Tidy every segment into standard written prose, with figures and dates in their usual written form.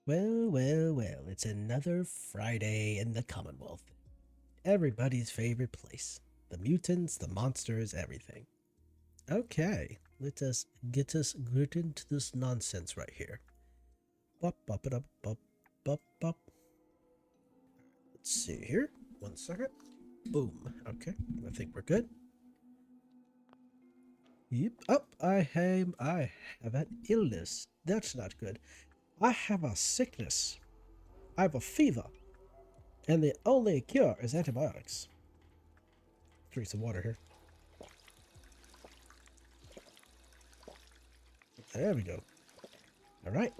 Well, well, well, it's another Friday in the Commonwealth. Everybody's favorite place. The mutants, the monsters, everything. Okay, let us get into this nonsense right here. Bop, bop, it up, bop, bop, bop. Let's see here. 1 second. Boom. Okay, I think we're good. Yep. Oh, I have an illness. That's not good. I have a sickness. I have a fever. And the only cure is antibiotics. Drink some water here. There we go. All right.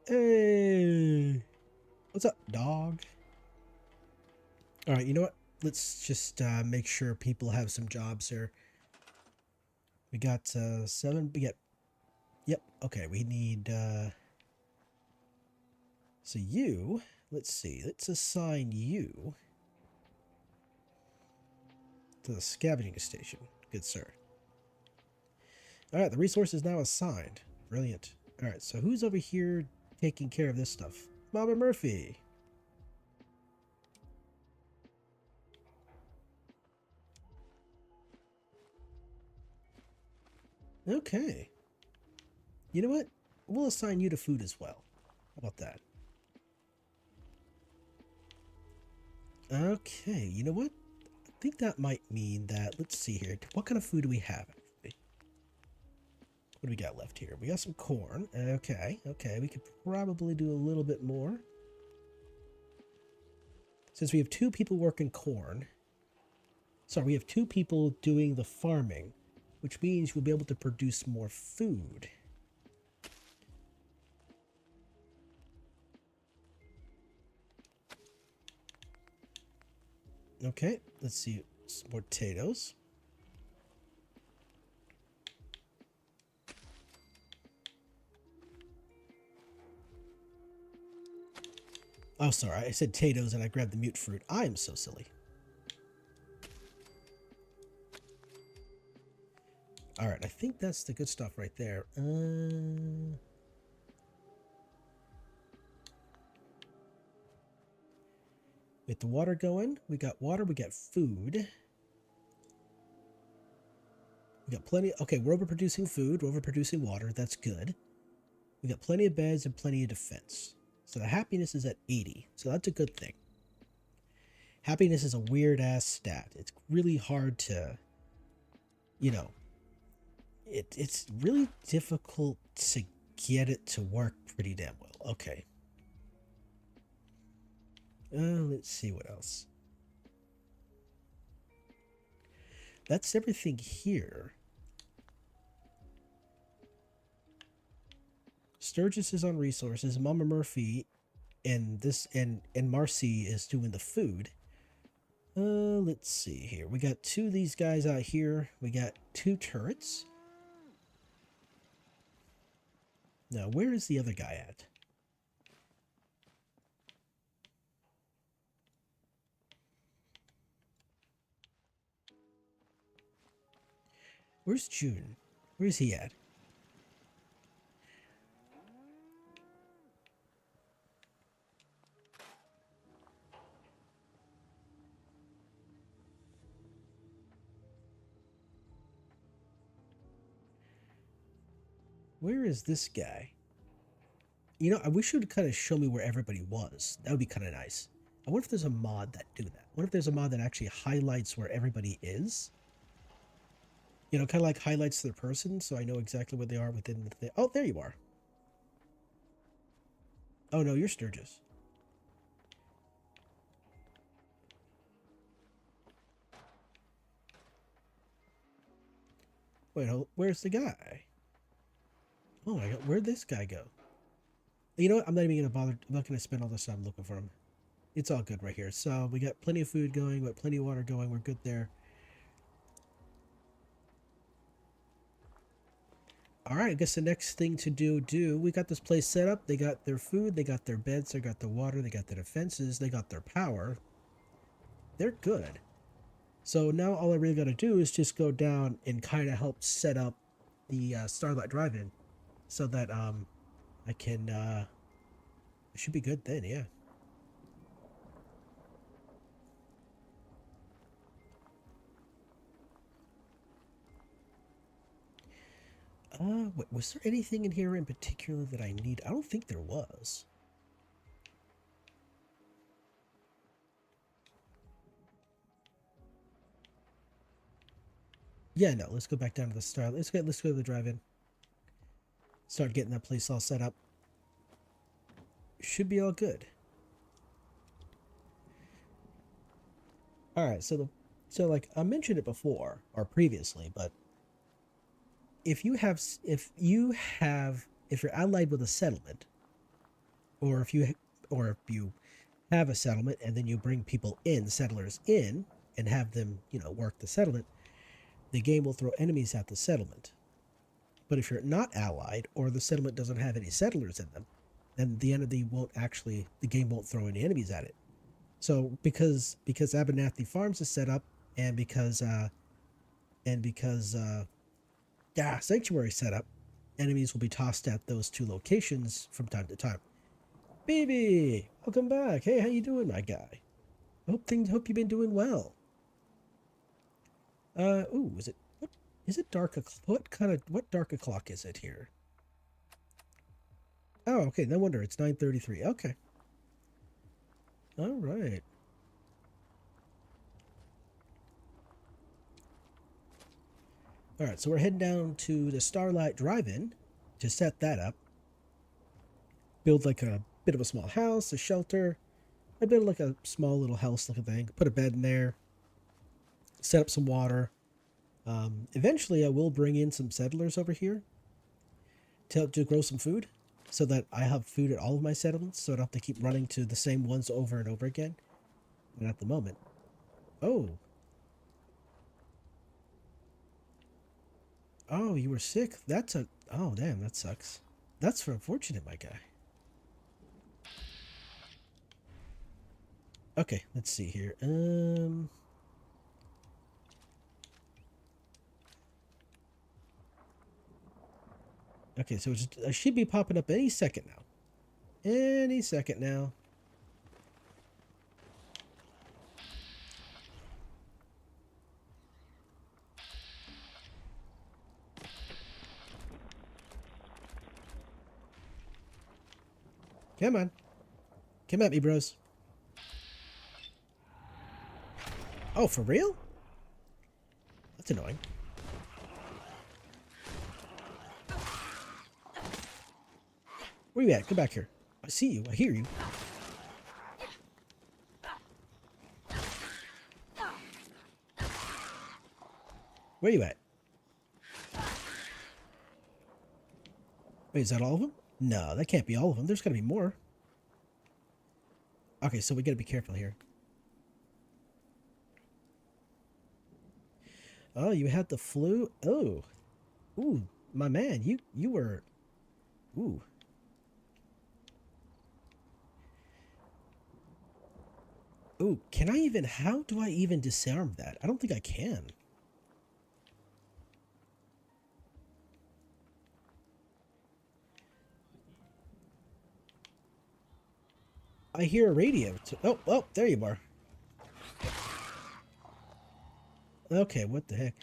Hey. What's up, dog? All right, you know what? Let's just make sure people have some jobs here. We got 7. We got... Yep, okay, we need... So you... Let's see. Let's assign you to the scavenging station. Good sir. All right, the resource is now assigned. Brilliant. All right, so who's over here taking care of this stuff? Mama Murphy. Okay. You know what? We'll assign you to food as well. How about that? Okay, you know what? I think that might mean that, let's see here. What kind of food do we have, actually? What do we got left here? We got some corn. Okay, we could probably do a little bit more. Since we have 2 people working corn. Sorry, we have 2 people doing the farming, which means we'll be able to produce more food. Okay, let's see. Some more potatoes. Oh, sorry. I said potatoes and I grabbed the mute fruit. I am so silly. All right, I think that's the good stuff right there. Get the water going. We got water. We got food. We got plenty. Okay, we're overproducing food. We're overproducing water. That's good. We got plenty of beds and plenty of defense. So the happiness is at 80. So that's a good thing. Happiness is a weird ass stat. It's really hard to, you know, it's really difficult to get it to work pretty damn well. Okay. Let's see what else. That's everything here. Sturgis is on resources. Mama Murphy and Marcy is doing the food. Let's see here. We got 2 of these guys out here. We got 2 turrets. Now, where is the other guy at? Where's June? Where's he at? Where is this guy? You know, I wish you would kind of show me where everybody was. That would be kind of nice. I wonder if there's a mod that do that. I wonder if there's a mod that actually highlights where everybody is. You know, kind of like highlights their person, so I know exactly where they are within the thing. Oh, there you are. Oh, no, you're Sturgis. Wait, where's the guy? Oh my god, where'd this guy go? You know what? I'm not even going to bother. I'm not going to spend all this time looking for him. It's all good right here. So we got plenty of food going. We got plenty of water going. We're good there. All right, I guess the next thing to do, we got this place set up. They got their food. They got their beds. They got their water. They got their defenses. They got their power. They're good. So now all I really got to do is just go down and kind of help set up the Starlight Drive-In, so that I can it should be good then. Yeah. Was there anything in here in particular that I need? I don't think there was. Yeah, no. Let's go back down to the Starlight. Let's go to the drive-in. Start getting that place all set up. Should be all good. All right. So like I mentioned it before or previously, but if you have if you're allied with a settlement, or if you have a settlement and then you bring people in, settlers in, and have them, work the settlement, the game will throw enemies at the settlement. But if you're not allied or the settlement doesn't have any settlers in them, then the game won't throw any enemies at it. So because Abernathy Farms is set up, and because Sanctuary set up, enemies will be tossed at those two locations from time to time. BB, welcome back. Hey, how you doing, my guy? Hope you've been doing well. Ooh, is it dark? What dark o'clock is it here? Oh, okay. No wonder it's 9:33. Okay. All right. All right. So we're heading down to the Starlight Drive-In to set that up. Build like a bit of a small house, a shelter. I build like a small little house looking thing. Put a bed in there. Set up some water. Eventually, I will bring in some settlers over here to grow some food, so that I have food at all of my settlements, so I don't have to keep running to the same ones over and over again. But at the moment, oh, you were sick. Oh damn, that sucks. That's unfortunate, my guy. Okay, let's see here. Okay, so it should be popping up any second now. Any second now. Come on. Come at me, bros. Oh, for real? That's annoying. Where you at? Come back here. I see you. I hear you. Where you at? Wait, is that all of them? No, that can't be all of them. There's gotta be more. Okay, so we gotta be careful here. Oh, you had the flu? Oh. Ooh, my man, you were... Ooh. Ooh, how do I even disarm that? I don't think I can. I hear a radio. Oh, there you are. Okay, what the heck?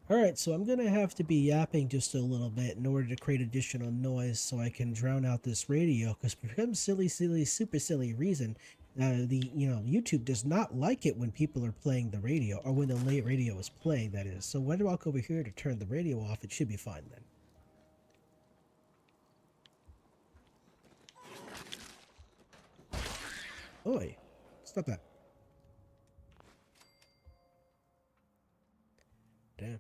Alright, so I'm gonna have to be yapping just a little bit in order to create additional noise so I can drown out this radio, because for some super silly reason, YouTube does not like it when people are playing the radio, or when the late radio is playing, that is. So when I walk over here to turn the radio off, it should be fine then. Oi, stop that. Damn.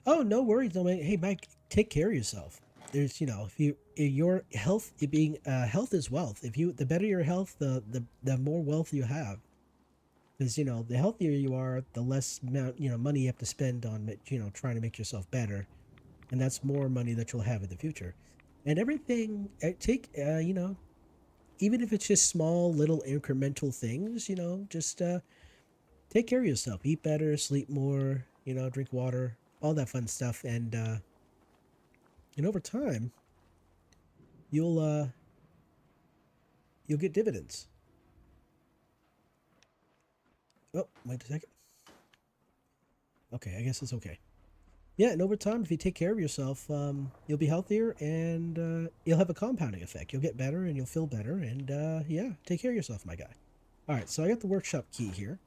Oh, no worries. No, hey, Mike, take care of yourself. There's, if your health, health is wealth. The better your health, the more wealth you have. Because, the healthier you are, the less amount, money you have to spend on, trying to make yourself better. And that's more money that you'll have in the future. And everything, even if it's just small, little incremental things, just take care of yourself. Eat better, sleep more, you know, drink water, all that fun stuff, and over time, you'll uh, you'll get dividends. Oh, wait a second. Okay, I guess it's okay. Yeah, and over time, if you take care of yourself, you'll be healthier, and you'll have a compounding effect. You'll get better, and you'll feel better, and yeah, take care of yourself, my guy. All right, so I got the workshop key here.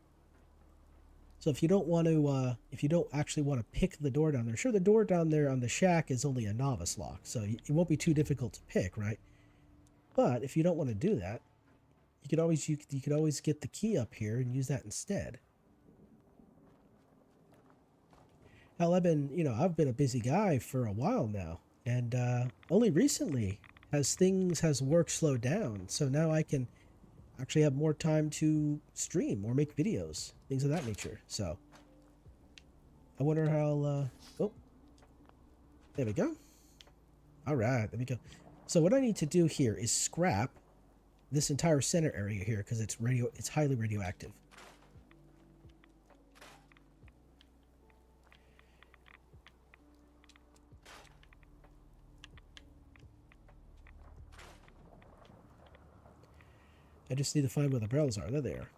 So if you don't want to, if you don't actually want to pick the door down there, sure, the door down there on the shack is only a novice lock, so it won't be too difficult to pick, right? But if you don't want to do that, you could always get the key up here and use that instead. Hell, I've been a busy guy for a while now, and only recently has work slowed down, so now I can actually have more time to stream or make videos, things of that nature. So I wonder how. Oh, there we go. All right, there we go. So what I need to do here is scrap this entire center area here because it's highly radioactive. I just need to find where the barrels are. They're there.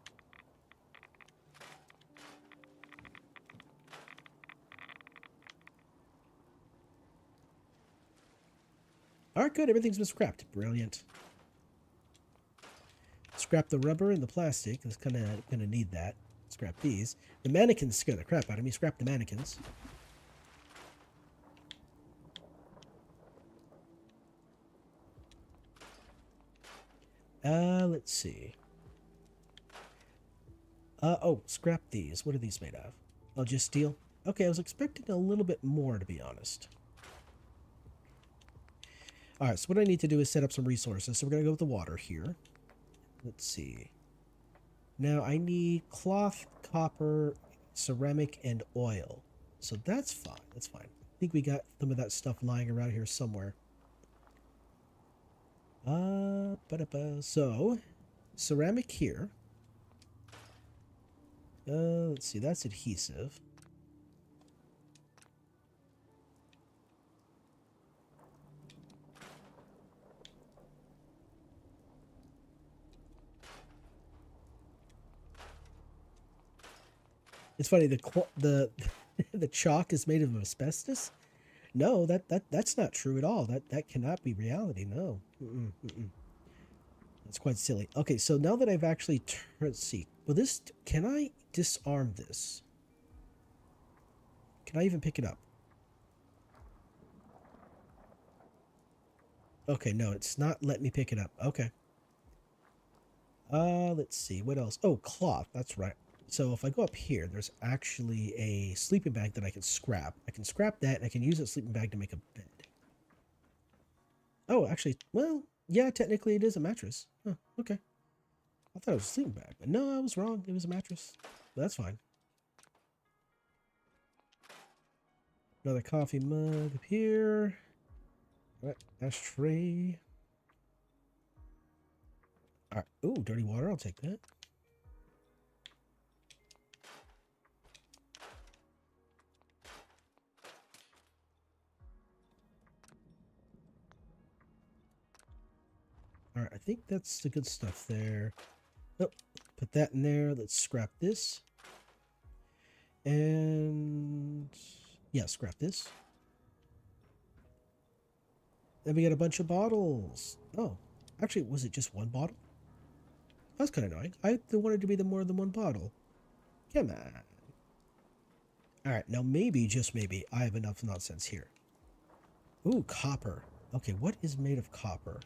All right, good. Everything's been scrapped. Brilliant. Scrap the rubber and the plastic. It's kind of gonna need that. Scrap these. The mannequins scare the crap out of me. Scrap the mannequins. Let's see. Oh, scrap these. What are these made of? Oh, just steel? Okay, I was expecting a little bit more, to be honest. Alright, so what I need to do is set up some resources. So we're going to go with the water here. Let's see. Now, I need cloth, copper, ceramic, and oil. So that's fine. That's fine. I think we got some of that stuff lying around here somewhere. So, ceramic here. Let's see, that's adhesive. It's funny, the the chalk is made of asbestos. No, that's not true at all. That cannot be reality. No. That's quite silly. Okay, so now that I've actually let's see. Well, can I disarm this? Can I even pick it up? Okay, no, it's not letting me pick it up. Okay. Let's see. What else? Oh, cloth. That's right. So if I go up here, there's actually a sleeping bag that I can scrap. I can scrap that, and I can use that sleeping bag to make a bed. Oh, actually, well, yeah, technically it is a mattress. Oh, okay. I thought it was a sleeping bag, but no, I was wrong. It was a mattress. But that's fine. Another coffee mug up here. All right, ashtray. All right. Ooh, dirty water. I'll take that. All right, I think that's the good stuff there. Oh, put that in there. Let's scrap this. And yeah, scrap this. Then we got a bunch of bottles. Oh, actually, was it just one bottle? That's kind of annoying. I wanted to be the more than one bottle. Come on. All right, now maybe, just maybe, I have enough nonsense here. Ooh, copper. Okay, what is made of copper?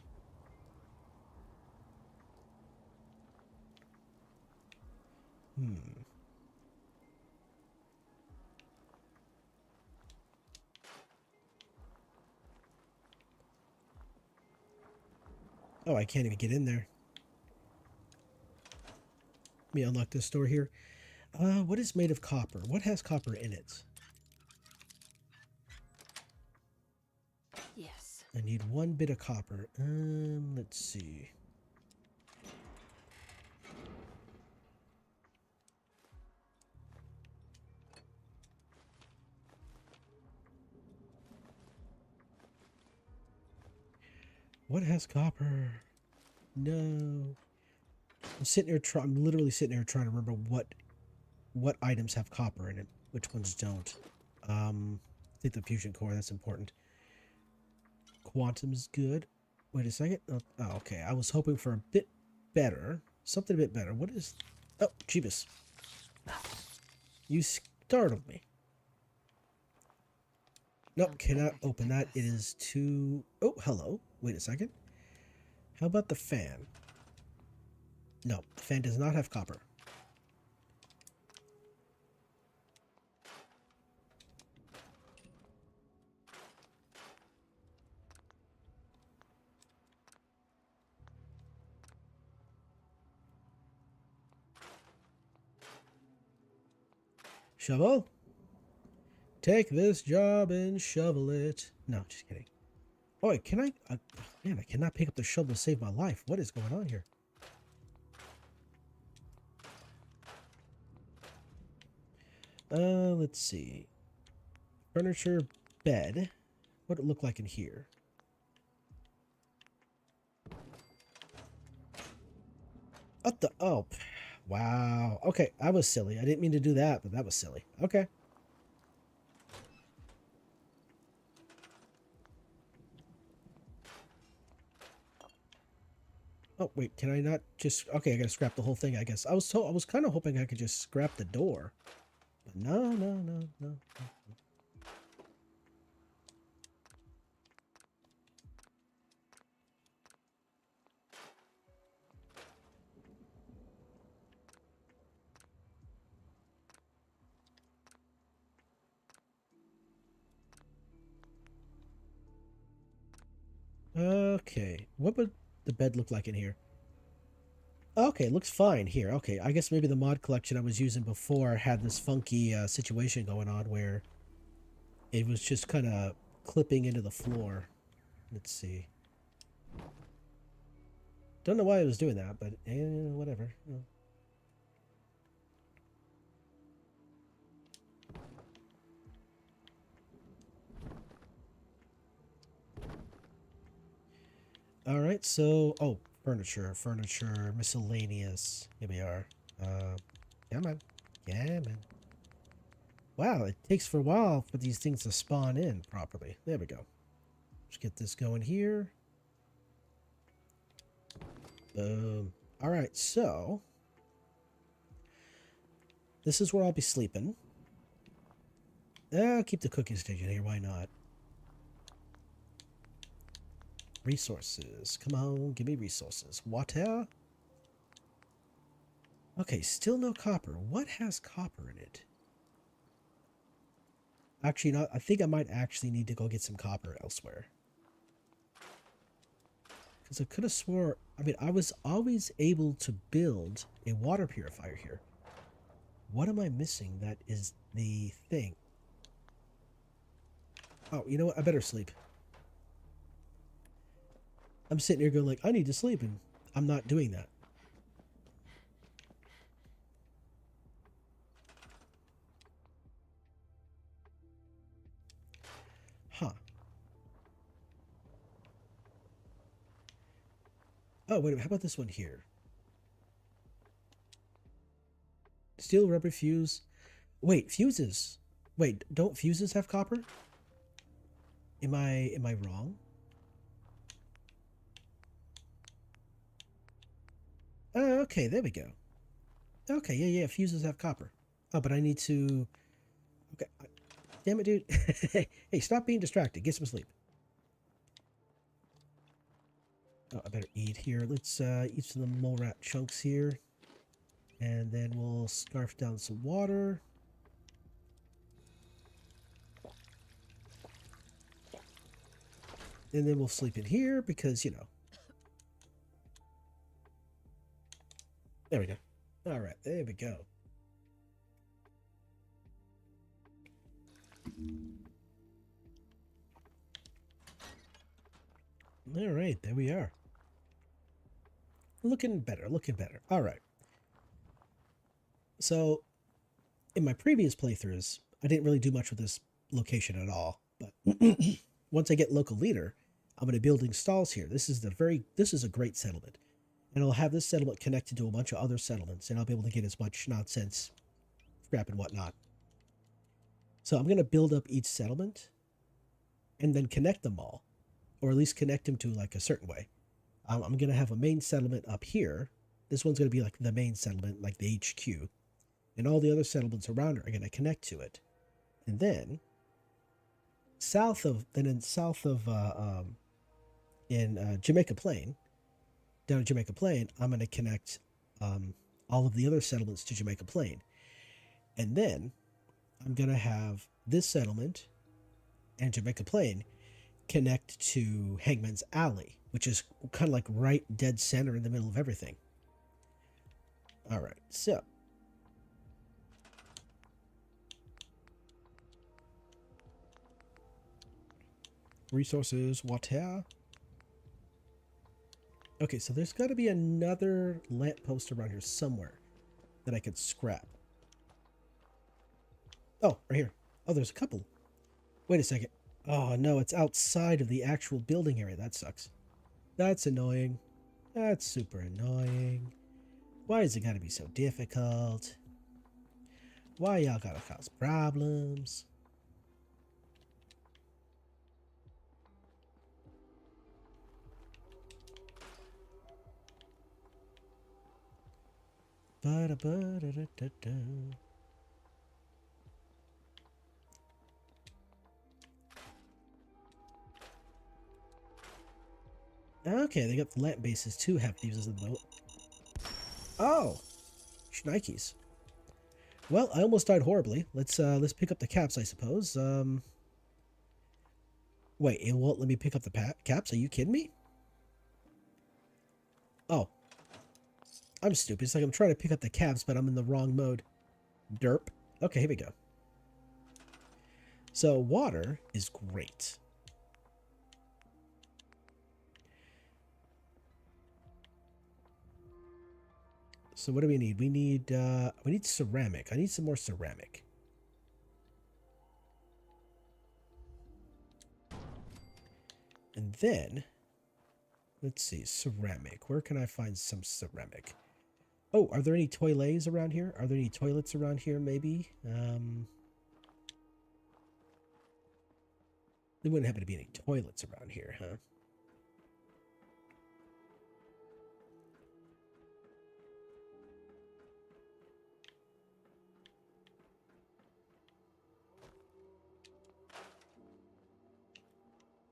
Oh, I can't even get in there. Let me unlock this door here. What is made of copper? What has copper in it? Yes. I need one bit of copper. Let's see. What has copper? No. I'm literally sitting here trying to remember what items have copper in it, which ones don't. I think the fusion core, that's important. Quantum is good. Wait a second. Oh, okay. I was hoping for a bit better. Something a bit better. What is... Oh, Jeebus. You startled me. Nope, cannot open that. It is too... Oh, hello. Wait a second. How about the fan? No, the fan does not have copper. Shovel? Take this job and shovel it. No, just kidding. Oh, can I... man, I cannot pick up the shovel to save my life. What is going on here? Let's see. Furniture, bed. What it look like in here? What the... Oh, wow. Okay, I was silly. I didn't mean to do that, but that was silly. Okay. Oh, wait, can I not just... Okay, I gotta scrap the whole thing, I guess. I was kind of hoping I could just scrap the door. But no. Okay, what would the bed look like in here? Okay, looks fine here. Okay, I guess maybe the mod collection I was using before had this funky situation going on where it was just kind of clipping into the floor. Let's see. Don't know why it was doing that, but whatever. All right, so furniture, miscellaneous. Here we are. Yeah, man. Yeah, man. Wow, it takes for a while for these things to spawn in properly. There we go. Let's get this going here. Boom. All right, so this is where I'll be sleeping. I'll keep the cooking station here. Why not? Resources. Come on, give me resources. Water. Okay, still no copper. What has copper in it? Actually, not. I think I might actually need to go get some copper elsewhere. Because I could have swore... I mean, I was always able to build a water purifier here. What am I missing that is the thing? Oh, you know what? I better sleep. I'm sitting here going like, I need to sleep, and I'm not doing that. Huh. Oh, wait a minute. How about this one here? Steel, rubber, fuse. Wait, fuses. Wait, don't fuses have copper? Am I wrong? Oh, okay, there we go. Okay, yeah, fuses have copper. Oh, but I need to... Okay, damn it, dude. Hey, stop being distracted. Get some sleep. Oh, I better eat here. Let's eat some of the mole rat chunks here. And then we'll scarf down some water. And then we'll sleep in here because, you know. There we go. All right, there we go. All right, there we are. Looking better, looking better. All right. So, in my previous playthroughs, I didn't really do much with this location at all. But once I get local leader, I'm going to build stalls here. This is a great settlement. And I'll have this settlement connected to a bunch of other settlements, and I'll be able to get as much nonsense scrap and whatnot. So I'm going to build up each settlement and then connect them all, or at least connect them to like a certain way. I'm going to have a main settlement up here. This one's going to be like the main settlement, like the HQ. And all the other settlements around it are going to connect to it. And then in Jamaica Plain, down in Jamaica Plain, I'm going to connect all of the other settlements to Jamaica Plain. And then I'm going to have this settlement and Jamaica Plain connect to Hangman's Alley, which is kind of like right dead center in the middle of everything. All right, so resources, water. Okay, so there's got to be another lamppost around here somewhere that I could scrap. Oh, right here. Oh, there's a couple. Wait a second. Oh, no, it's outside of the actual building area. That sucks. That's annoying. That's super annoying. Why is it got to be so difficult? Why y'all gotta cause problems? Ba-da-ba-da-da-da-da. Okay, they got the lamp bases too, have to use as the boat. Oh, shnikes. Well, I almost died horribly. Let's pick up the caps, I suppose. Wait, it won't let me pick up the caps? Are you kidding me? Oh, I'm stupid. It's like I'm trying to pick up the caps, but I'm in the wrong mode. Derp. Okay, here we go. So water is great. So what do we need? We need ceramic. I need some more ceramic. And then let's see, ceramic. Where can I find some ceramic? Oh, are there any toilets around here? Are there any toilets around here maybe? There wouldn't happen to be any toilets around here, huh?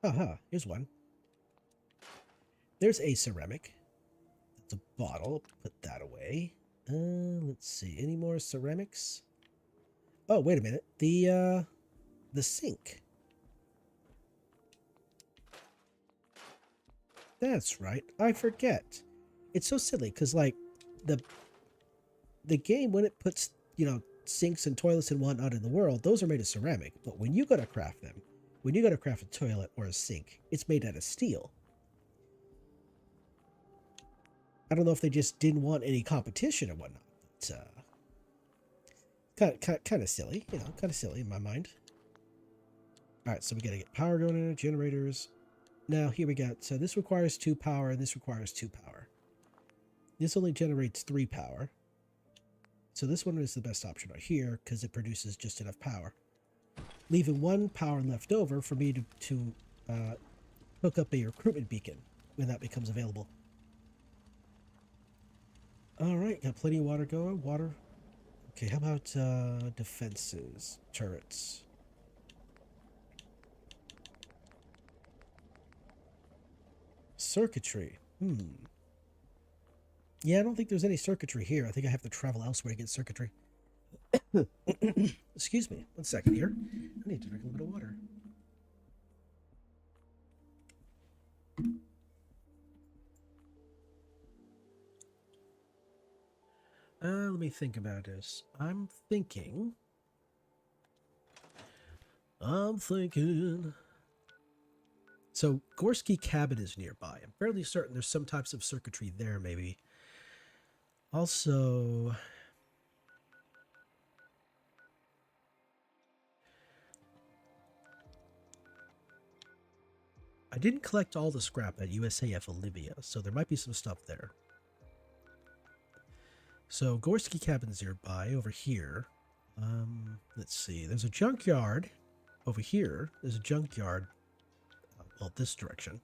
Aha, here's one. There's a ceramic. That's a bottle. Put that away. Let's see. Any more ceramics? Oh, wait a minute. The sink. That's right. I forget. It's so silly because like the game, when it puts, sinks and toilets and whatnot in the world, those are made of ceramic. But when you go to craft them, when you go to craft a toilet or a sink, it's made out of steel. I don't know if they just didn't want any competition or whatnot. But, kind of silly, kind of silly in my mind. All right, so we got to get power going in, generators. Now, here we got, so this requires 2 power, and this requires 2 power. This only generates 3 power. So this one is the best option right here, because it produces just enough power. Leaving 1 power left over for me to hook up a recruitment beacon when that becomes available. All right, got plenty of water going. Water. Okay, how about defenses, turrets? Circuitry. Yeah, I don't think there's any circuitry here. I think I have to travel elsewhere to get circuitry. Excuse me. 1 second here. I need to drink a little bit of water. Let me think about this. I'm thinking. So, Gorski Cabin is nearby. I'm fairly certain there's some types of circuitry there, maybe. Also, I didn't collect all the scrap at USAF Olivia, so there might be some stuff there. So Gorski Cabin's nearby over here. Let's see. There's a junkyard over here. There's a junkyard. Well, this direction.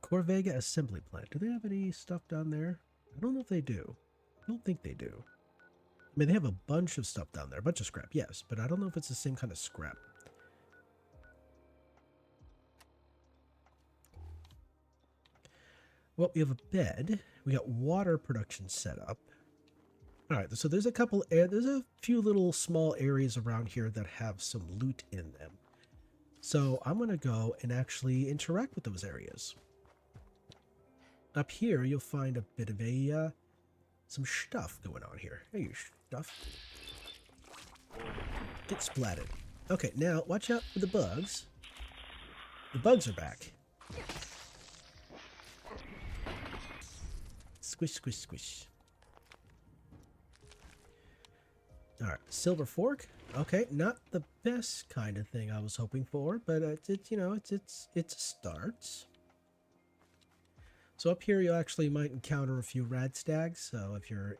Corvega Assembly Plant. Do they have any stuff down there? I don't know if they do. I don't think they do. I mean, they have a bunch of stuff down there. A bunch of scrap, yes. But I don't know if it's the same kind of scrap. Well, we have a bed. We got water production set up. All right, so there's a few little small areas around here that have some loot in them. So I'm going to go and actually interact with those areas. Up here, you'll find a bit of some stuff going on here. Hey, you stuff. Get splatted. Okay, now watch out for the bugs. The bugs are back. Squish, squish, squish. All right, silver fork. Okay, not the best kind of thing I was hoping for, but it's a start. So up here, you actually might encounter a few rad stags. So if you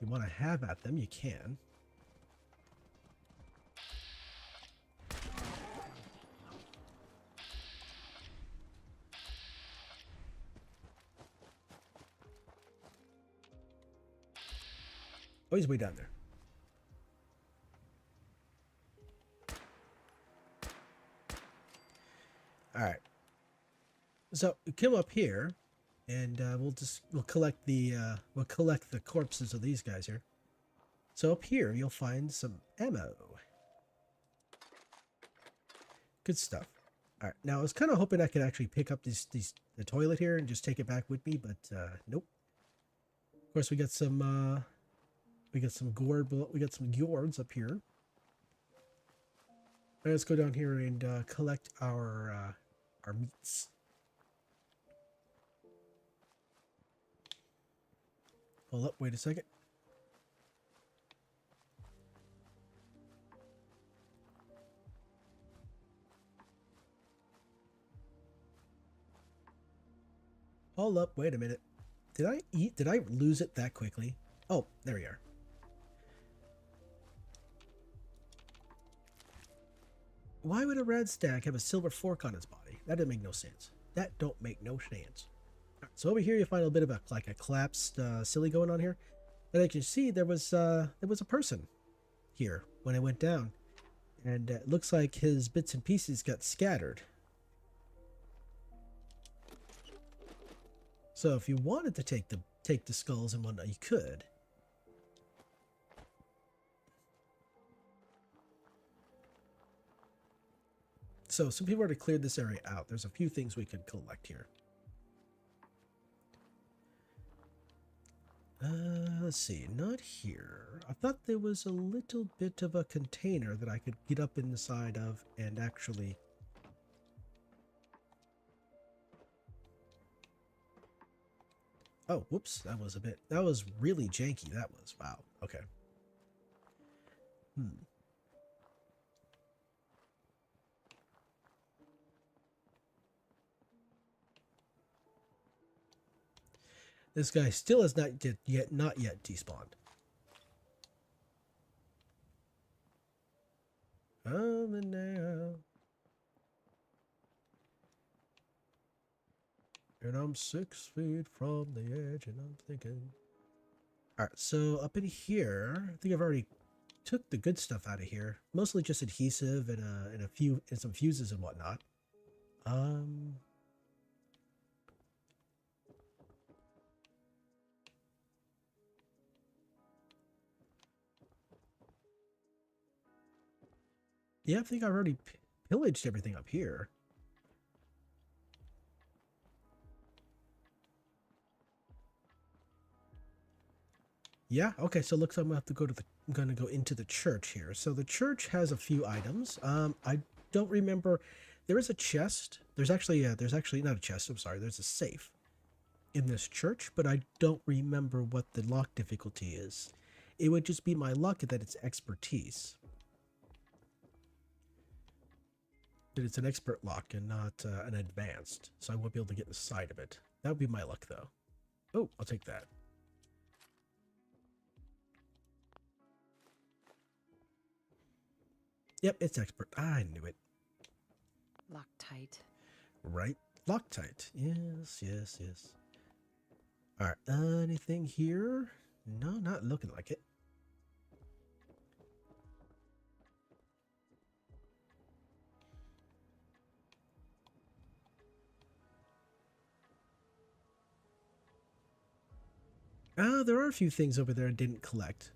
want to have at them, you can. Oh, he's way down there. All right. So we come up here, and we'll collect the corpses of these guys here. So up here you'll find some ammo. Good stuff. All right. Now I was kind of hoping I could actually pick up the toilet here and just take it back with me, but nope. Of course, we got some gourds up here. Right, let's go down here and collect our meats. Hold up, wait a second. Hold up, wait a minute. Did I lose it that quickly? Oh, there we are. Why would a red stag have a silver fork on its body? That doesn't make no sense. That don't make no sense. Right, so over here you find a bit of a collapsed silly going on here. And as you see, there was a person here when it went down, and it looks like his bits and pieces got scattered. So if you wanted to take the skulls and whatnot, you could. So some people already cleared this area out. There's a few things we could collect here. Let's see, not here. I thought there was a little bit of a container that I could get up inside of and actually... Oh, whoops, that was really janky, that was. Wow, okay. This guy still has not yet despawned. And now, and I'm 6 feet from the edge, and I'm thinking. All right, so up in here, I think I've already took the good stuff out of here. Mostly just adhesive and some fuses and whatnot. Yeah, I think I've already pillaged everything up here. Yeah, okay, so it looks like I'm gonna go into the church here. So the church has a few items. I don't remember. There is a chest. There's actually not a chest, I'm sorry, there's a safe in this church, but I don't remember what the lock difficulty is. It would just be my luck that it's expertise. That it's an expert lock and not an advanced, so I won't be able to get inside of it. That would be my luck, though. Oh, I'll take that. Yep, it's expert. I knew it. Loctite. Right? Loctite. Yes, yes, yes. All right. Anything here? No, not looking like it. There are a few things over there I didn't collect.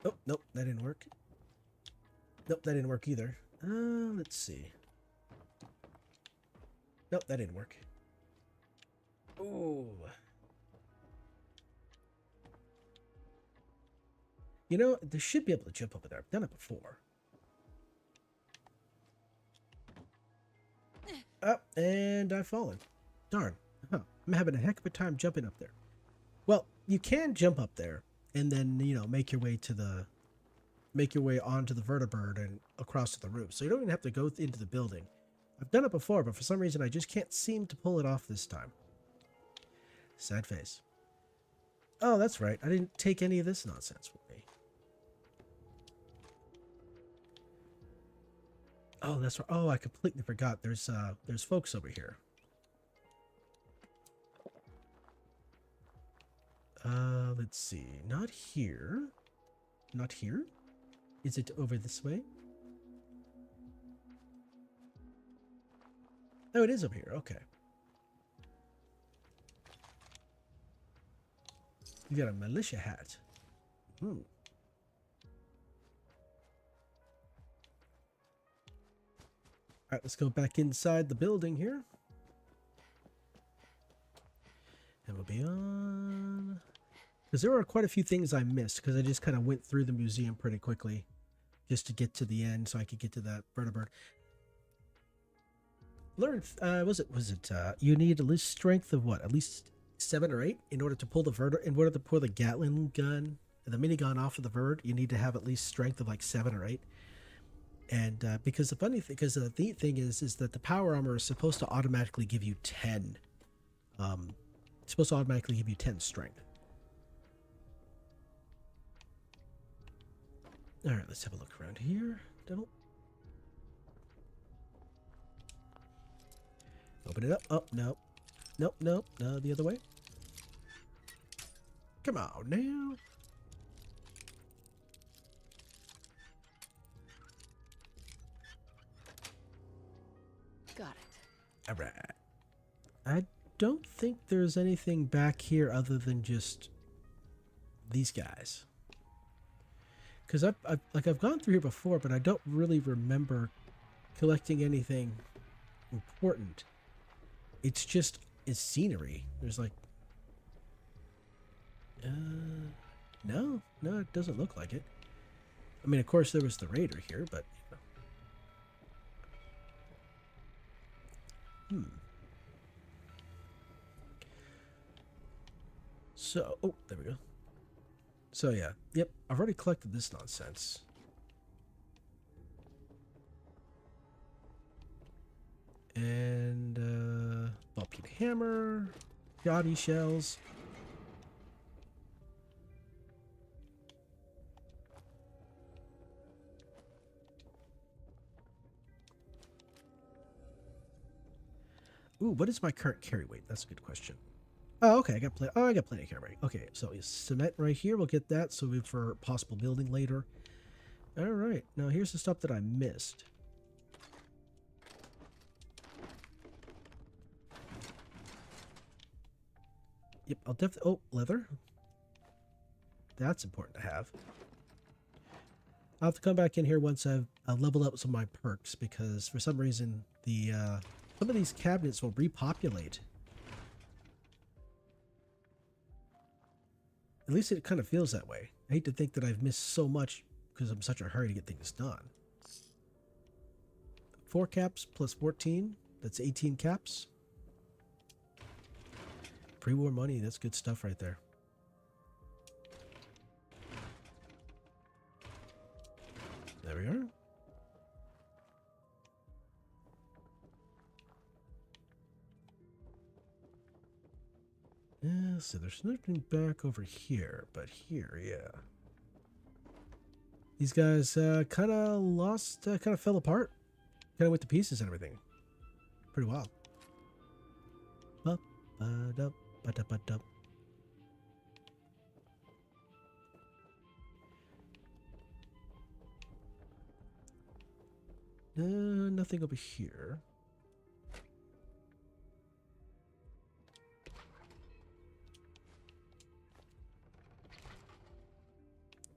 Oh, nope, that didn't work. Nope, that didn't work either. Let's see. Nope, that didn't work. Oh. You know, they should be able to jump over there. I've done it before. Oh, and I've fallen. Darn. Huh. I'm having a heck of a time jumping up there. Well, you can jump up there and then, you know, make your way onto the vertibird and across to the roof. So you don't even have to go into the building. I've done it before, but for some reason I just can't seem to pull it off this time. Sad face. Oh, that's right. I didn't take any of this nonsense with me. Oh, that's right. Oh, I completely forgot. There's folks over here. Let's see. Not here. Not here? Is it over this way? Oh, it is over here. Okay. You got a militia hat. Hmm. Alright, let's go back inside the building here. And we'll be on... Because there are quite a few things I missed, because I just kind of went through the museum pretty quickly. Just to get to the end, so I could get to that vertibird. Learn, you need at least strength of what? At least 7 or 8 in order to pull the Gatling gun, the minigun off of the bird. You need to have at least strength of like 7 or 8. And because the neat thing is that the power armor is supposed to automatically give you 10. It's supposed to automatically give you 10 strength. All right, let's have a look around here. Don't. Open it up. Oh, no. Nope, nope. No, the other way. Come on now. Got it. All right. I don't think there's anything back here other than just these guys. Because I've gone through here before, but I don't really remember collecting anything important. It's scenery. There's like, no, it doesn't look like it. I mean, of course there was the raider here, but you know. So, oh, there we go. So yeah, yep, I've already collected this nonsense. And ball peen hammer, shoddy shells. Ooh, what is my current carry weight? That's a good question. Oh, okay. I got plenty of carry. Okay, so cement right here. We'll get that. So for possible building later. All right. Now here's the stuff that I missed. Yep, I'll definitely. Oh, leather. That's important to have. I'll have to come back in here once I've leveled up some of my perks, because for some reason some of these cabinets will repopulate. At least it kind of feels that way. I hate to think that I've missed so much because I'm in such a hurry to get things done. 4 caps plus 14. That's 18 caps. Pre-war money. That's good stuff right there. there we are. Yeah, so there's nothing back over here, but here, yeah. These guys kind of lost, kind of fell apart. Kind of went to pieces and everything. Pretty wild. Ba-ba-dup. Nothing over here.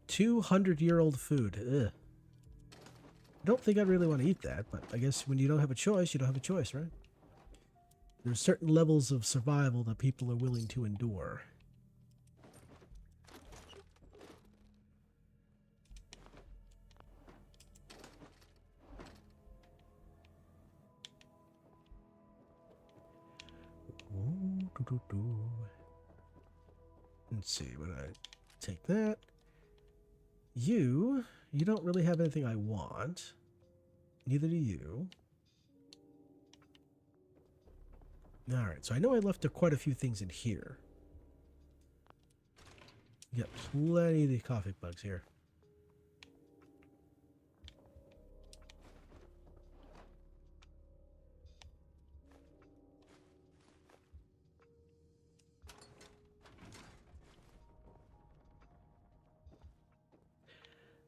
200-year-old food. Ugh. I don't think I'd really want to eat that, but I guess when you don't have a choice, you don't have a choice, right? There's certain levels of survival that people are willing to endure. Let's see, when I take that. You don't really have anything I want. Neither do you. Alright, so I know I left quite a few things in here. You got plenty of the coffee bugs here.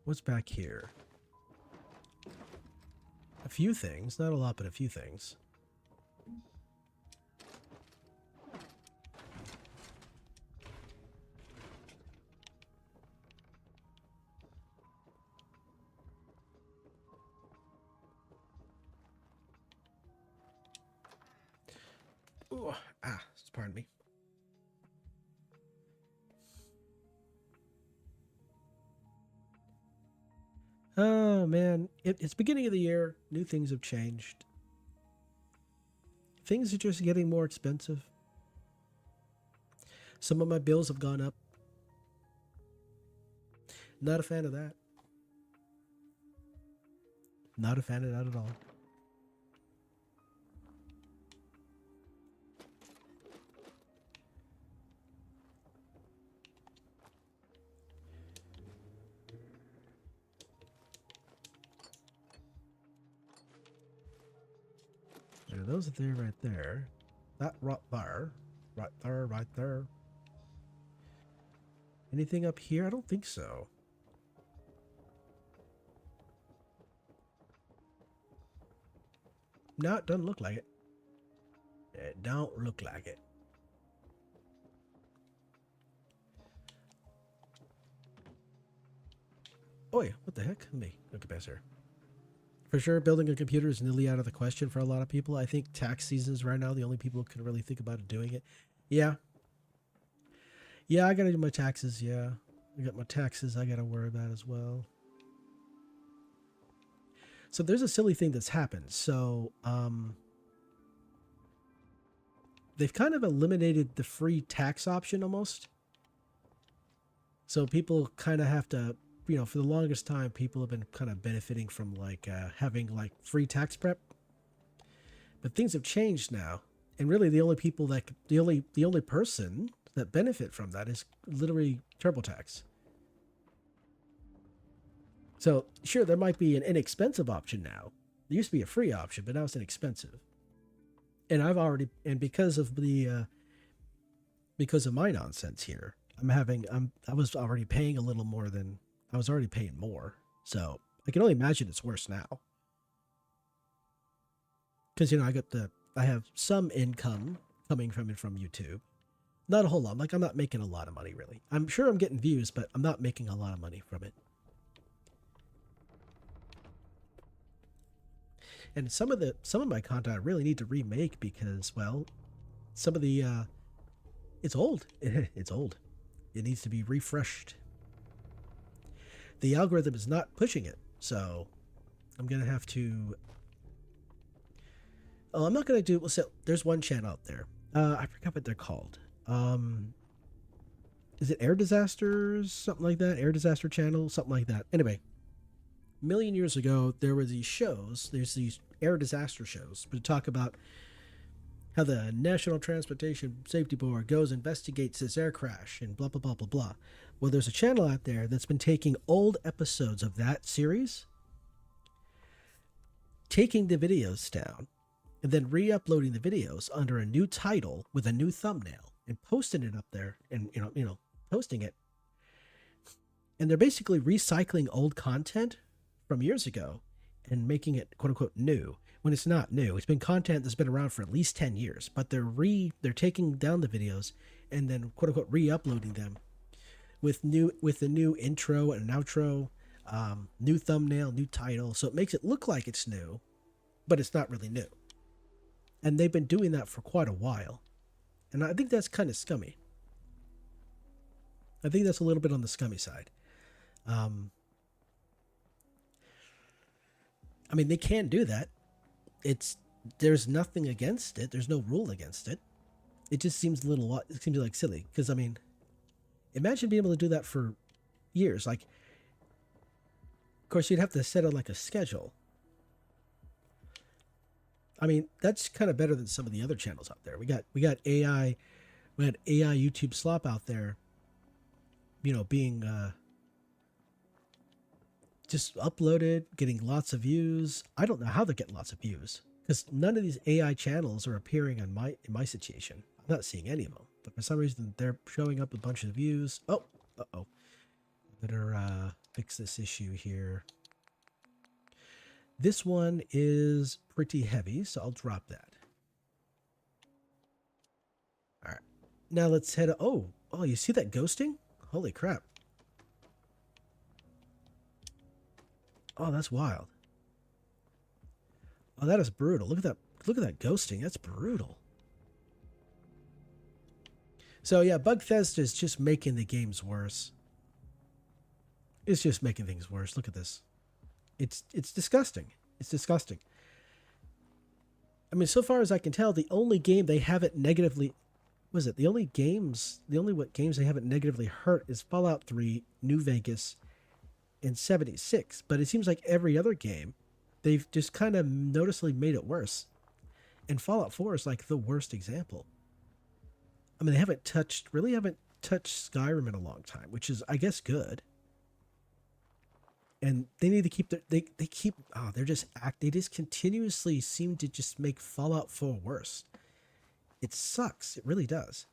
What's back here? A few things. Not a lot, but a few things. Ooh, pardon me. Oh, man. It's beginning of the year. New things have changed. Things are just getting more expensive. Some of my bills have gone up. Not a fan of that. Not a fan of that at all. Yeah, those are there right there. That right there. Right there, right there. Anything up here? I don't think so. No, it doesn't look like it. It don't look like it. Oh yeah, what the heck? Let me look past here. For sure, building a computer is nearly out of the question for a lot of people. I think tax seasons right now, the only people who can really think about doing it. Yeah. Yeah, I gotta do my taxes, yeah. I got my taxes I gotta worry about as well. So there's a silly thing that's happened. So, they've kind of eliminated the free tax option almost. So people kind of have to, you know, for the longest time, people have been kind of benefiting from like having like free tax prep. But things have changed now, and really the only people that the only person that benefit from that is literally TurboTax. So sure, there might be an inexpensive option now. There used to be a free option, but now it's inexpensive. And because of my nonsense here, I was already paying a little more than I was already paying more. So I can only imagine it's worse now. Because, you know, I have some income coming from YouTube. Not a whole lot. Like, I'm not making a lot of money, really. I'm sure I'm getting views, but I'm not making a lot of money from it. And some of my content I really need to remake because, well, some of the it's old. It's old. It needs to be refreshed. The algorithm is not pushing it, so I'm gonna have to. Oh, I'm not gonna do. Well, so there's one channel out there. I forgot what they're called. Is it Air Disasters? Something like that. Air Disaster Channel, something like that. Anyway, million years ago, there were these shows. There's these air disaster shows, but to talk about how the National Transportation Safety Board goes investigates this air crash and blah blah blah blah blah. Well, there's a channel out there that's been taking old episodes of that series, taking the videos down, and then re-uploading the videos under a new title with a new thumbnail and posting it up there, and posting it. And they're basically recycling old content from years ago and making it quote unquote new when it's not new. It's been content that's been around for at least 10 years, but they're taking down the videos and then quote unquote re-uploading them with the new intro and an outro, new thumbnail, new title. So it makes it look like it's new, but it's not really new. And they've been doing that for quite a while. And I think that's kind of scummy. I think that's a little bit on the scummy side. I mean, they can do that. There's nothing against it. There's no rule against it. It just seems it seems like silly. Because, I mean, imagine being able to do that for years. Like, of course, you'd have to set on like a schedule. I mean, that's kind of better than some of the other channels out there. We got AI, we had AI YouTube slop out there, being just uploaded, getting lots of views. I don't know how they're getting lots of views because none of these AI channels are appearing in my situation. I'm not seeing any of them, but for some reason they're showing up a bunch of views. Oh, better fix this issue here. This one is pretty heavy, so I'll drop that. All right, now let's head. Oh, you see that ghosting? Holy crap! Oh, that's wild. Oh, that is brutal. Look at that. Look at that ghosting. That's brutal. So yeah, Bugfest is just making the games worse. It's just making things worse. Look at this. It's disgusting. It's disgusting. I mean, so far as I can tell, the only game they haven't negatively the only games they haven't negatively hurt is Fallout 3, New Vegas, and 76. But it seems like every other game, they've just kind of noticeably made it worse. And Fallout 4 is like the worst example. I mean, they haven't touched Skyrim in a long time, which is, I guess, good. And they need to keep they just continuously seem to just make Fallout 4 worse. It sucks. It really does.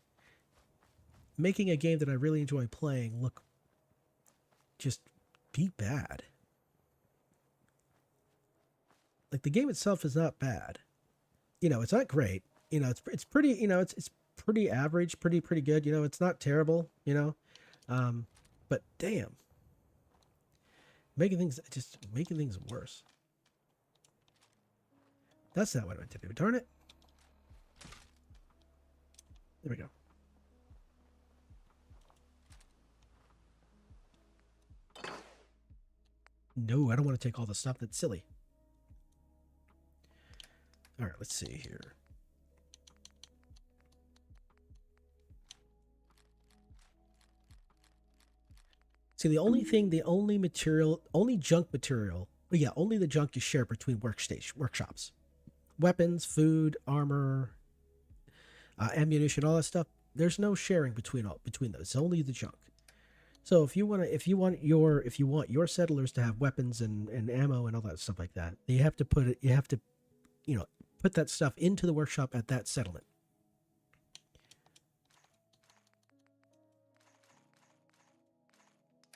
Making a game that I really enjoy playing look just be bad. Like, the game itself is not bad. It's not great. It's pretty, it's pretty average, pretty good. It's not terrible, but damn. Making things worse. That's not what I meant to do. Darn it. There we go. No, I don't want to take all the stuff. That's silly. All right, let's see here. See, the only junk material, only the junk is shared between workshops. Weapons, food, armor, ammunition, all that stuff. There's no sharing between those. It's only the junk. So if you want your settlers to have weapons and ammo and all that stuff like that, you have to put that stuff into the workshop at that settlement.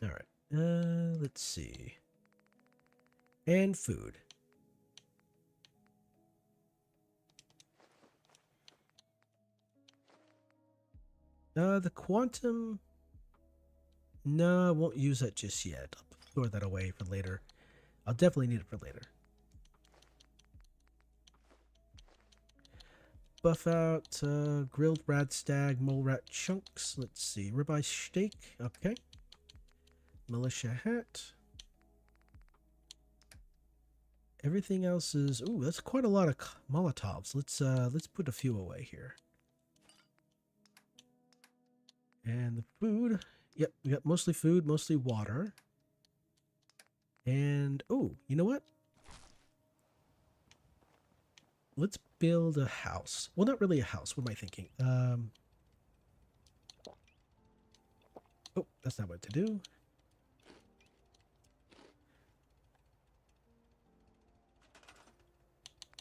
All right. Let's see. And food. The quantum. No, I won't use that just yet. I'll store that away for later. I'll definitely need it for later. Buff out grilled rad stag, mole rat chunks. Let's see. Ribeye steak. Okay. Militia hat. Everything else is, ooh, that's quite a lot of Molotovs. Let's put a few away here. And the food, yep, we got mostly food, mostly water. And, oh, you know what? Let's build a house. Well, not really a house. What am I thinking? Oh, that's not what to do.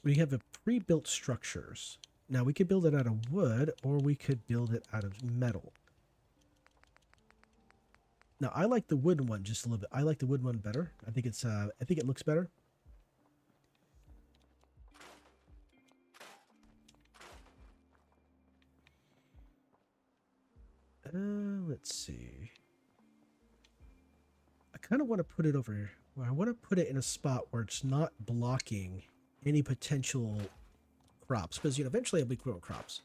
We have a pre-built structures. Now, we could build it out of wood, or we could build it out of metal. Now, I like the wooden one just a little bit. I like the wooden one better. I think it looks better. Let's see. I kind of want to put it over. Well, I want to put it in a spot where it's not blocking any potential crops, because eventually I'll be growing crops.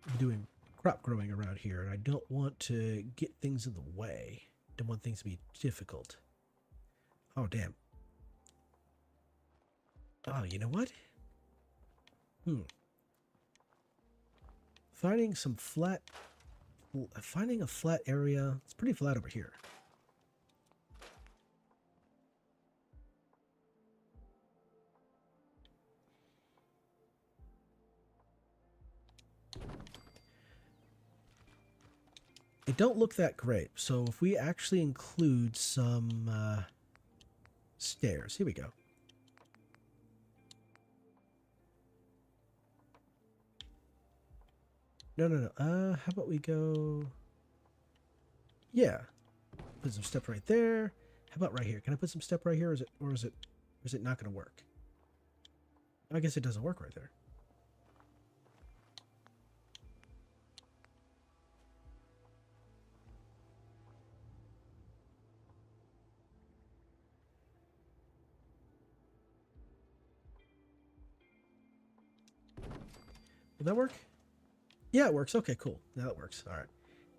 I'm doing crop growing around here, and I don't want to get things in the way. Don't want things to be difficult. Oh, damn. Oh, you know what? Finding a flat area. It's pretty flat over here. It don't look that great. So if we actually include some stairs, here we go. No. How about we go? Yeah, put some step right there. How about right here? Can I put some step right here? Or is it not going to work? I guess it doesn't work right there. Will that work? Yeah, it works. Okay, cool. Now it works. All right.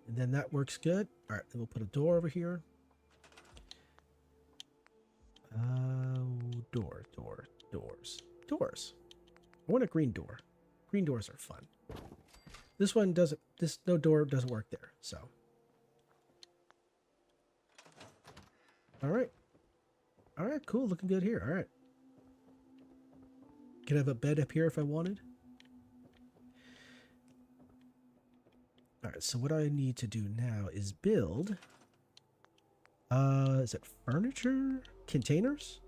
And then that works good. All right, then we'll put a door over here. Doors. I want a green door. Green doors are fun. This one doesn't, no door doesn't work there, so. All right. All right, cool. Looking good here. All right. Can I have a bed up here if I wanted? All right, so what I need to do now is build, is it furniture? Containers?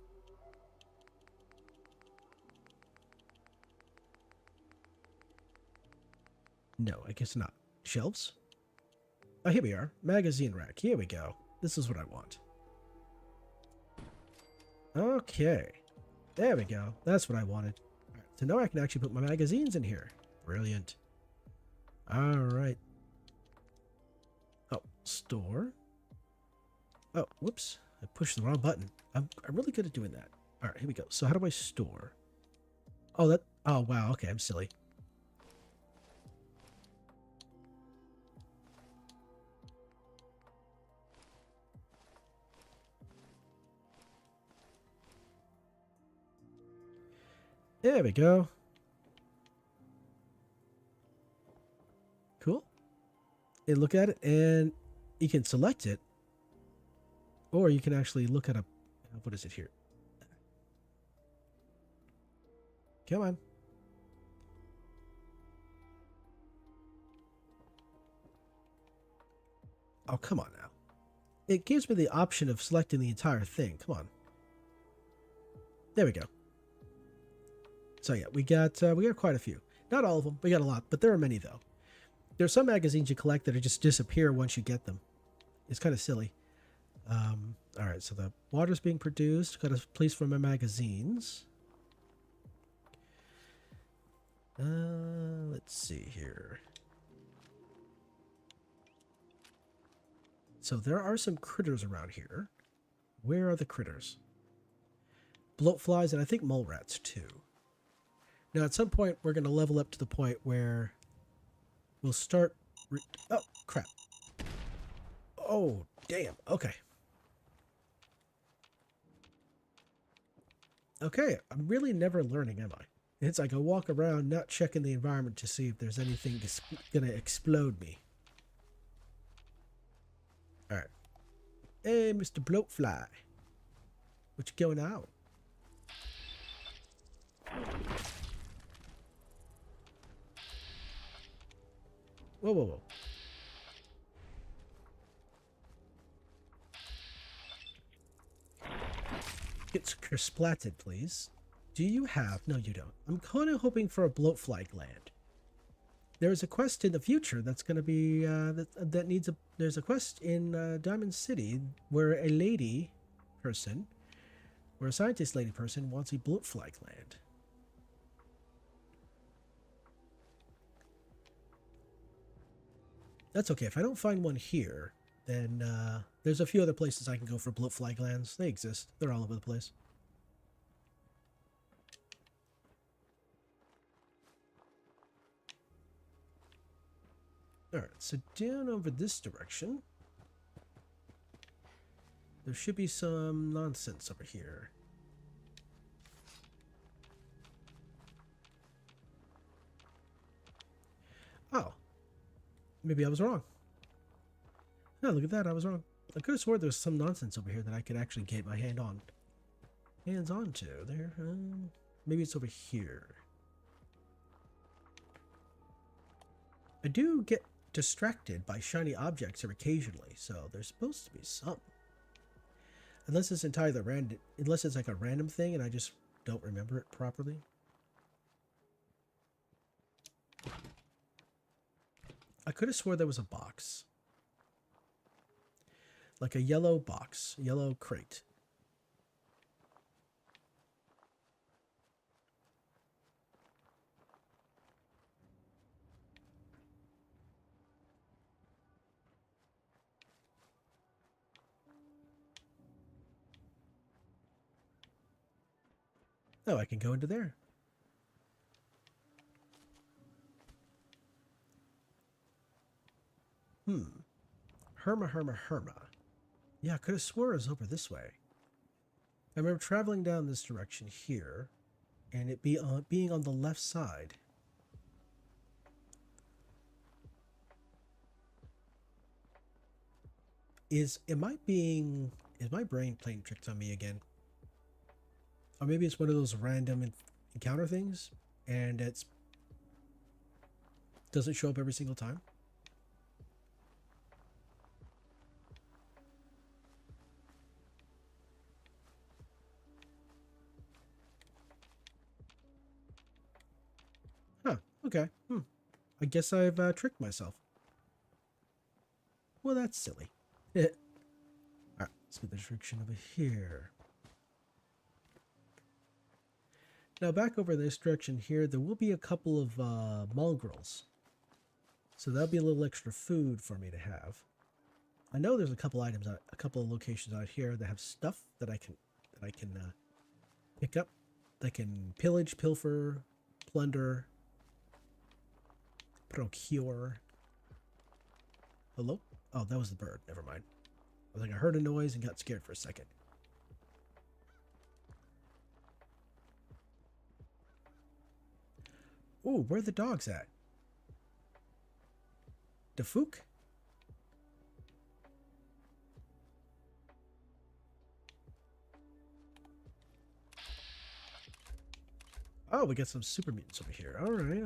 No, I guess not. Shelves? Oh, here we are. Magazine rack. Here we go. This is what I want. Okay. There we go. That's what I wanted. All right, so now I can actually put my magazines in here. Brilliant. All right. Oh, store. Oh, whoops. I pushed the wrong button. I'm really good at doing that. All right, here we go. So how do I store? Oh, oh, wow. Okay, I'm silly. There we go. Cool. And look at it, and you can select it, or you can actually look at what is it here? Come on. Oh, come on now. It gives me the option of selecting the entire thing. Come on. There we go. So yeah, we got quite a few. Not all of them. We got a lot, but there are many though. There's some magazines you collect that just disappear once you get them. It's kind of silly. All right, so the water's being produced. Got a place for my magazines. Let's see here. So there are some critters around here. Where are the critters? Bloatflies and I think mole rats too. Now at some point we're going to level up to the point where we'll start... Oh, crap. Oh, damn. Okay. Okay, I'm really never learning, am I? It's like I walk around not checking the environment to see if there's anything going to explode me. Alright. Hey, Mr. Bloatfly. What you going out? Whoa, whoa, whoa. Get splatted, please. Do you have... No, you don't. I'm kind of hoping for a bloatfly gland. There's a quest in the future that's going to be... that needs a... There's a quest in Diamond City where a lady person, where a scientist lady person wants a bloatfly gland. That's okay. If I don't find one here, then there's a few other places I can go for bloatfly glands. They exist. They're all over the place. Alright, so down over this direction, there should be some nonsense over here. Oh. Maybe I was wrong. No, look at that, I was wrong. I could have swore there was some nonsense over here that I could actually get my hands on to. There, maybe it's over here. I do get distracted by shiny objects here occasionally, so there's supposed to be some. Unless it's entirely random, unless it's like a random thing and I just don't remember it properly. I could have swore there was a box. Like a yellow box, yellow crate. Oh, I can go into there. Herma. Yeah, I could have swore it was over this way. I remember traveling down this direction here, and it being on the left side. Is my brain playing tricks on me again? Or maybe it's one of those random encounter things, and it doesn't show up every single time. Huh, okay. I guess I've tricked myself. Well, that's silly. Alright, let's get the direction over here. Now, back over this direction here, there will be a couple of mongrels. So that'll be a little extra food for me to have. I know there's a couple items, a couple of locations out here that have stuff that I can pick up. That can pillage, pilfer, plunder, procure. Hello? Oh, that was the bird. Never mind. I was like, I heard a noise and got scared for a second. Ooh, where are the dogs at? Defook? Oh, we got some super mutants over here. Alright.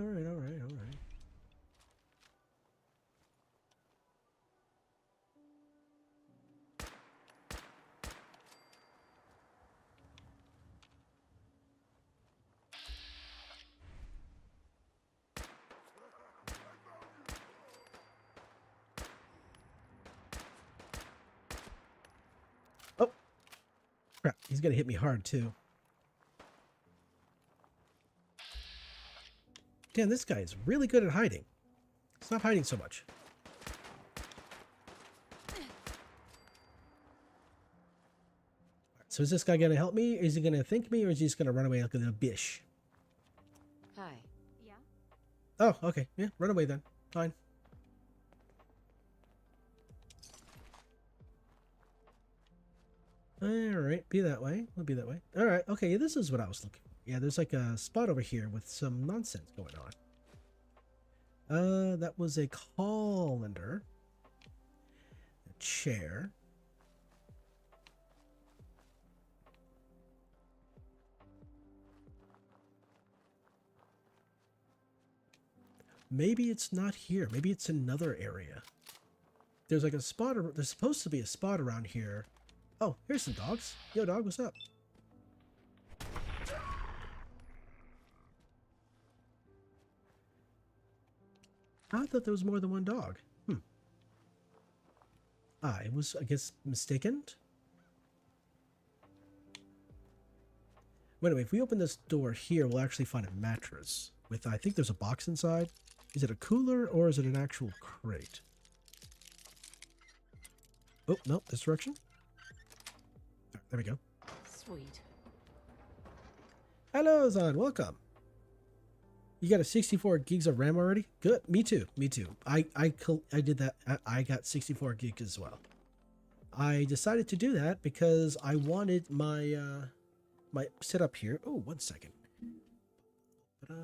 Oh! Crap, he's gonna hit me hard too. Damn, this guy is really good at hiding. Stop hiding so much. So is this guy gonna help me? Is he gonna thank me, or is he just gonna run away like a little bish? Hi. Yeah? Oh, okay. Yeah, run away then. Fine. Alright, be that way. We'll be that way. Alright, okay, yeah, this is what I was looking for. Yeah, there's like a spot over here with some nonsense going on. That was a colander. A chair. Maybe it's not here. Maybe it's another area. There's like a spot. There's supposed to be a spot around here. Oh, here's some dogs. Yo, dog, what's up? I thought there was more than one dog. I was, I guess, mistaken. Well, anyway, if we open this door here, we'll actually find a mattress with, I think there's a box inside. Is it a cooler or is it an actual crate? Oh, no, this direction. There we go. Sweet. Hello, Zon. Welcome. You got a 64 gigs of RAM already? Good. Me too. Me too. I did that. I got 64 gigs as well. I decided to do that because I wanted my my setup here. Oh, 1 second. There we go.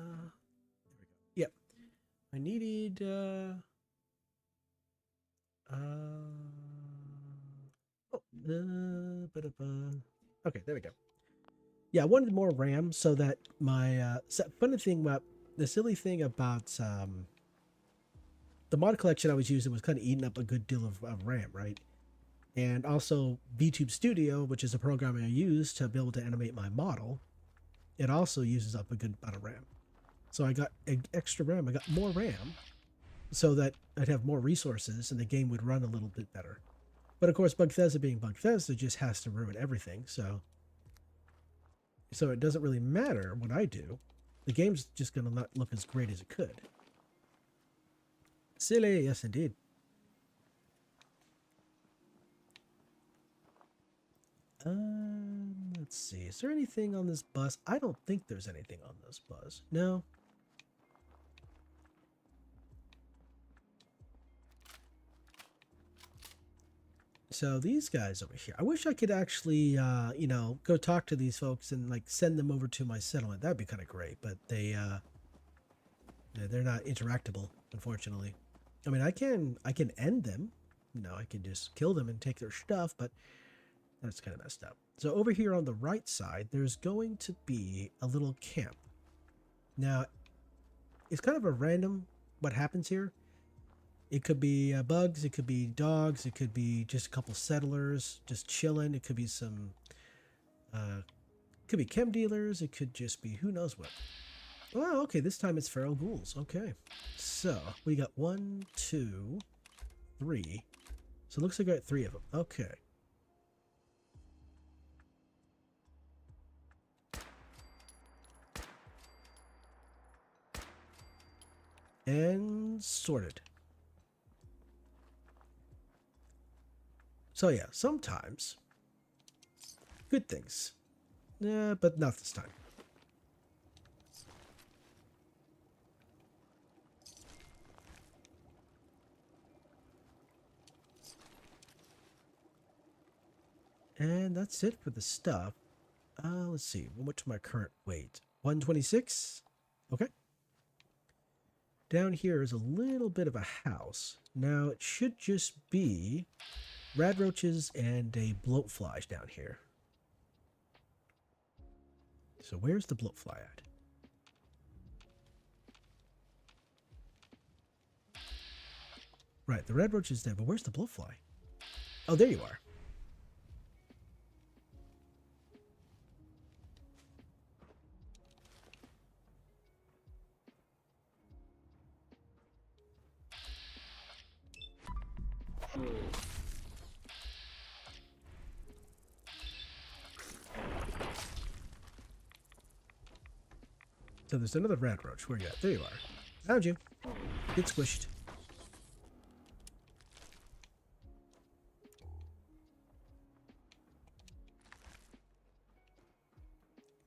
Yep. I needed okay, there we go. Yeah, I wanted more RAM so that my funny thing about the silly thing about the mod collection I was using was kind of eating up a good deal of RAM, right? And also VTube Studio, which is a program I use to be able to animate my model, it also uses up a good amount of RAM. So I got extra RAM. I got more RAM so that I'd have more resources and the game would run a little bit better. But of course, Bethesda being Bethesda just has to ruin everything. So it doesn't really matter what I do. The game's just going to not look as great as it could. Silly, yes indeed. Let's see. Is there anything on this bus? I don't think there's anything on this bus. No. So these guys over here, I wish I could actually, you know, go talk to these folks and like send them over to my settlement. That'd be kind of great, but they're not interactable, unfortunately. I mean, I can end them. You know, I can just kill them and take their stuff, but that's kind of messed up. So over here on the right side, there's going to be a little camp. Now, it's kind of a random what happens here. It could be bugs, it could be dogs, it could be just a couple settlers just chilling. It could be some, could be chem dealers. It could just be who knows what. Oh, okay, this time it's feral ghouls. Okay, so we got 1, 2, 3. So it looks like I got 3 of them. Okay. And sorted. So yeah, sometimes good things. Yeah, but not this time. And that's it for the stuff. Let's see. What's my current weight? 126? Okay. Down here is a little bit of a house. Now, it should just be rad roaches and a bloatfly down here. So where's the bloatfly at? Right, the red roach is there, but where's the bloatfly? Oh, there you are. So there's another red roach. Where you at? There you are. Found you. Get squished.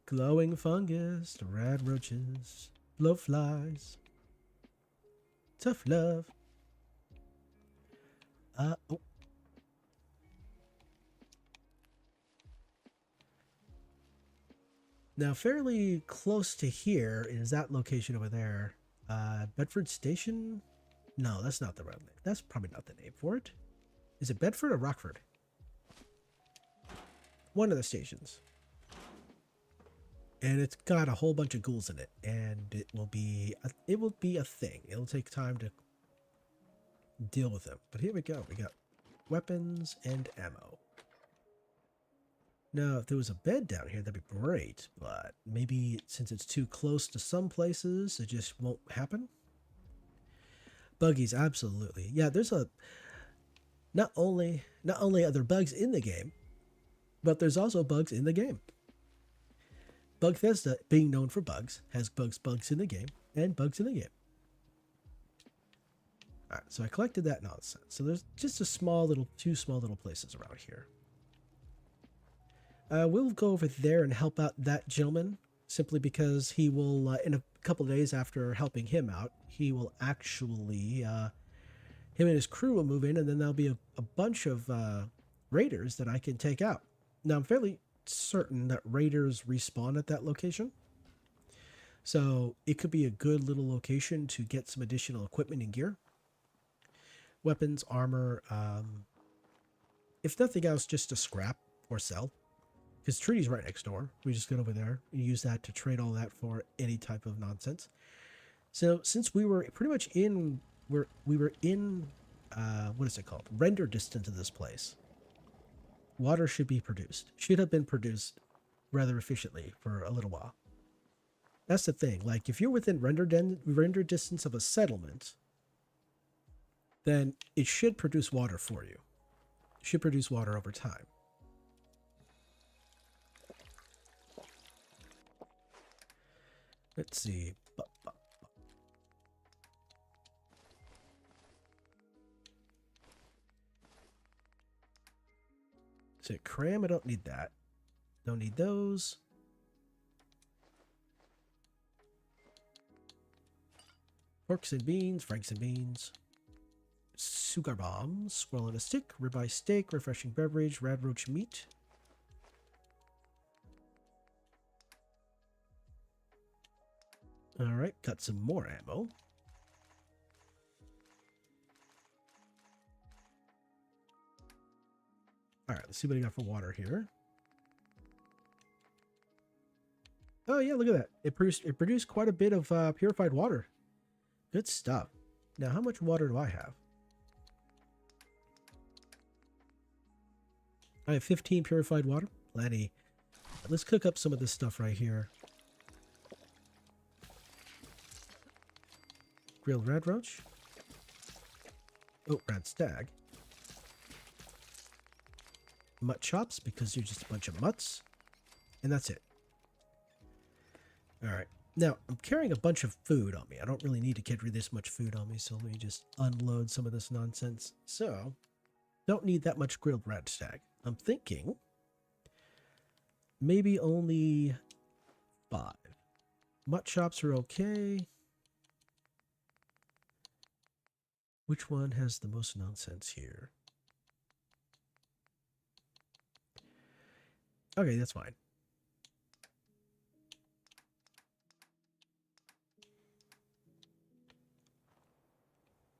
Glowing fungus, rad roaches, blowflies. Tough love. Oh. Now, fairly close to here is that location over there. Bedford Station? No, that's not the right name. That's probably not the name for it. Is it Bedford or Rockford? One of the stations. and it's got a whole bunch of ghouls in it, and it will be a thing. It'll take time to deal with them. But here we go. We got weapons and ammo. Now, if there was a bed down here, that'd be great, but maybe since it's too close to some places, it just won't happen. Buggies, absolutely. Yeah, there's a not only are there bugs in the game, but there's also bugs in the game. Bugthesda, being known for bugs, has bugs in the game and bugs in the game. All right, so I collected that nonsense. So there's just two small little places around here. We'll go over there and help out that gentleman, simply because he will, in a couple of days after helping him out, he will actually, him and his crew will move in, and then there'll be a bunch of raiders that I can take out. Now, I'm fairly certain that raiders respawn at that location, so it could be a good little location to get some additional equipment and gear. Weapons, armor, if nothing else, just to scrap or sell. Because Treaty's right next door. We just get over there and use that to trade all that for any type of nonsense. So since we were pretty much in, we were in, what is it called? Render distance of this place. Water should be produced. Should have been produced rather efficiently for a little while. That's the thing. Like, if you're within render distance of a settlement, then it should produce water for you. It should produce water over time. Let's see. So cram, I don't need that. Don't need those. Porks and beans, franks and beans. Sugar bombs, squirrel on a stick, ribeye steak, refreshing beverage, rad roach meat. All right, got some more ammo. All right, let's see what I got for water here. Oh yeah, look at that. It produced quite a bit of purified water. Good stuff. Now, how much water do I have? I have 15 purified water. Plenty. Let's cook up some of this stuff right here. Grilled red roach. Oh, red stag. Mutt chops, because you're just a bunch of mutts. And that's it. Alright. Now, I'm carrying a bunch of food on me. I don't really need to carry this much food on me, so let me just unload some of this nonsense. So, don't need that much grilled red stag. I'm thinking maybe only 5. Mutt chops are okay. Which one has the most nonsense here? Okay, that's fine.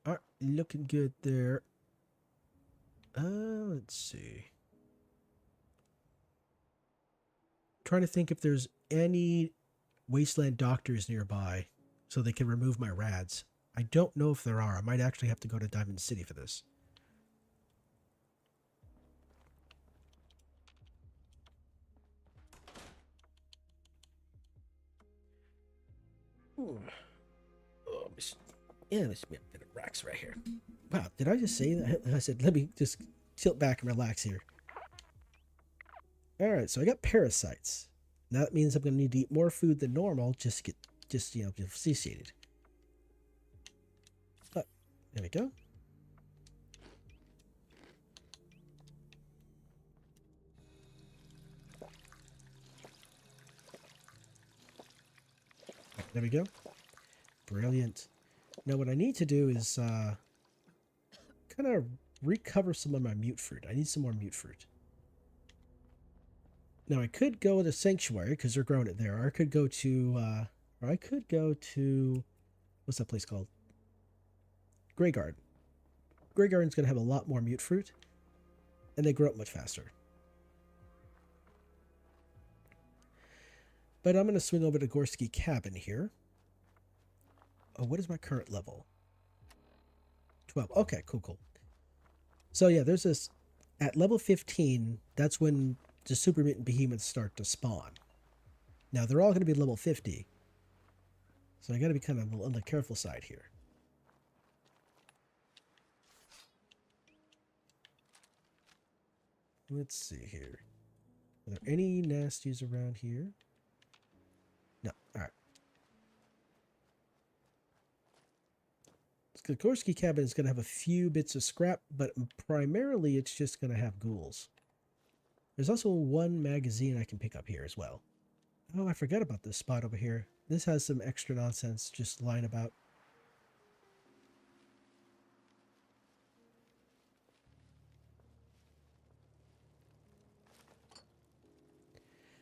All right, looking good there. Let's see. Trying to think if there's any wasteland doctors nearby so they can remove my rads. I don't know if there are. I might actually have to go to Diamond City for this. Oh, yeah, there's a bit of racks right here. Wow, did I just say that? I said, let me just tilt back and relax here. All right, so I got parasites. Now that means I'm going to need to eat more food than normal just to get, satiated. But, there we go. There we go. Brilliant. Now what I need to do is kind of recover some of my mute fruit. I need some more mute fruit. Now I could go to Sanctuary because they're growing it there. Or I could go to, what's that place called? Grey Garden. Grey Garden's going to have a lot more mute fruit, and they grow up much faster. But I'm going to swing over to Gorski Cabin here. Oh, what is my current level? 12. Okay, cool. So yeah, there's this... At level 15, that's when the super mutant behemoths start to spawn. Now, they're all going to be level 50. So I got to be kind of on the careful side here. Let's see here. Are there any nasties around here? No. Alright. The Gorski cabin is going to have a few bits of scrap, but primarily it's just going to have ghouls. There's also one magazine I can pick up here as well. Oh, I forgot about this spot over here. This has some extra nonsense just lying about.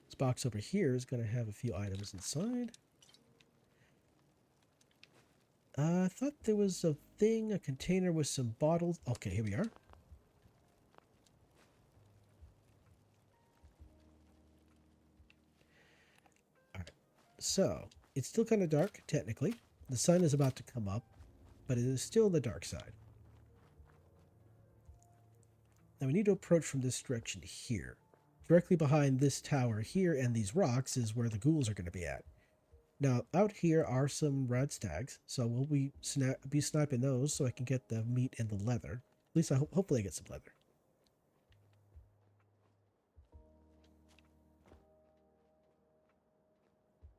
This box over here is going to have a few items inside. I thought there was a thing, a container with some bottles. Okay, here we are. Alright, so it's still kind of dark, technically. The sun is about to come up, but it is still the dark side. Now we need to approach from this direction here. Directly behind this tower here and these rocks is where the ghouls are going to be at. Now, out here are some red stags, so we'll be sniping those so I can get the meat and the leather. At least hopefully I get some leather.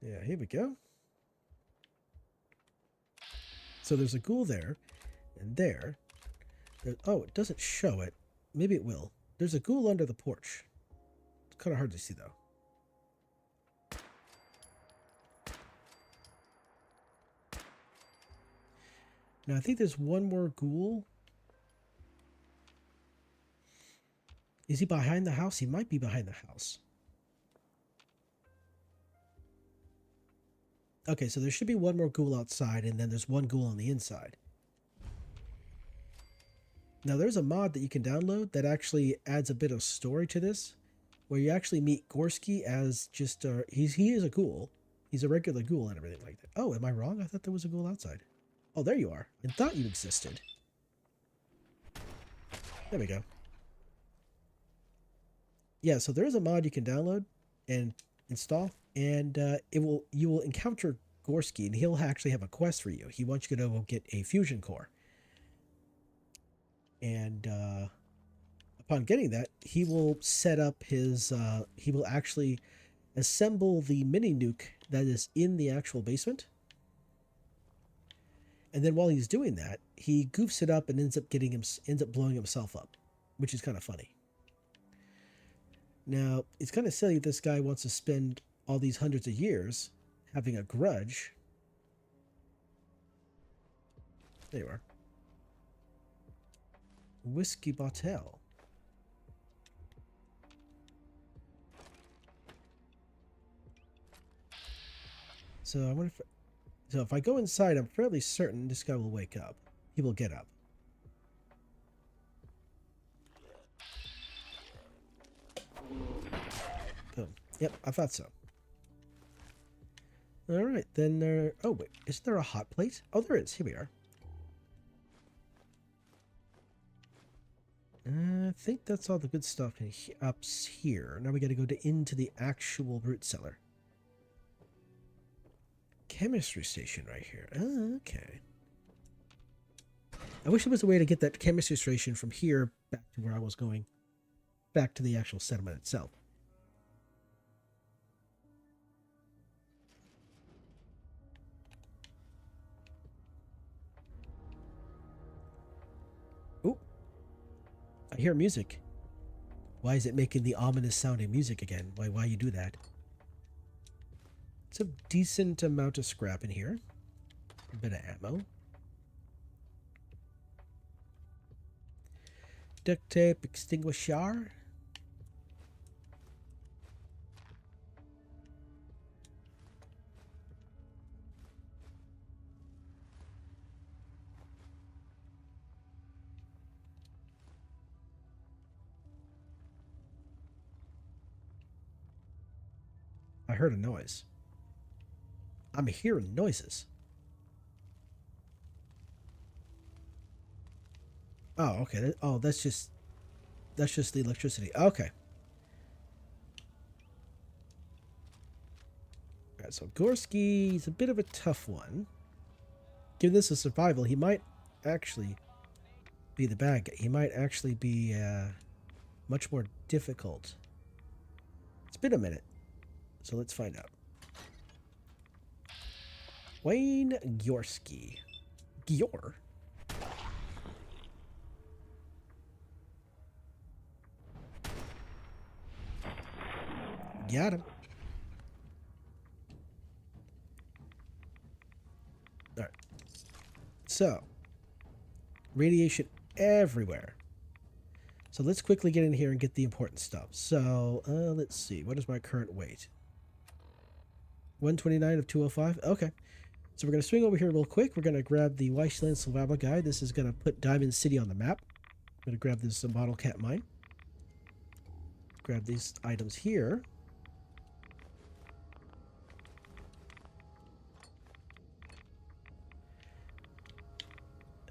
Yeah, here we go. So there's a ghoul there, and there. Oh, it doesn't show it. Maybe it will. There's a ghoul under the porch. It's kind of hard to see, though. Now, I think there's one more ghoul. Is he behind the house? He might be behind the house. Okay, so there should be one more ghoul outside, and then there's one ghoul on the inside. Now, there's a mod that you can download that actually adds a bit of story to this, where you actually meet Gorski as just he is a ghoul. He's a regular ghoul and everything like that. Oh, am I wrong? I thought there was a ghoul outside. Oh, there you are. I thought you existed. There we go. Yeah, so there is a mod you can download and install, and you will encounter Gorski, and he'll actually have a quest for you. He wants you to go get a fusion core. And upon getting that, he will set up his, he will actually assemble the mini nuke that is in the actual basement. And then while he's doing that, he goofs it up and ends up blowing himself up, which is kind of funny. Now, it's kind of silly this guy wants to spend all these hundreds of years having a grudge. There you are. Whiskey bottle. So I wonder if I go inside, I'm fairly certain this guy will wake up. He will get up. Boom. Yep, I thought so. All right, then there. Oh wait, is there a hot plate? Oh, there is. Here we are. I think that's all the good stuff up here. Now we got to go into the actual root cellar. Chemistry station right here. Oh, okay. I wish there was a way to get that chemistry station from here back to where I was going. Back to the actual settlement itself. Oh, I hear music. Why is it making the ominous sounding music again? Why you do that? It's a decent amount of scrap in here. A bit of ammo. Duct tape extinguisher. I heard a noise. I'm hearing noises. Oh, okay. Oh, that's just the electricity. Okay. All right, so Gorski's a bit of a tough one. Given this a survival, he might actually be the bad guy. He might actually be much more difficult. It's been a minute, so let's find out. Wayne Gorski. Gior. Got him. All right. So, radiation everywhere. So let's quickly get in here and get the important stuff. So, let's see. What is my current weight? 129 of 205? Okay. So we're going to swing over here real quick. We're going to grab the Weichland Survival Guide. This is going to put Diamond City on the map. I'm going to grab this bottle cap mine. Grab these items here.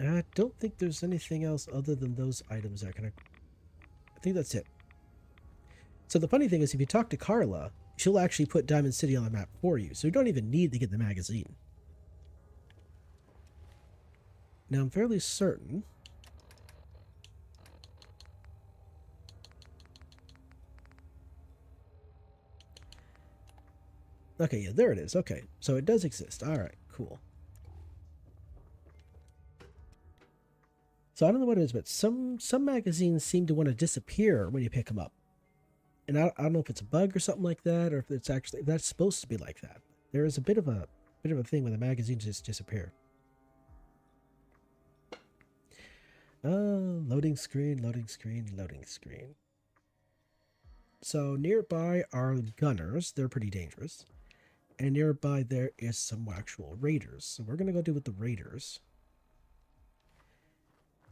I don't think there's anything else other than those items that are going to... I think that's it. So the funny thing is, if you talk to Carla, she'll actually put Diamond City on the map for you. So you don't even need to get the magazine. Now, I'm fairly certain... Okay, yeah, there it is. Okay, so it does exist. All right, cool. So I don't know what it is, but some magazines seem to want to disappear when you pick them up. And I don't know if it's a bug or something like that, or if it's actually if that's supposed to be like that. There is a bit of a thing when the magazines just disappear. Loading screen, loading screen, loading screen. So nearby are gunners. They're pretty dangerous. And nearby there is some actual raiders. So we're going to go deal with the raiders.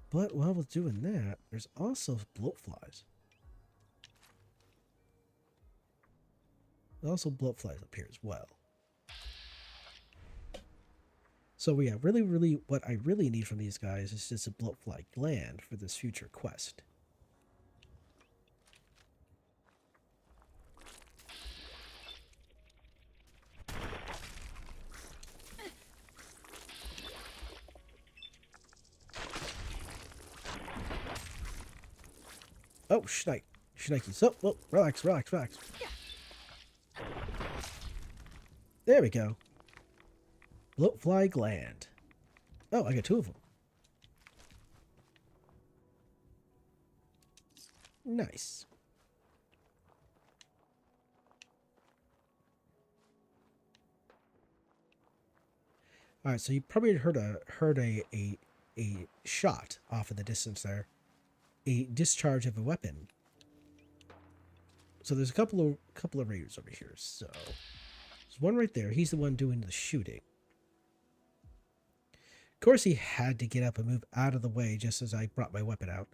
But while we're doing that, there's also bloatflies. There's also bloatflies up here as well. So yeah, really, what I really need from these guys is just a bloatfly gland for this future quest. Oh, shnikes. Oh, well, relax. There we go. Bloatfly gland. Oh, I got 2 of them. Nice. All right, so you probably heard a shot off in the distance there. A discharge of a weapon. So there's a couple of raiders over here. So there's one right there. He's the one doing the shooting. Of course, he had to get up and move out of the way just as I brought my weapon out.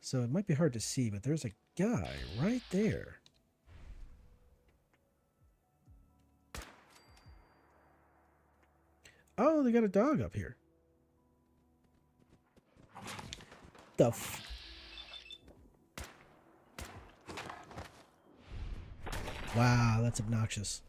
So it might be hard to see, but there's a guy right there. Oh, they got a dog up here. The f... Wow, that's obnoxious.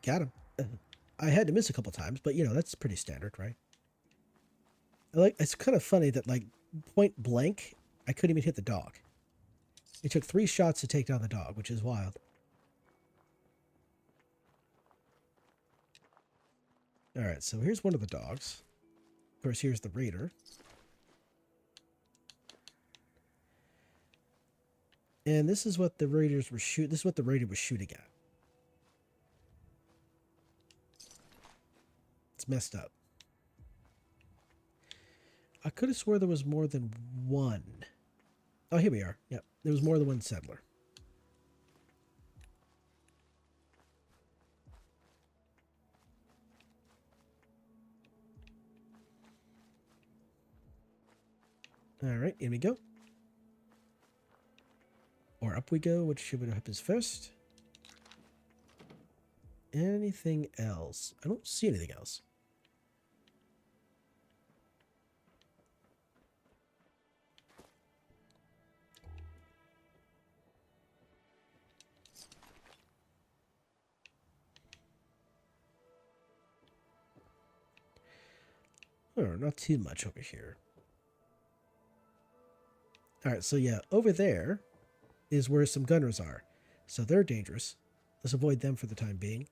Got him. I had to miss a couple times, but you know, that's pretty standard, right? It's kind of funny that like point blank, I couldn't even hit the dog. It took 3 shots to take down the dog, which is wild. All right, so here's one of the dogs. Of course, here's the raider. And this is what the raiders were shooting. This is what the raider was shooting at. It's messed up. I could have swore there was more than one. Oh, here we are. Yep, there was more than one settler. All right, in we go. Or up we go. Which should happen first? Anything else? I don't see anything else. Oh, not too much over here. Alright, so yeah, over there is where some gunners are. So they're dangerous. Let's avoid them for the time being.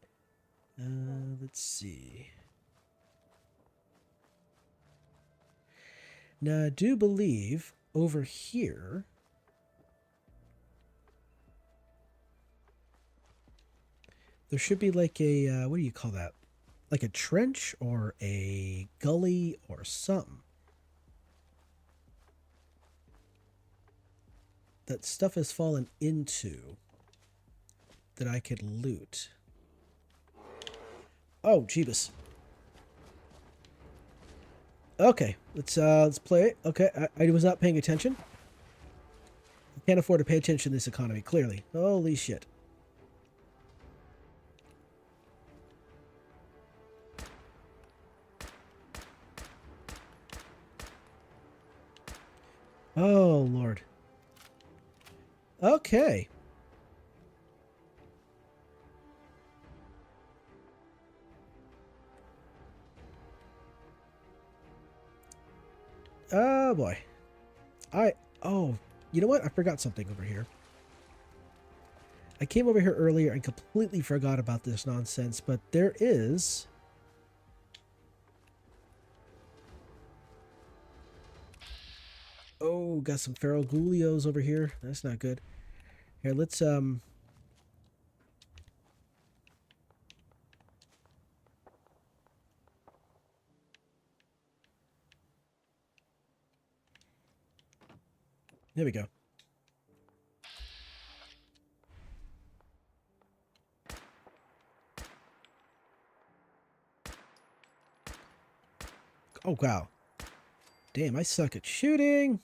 Let's see. Now, I do believe over here there should be like a, what do you call that? Like a trench or a gully or something. That stuff has fallen into that I could loot. Oh, Jeebus. Okay, let's play it. Okay, I was not paying attention. I can't afford to pay attention to this economy, clearly. Holy shit. Oh, Lord. Okay. Oh, boy. Oh, you know what? I forgot something over here. I came over here earlier and completely forgot about this nonsense, but there is... Oh, got some feral ghoulios over here. That's not good. Here, let's, There we go. Oh, wow. Damn, I suck at shooting.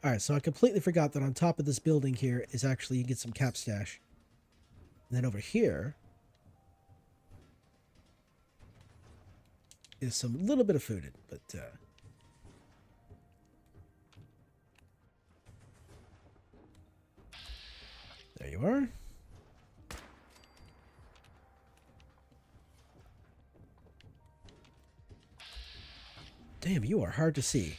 Alright, so I completely forgot that on top of this building here is actually you get some cap stash. And then over here is some little bit of food, but there you are. Damn, you are hard to see.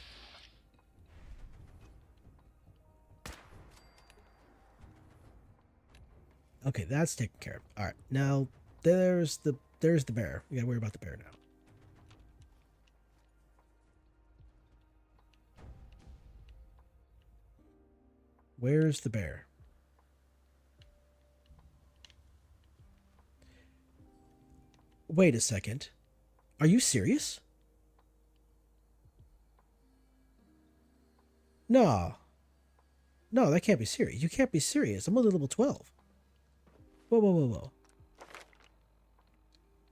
Okay, that's taken care of. All right, now there's the bear. We gotta worry about the bear now. Where's the bear? Wait a second. Are you serious? No. No, that can't be serious. You can't be serious. I'm only level 12. Whoa, whoa, whoa, whoa.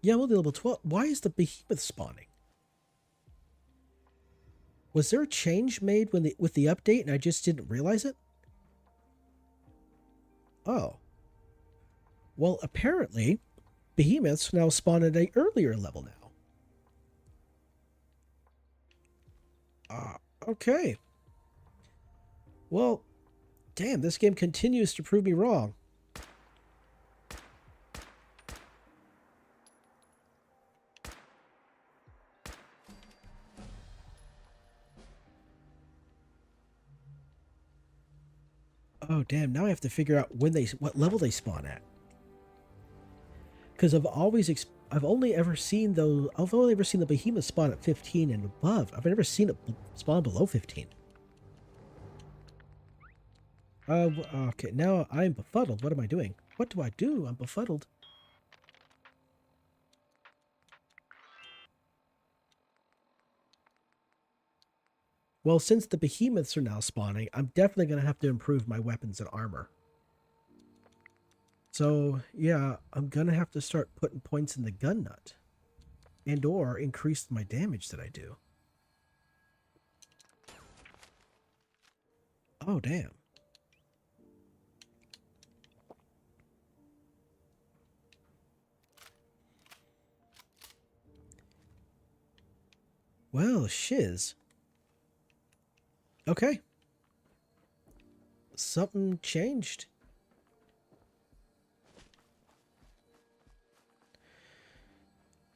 Yeah, I'm only level 12. Why is the behemoth spawning? Was there a change made with the update and I just didn't realize it? Oh. Well, apparently, behemoths now spawn at an earlier level now. Okay. Well, damn, this game continues to prove me wrong. Oh, damn, now I have to figure out what level they spawn at. Because I've only ever seen the behemoth spawn at 15 and above. I've never seen it spawn below 15. Okay, now I'm befuddled. What am I doing? What do I do? I'm befuddled. Well, since the behemoths are now spawning, I'm definitely going to have to improve my weapons and armor. So, yeah, I'm going to have to start putting points in the gun nut. And or increase my damage that I do. Oh, damn. Well, shiz. Okay. Something changed.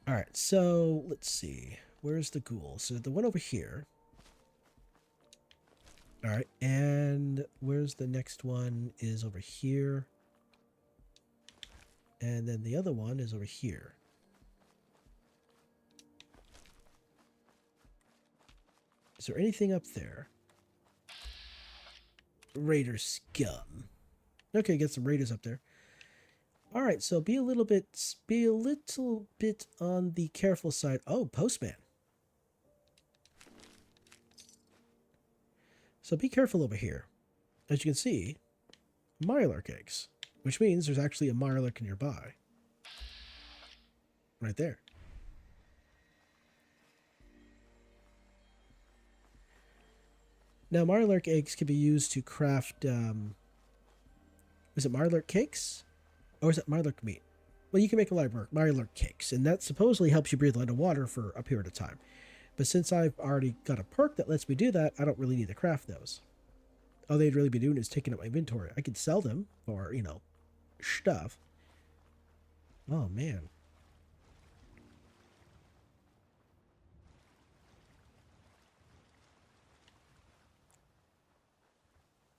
Alright, so let's see. Where's the ghoul? So the one over here. Alright, and where's the next one is over here. And then the other one is over here. Is there anything up there? Raider scum. Okay, get some raiders up there. All right, so be a little bit on the careful side. Oh, postman. So be careful over here. As you can see, Mirelurk eggs, which means there's actually a Mirelurk nearby. Right there. Now, Mirelurk eggs can be used to craft, is it Mirelurk cakes? Or is it Mirelurk meat? Well, you can make a Mirelurk cakes, and that supposedly helps you breathe underwater for a period of time. But since I've already got a perk that lets me do that, I don't really need to craft those. All they'd really be doing is taking up my inventory. I could sell them for, stuff. Oh, man.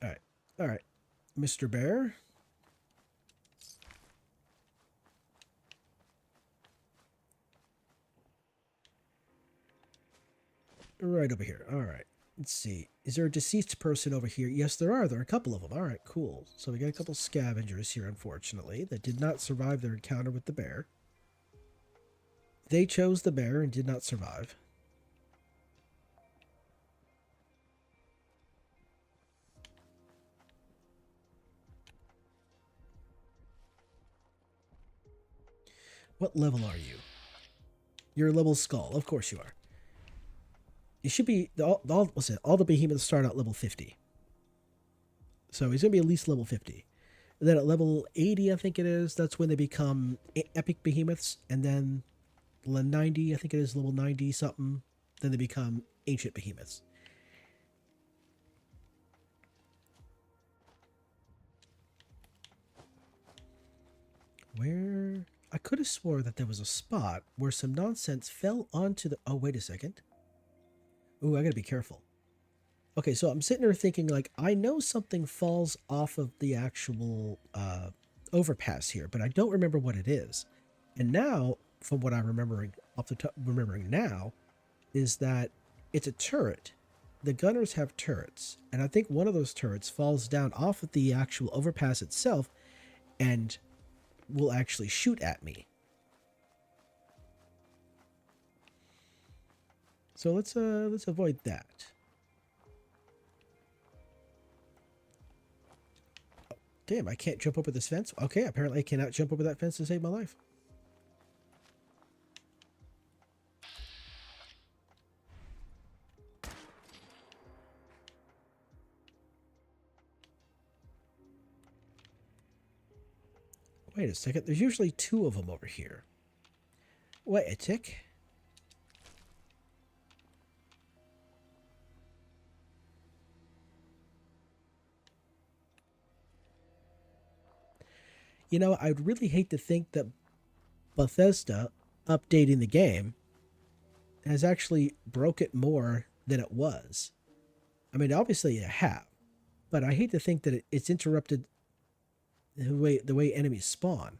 All right. All right. Mr. Bear. Right over here. All right. Let's see. Is there a deceased person over here? Yes, there are. There are a couple of them. All right, cool. So we got a couple scavengers here, unfortunately, that did not survive their encounter with the bear. They chose the bear and did not survive. What level are you? You're level skull. Of course you are. You should be all the behemoths start at level 50. So he's gonna be at least level 50. And then at level 80, I think it is, that's when they become epic behemoths, and then 90, I think it is level 90 something, then they become ancient behemoths. Where I could have swore that there was a spot where some nonsense fell onto the. Oh, wait a second. Ooh, I gotta be careful. Okay, so I'm sitting there thinking, like, I know something falls off of the actual overpass here, but I don't remember what it is. And now, from what I'm remembering, remembering now, is that it's a turret. The gunners have turrets, and I think one of those turrets falls down off of the actual overpass itself and will actually shoot at me. So let's avoid that. Oh, damn, I can't jump over this fence. Okay, apparently I cannot jump over that fence to save my life. Wait a second, there's usually two of them over here. Wait a tick. You know, I'd really hate to think that Bethesda updating the game has actually broke it more than it was. I mean, obviously it have, but I hate to think that it's interrupted the way enemies spawn.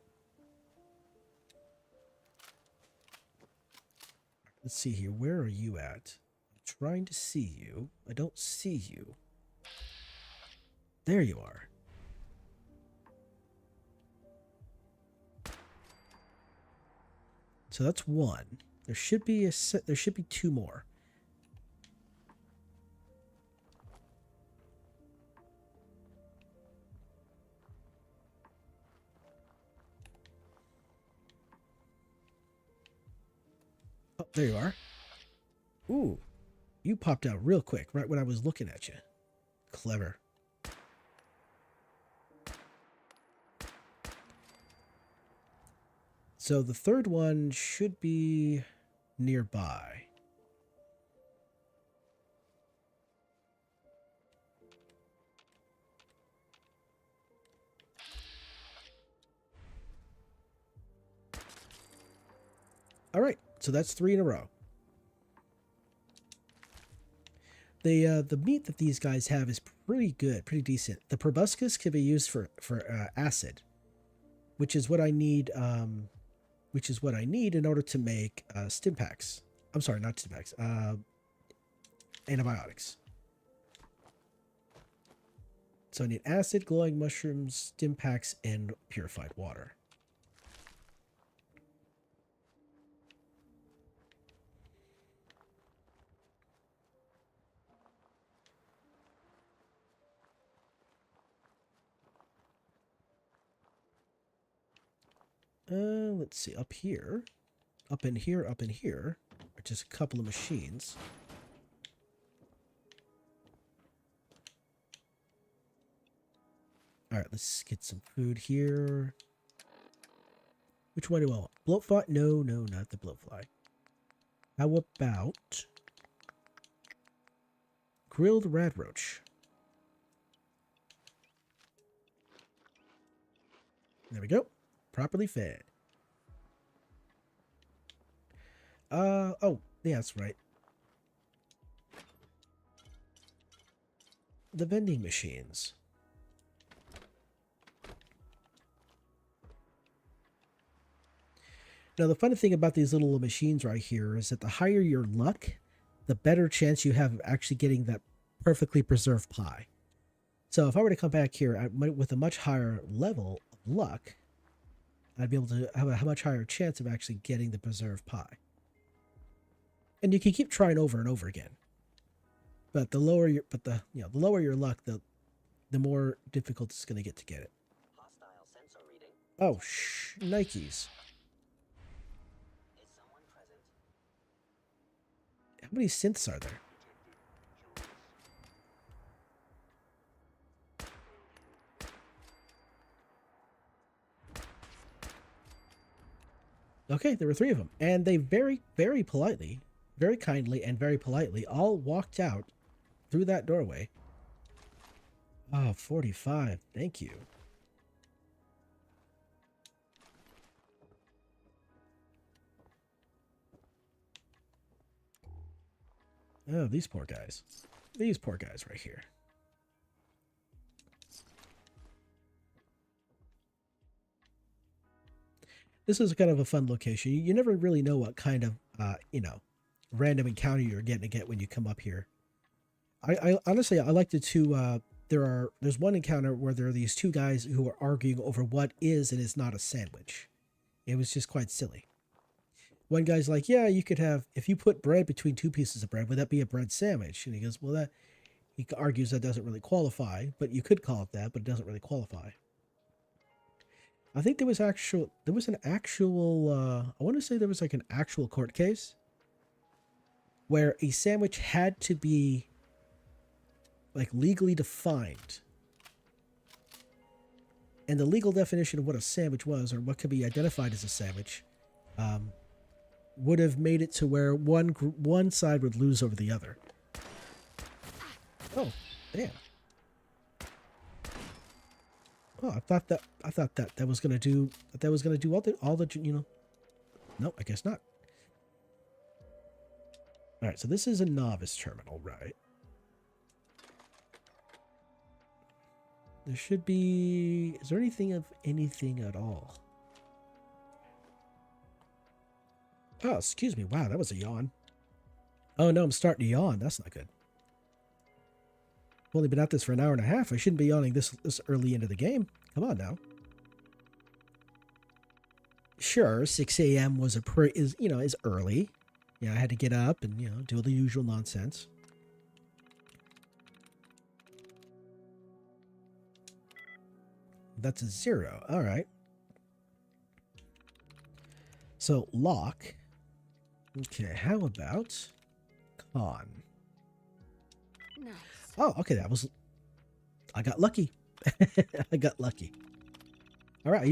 Let's see here. Where are you at? I'm trying to see you. I don't see you. There you are. So that's one. There should be there should be two more. Oh, there you are. Ooh, you popped out real quick right when I was looking at you. Clever. So the third one should be nearby. All right, so that's 3 in a row. The meat that these guys have is pretty good, pretty decent. The proboscis can be used for acid, which is what I need. Which is what I need in order to make stim packs. I'm sorry, not stim packs. Antibiotics. So I need acid, glowing mushrooms, stim packs, and purified water. Let's see, up here, up in here are just a couple of machines. All right, let's get some food here. Which one do I want? Bloatfly? No, not the bloatfly. How about grilled radroach? There we go. Properly fed. Oh, yeah, that's right. The vending machines. Now, the funny thing about these little machines right here is that the higher your luck, the better chance you have of actually getting that perfectly preserved pie. So if I were to come back here with a much higher level of luck, I'd be able to have a much higher chance of actually getting the preserved pie. And you can keep trying over and over again. But the lower your the lower your luck, the more difficult it's going to get it. Hostile sensor reading. Oh, Nikes. Is someone present? How many synths are there? Okay, there were 3 of them. And they very, very politely, very kindly, and very politely all walked out through that doorway. Oh, 45. Thank you. Oh, these poor guys. These poor guys right here. This is kind of a fun location. You never really know what kind of, random encounter you're getting to get when you come up here. I honestly, I liked it to, there's one encounter where there are these 2 guys who are arguing over what is and is not a sandwich. It was just quite silly. One guy's like, yeah, you could have, if you put bread between 2 pieces of bread, would that be a bread sandwich? And he goes, well, he argues that doesn't really qualify, but you could call it that, but it doesn't really qualify. I think there was an actual, I want to say there was like an actual court case where a sandwich had to be like legally defined. And the legal definition of what a sandwich was, or what could be identified as a sandwich, would have made it to where one side would lose over the other. Oh, damn. Oh, I thought that was gonna do all the No, I guess not. All right, so this is a novice terminal, right? There should be. Is there anything of anything at all? Oh, excuse me. Wow, that was a yawn. Oh no, I'm starting to yawn. That's not good. only been at this for an hour and a half. I shouldn't be yawning this early into the game. Come on now. Sure, 6 a.m. was is early. Yeah, I had to get up and do the usual nonsense. That's a 0. All right. So lock. Okay, how about con? Nice. Oh, okay, I got lucky. I got lucky. All right,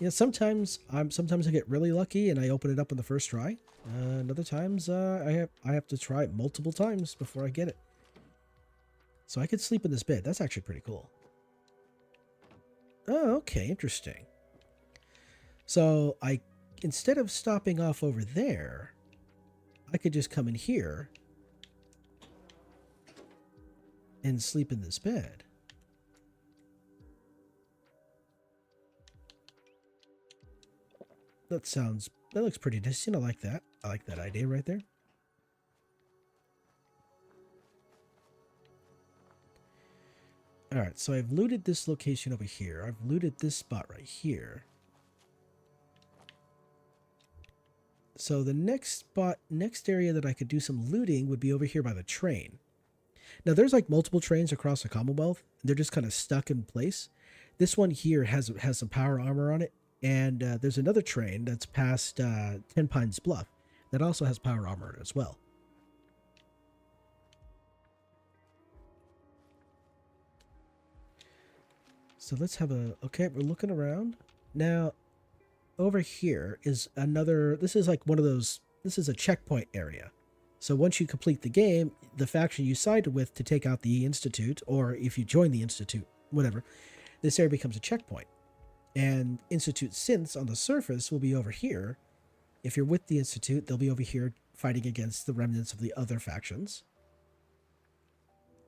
sometimes I get really lucky and I open it up on the first try. And other times I have to try it multiple times before I get it. So I could sleep in this bed. That's actually pretty cool. Oh, okay, interesting. So instead of stopping off over there, I could just come in here and sleep in this bed. That looks pretty decent. I like that. I like that idea right there. All right, so I've looted this location over here. I've looted this spot right here. So the next area that I could do some looting would be over here by the train. Now there's like multiple trains across the Commonwealth. They're just kind of stuck in place. This one here has some power armor on it. And there's another train that's past 10 Pines Bluff that also has power armor as well. So let's have okay, we're looking around. Now, over here is this is like this is a checkpoint area. So once you complete the game, the faction you sided with to take out the Institute, or if you join the Institute, whatever, this area becomes a checkpoint. And Institute synths on the surface will be over here. If you're with the Institute, they'll be over here fighting against the remnants of the other factions.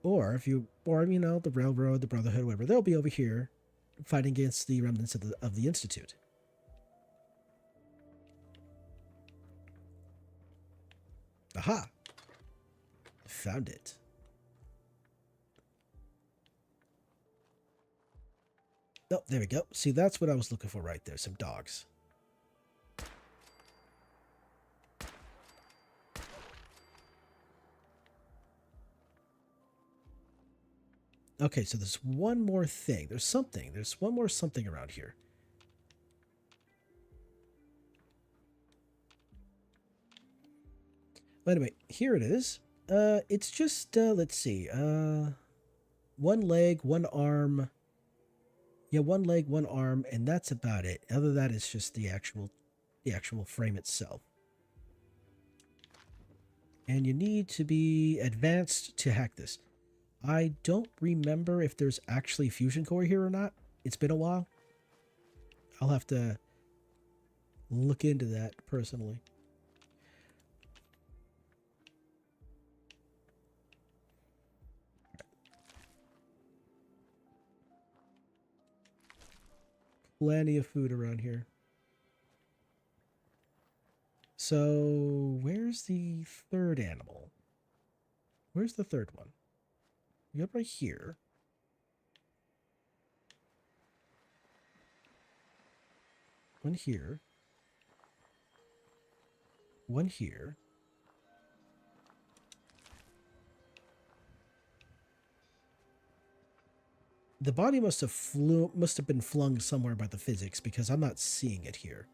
Or the Railroad, the Brotherhood, whatever, they'll be over here fighting against the remnants of the Institute. Aha! Found it. Oh, there we go. See, that's what I was looking for right there. Some dogs. Okay, so there's one more thing. There's one more something around here. But anyway, here it is. It's just, let's see. One leg, one arm. Yeah, one leg, one arm, and that's about it. Other than that, it's just the actual frame itself. And you need to be advanced to hack this. I don't remember if there's actually fusion core here or not. It's been a while. I'll have to look into that personally. Plenty of food around here. So, where's the third animal? Where's the third one? You got right here. One here. One here. The body must have been flung somewhere by the physics because I'm not seeing it here.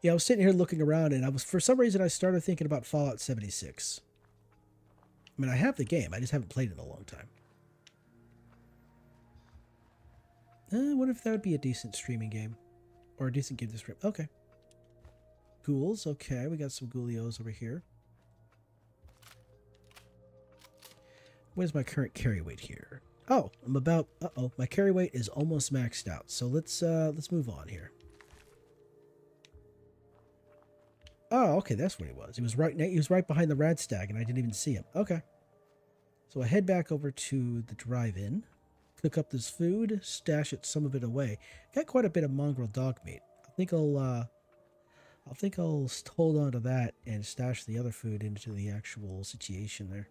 Yeah, I was sitting here looking around and for some reason I started thinking about Fallout 76. I mean, I have the game, I just haven't played it in a long time. I wonder if that would be a decent streaming game. Or a decent game to stream. Okay. Ghouls. Okay, we got some ghoulios over here. Where's my current carry weight here? Oh, I'm about... Uh-oh. My carry weight is almost maxed out. So let's move on here. Oh, okay. That's what he was. He was right behind the rad stag and I didn't even see him. Okay. So I head back over to the drive-in, cook up this food, stash some of it away. Got quite a bit of mongrel dog meat. I think I'll hold on to that and stash the other food into the actual situation there.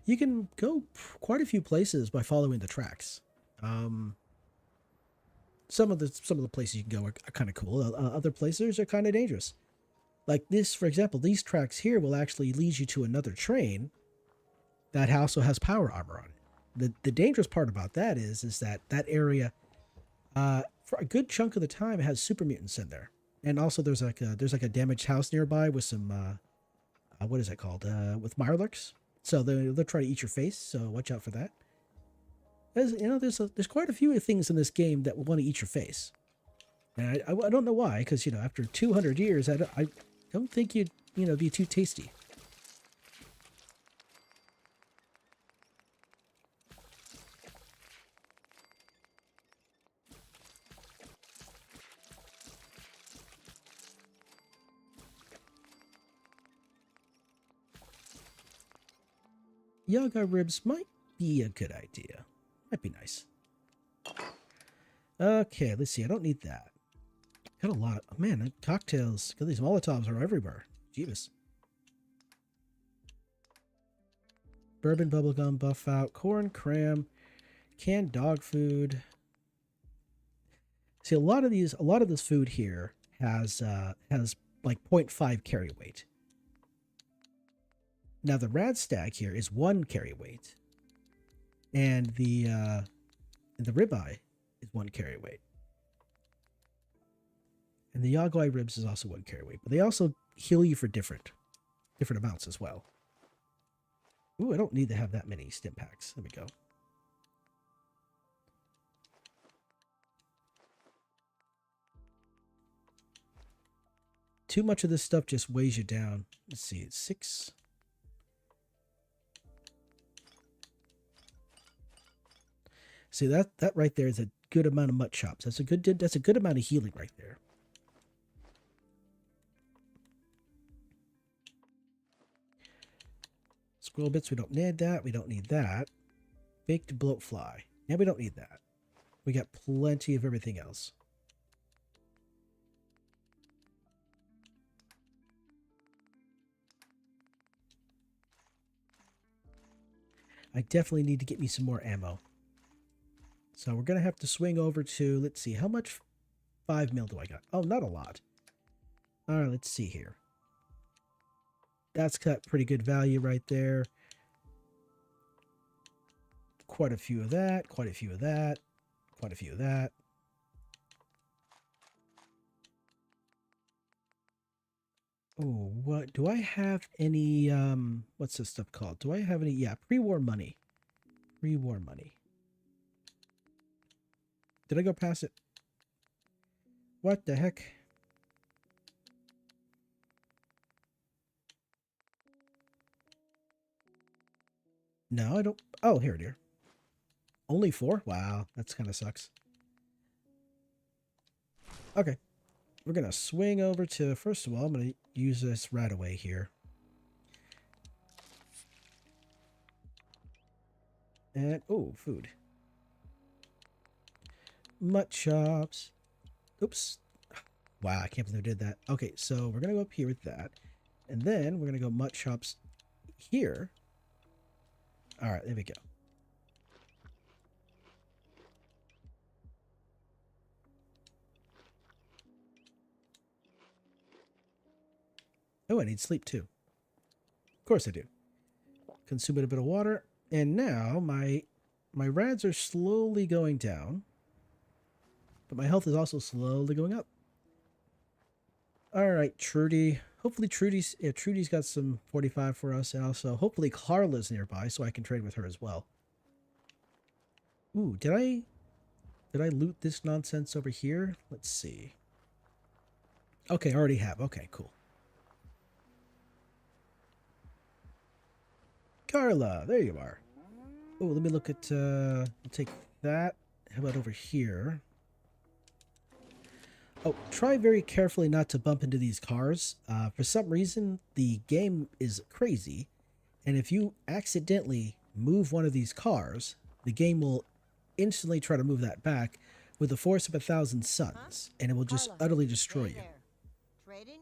You can go quite a few places by following the tracks. Some of the places you can go are kind of cool. Other places are kind of dangerous. Like this, for example, these tracks here will actually lead you to another train that also has power armor on it. The dangerous part about that is that area, for a good chunk of the time, it has super mutants in there, and also there's like a damaged house nearby with some what is it called? With mirelurks. So they'll try to eat your face. So watch out for that. As you know, there's quite a few things in this game that will want to eat your face, and I don't know why, because after 200 years, I don't think you'd be too tasty. Yaga ribs might be a good idea. Might be nice. Okay, let's see. I don't need that. Got a lot of... Man, cocktails. Got these Molotovs are everywhere. Jeebus. Bourbon bubblegum buff out. Corn, cram. Canned dog food. See, a lot of this food here has like 0.5 carry weight. Now the rad stag here is 1 carry weight, and the ribeye is 1 carry weight, and the yagoi ribs is also 1 carry weight. But they also heal you for different amounts as well. Ooh, I don't need to have that many stim packs. There we go. Too much of this stuff just weighs you down. Let's see, it's 6. See, that right there is a good amount of mutt chops. That's a good amount of healing right there. Squirrel bits, we don't need that. We don't need that. Baked bloatfly. Yeah, we don't need that. We got plenty of everything else. I definitely need to get me some more ammo. So we're going to have to swing over to, let's see, how much 5 mil do I got? Oh, not a lot. All right, let's see here. That's got pretty good value right there. Quite a few of that, quite a few of that, quite a few of that. Oh, what do I have any what's this stuff called? Do I have any pre-war money? Pre-war money. Did I go past it? What the heck? No, I don't. Oh, here it is. Only 4? Wow, that's kind of sucks. Okay. We're going to swing over to, first of all, I'm going to use this right away here. And, oh, food. Mutt chops. Oops. Wow, I can't believe I did that. Okay, so we're going to go up here with that. And then we're going to go mutt chops here. All right, there we go. Oh, I need sleep too. Of course I do. Consume a bit of water. And now my rads are slowly going down. But my health is also slowly going up. All right, Trudy. Hopefully Trudy's got some 45 for us. And also, hopefully Carla's nearby so I can trade with her as well. Ooh, did I loot this nonsense over here? Let's see. Okay, I already have. Okay, cool. Carla, there you are. Oh, let me look at, I'll take that. How about over here? Oh, try very carefully not to bump into these cars. For some reason, the game is crazy, and if you accidentally move one of these cars, the game will instantly try to move that back with the force of 1,000 suns, and it will just Carla, utterly destroy hey you. there. Trading?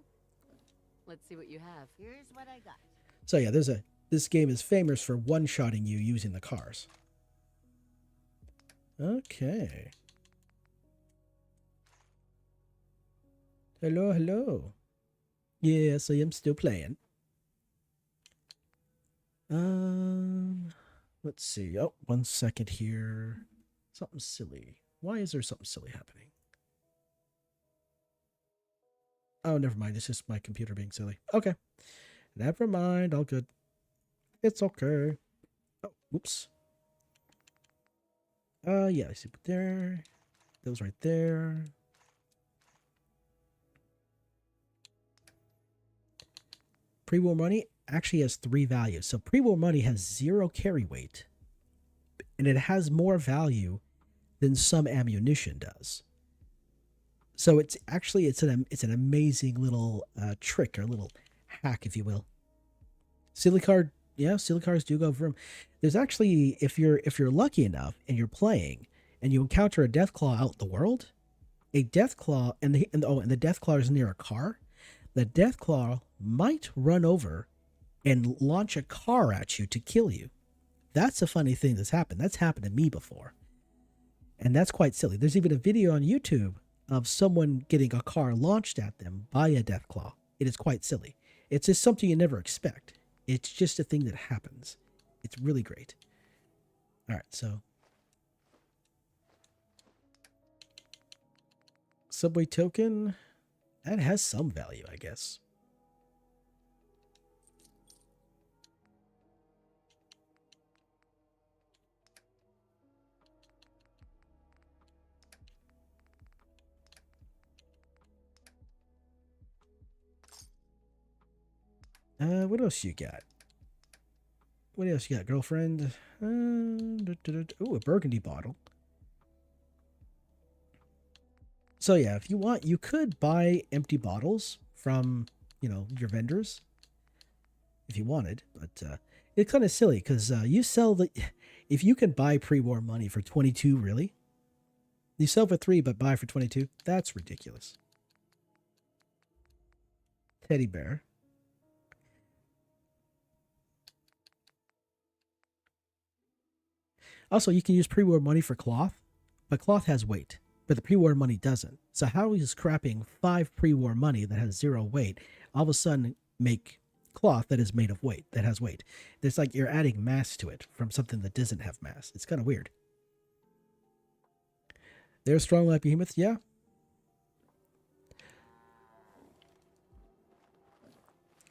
Let's see what you have. Here's what I got. So yeah, this game is famous for one-shotting you using the cars. Okay. Hello, hello. Yes, I am still playing. Let's see. Oh, 1 second here. Something silly. Why is there something silly happening? Oh, never mind. It's just my computer being silly. Okay. Never mind. All good. It's okay. Oh, whoops. Yeah, I see. But there. Those right there. Pre-war money actually has 3 values. So pre-war money has 0 carry weight, and it has more value than some ammunition does. So it's actually it's an amazing little trick or little hack, if you will. Silicars, yeah, Silicars do go for them. There's actually if you're lucky enough and you're playing and you encounter a Deathclaw out in the world, a Deathclaw and the Deathclaw is near a car, the Deathclaw might run over and launch a car at you to kill you. That's a funny thing that's happened. That's happened to me before. And that's quite silly. There's even a video on YouTube of someone getting a car launched at them by a Deathclaw. It is quite silly. It's just something you never expect. It's just a thing that happens. It's really great. All right, so subway token, that has some value, I guess. What else you got? What else you got, girlfriend? Ooh, a burgundy bottle. So yeah, if you want, you could buy empty bottles from, your vendors if you wanted, but it's kind of silly because you sell the. If you can buy pre-war money for 22, really, you sell for 3 but buy for 22. That's ridiculous. Teddy bear. Also, you can use pre-war money for cloth, but cloth has weight, but the pre-war money doesn't. So how is scrapping 5 pre-war money that has 0 weight all of a sudden make cloth that is made of weight, that has weight? It's like you're adding mass to it from something that doesn't have mass. It's kind of weird. They're strong like behemoths, yeah.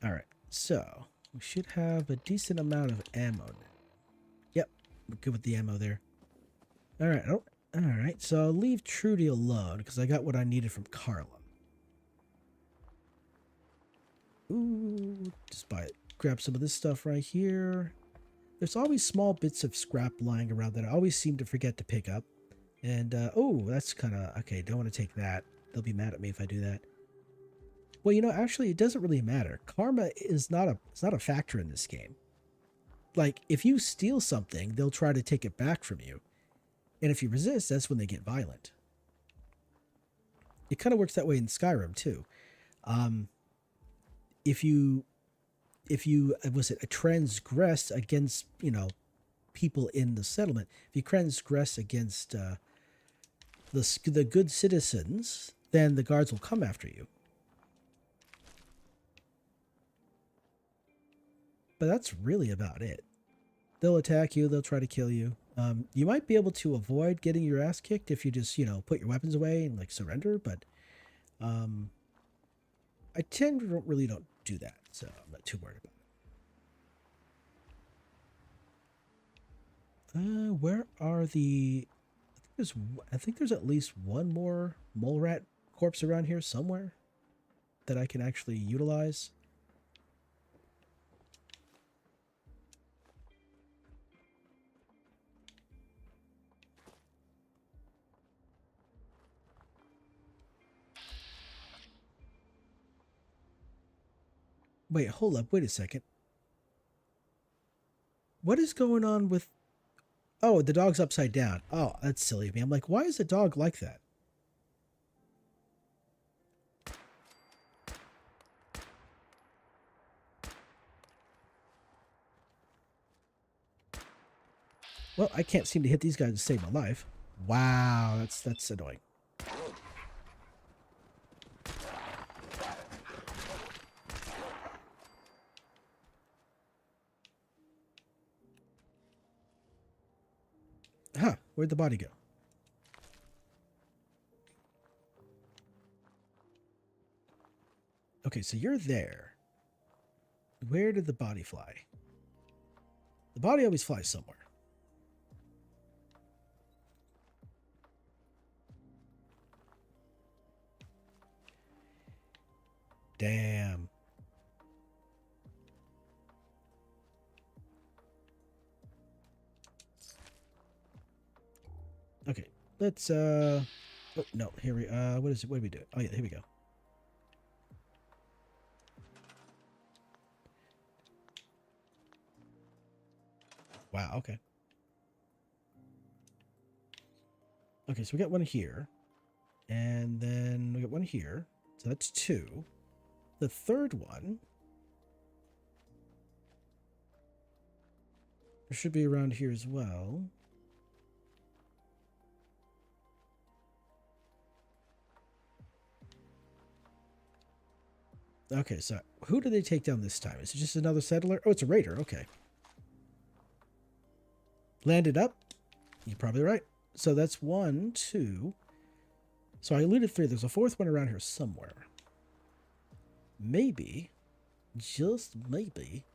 All right, so we should have a decent amount of ammo now. Yep, we're good with the ammo there. All right, all right. So I'll leave Trudy alone because I got what I needed from Carla. Ooh, just grab some of this stuff right here. There's always small bits of scrap lying around that I always seem to forget to pick up. And oh, that's kind of okay. Don't want to take that. They'll be mad at me if I do that. Well, actually, it doesn't really matter. Karma is it's not a factor in this game. Like, if you steal something, they'll try to take it back from you. And if you resist, that's when they get violent. It kind of works that way in Skyrim, too. If you transgress against, people in the settlement, if you transgress against the good citizens, then the guards will come after you. But that's really about it. They'll attack you. They'll try to kill you. You might be able to avoid getting your ass kicked if you just, put your weapons away and surrender. But I really don't do that, so I'm not too worried about it. Where are the? I think there's at least one more mole rat corpse around here somewhere that I can actually utilize. Wait, hold up. Wait a second. What is going on with... Oh, the dog's upside down. Oh, that's silly of me. I'm like, why is the dog like that? Well, I can't seem to hit these guys to save my life. Wow, that's annoying. Huh, where'd the body go? Okay, so you're there. Where did the body fly? The body always flies somewhere. Damn. Okay, let's oh no, here we what is it? What do we do? Oh yeah, here we go. Wow, okay. Okay, so we got one here. And then we got one here. So that's two. The third one should be around here as well. Okay, so who did they take down this time? Is it just another settler? Oh, it's a raider. Okay. Landed up. You're probably right. So that's one, two. So I alluded three. There's a fourth one around here somewhere. Maybe, just maybe,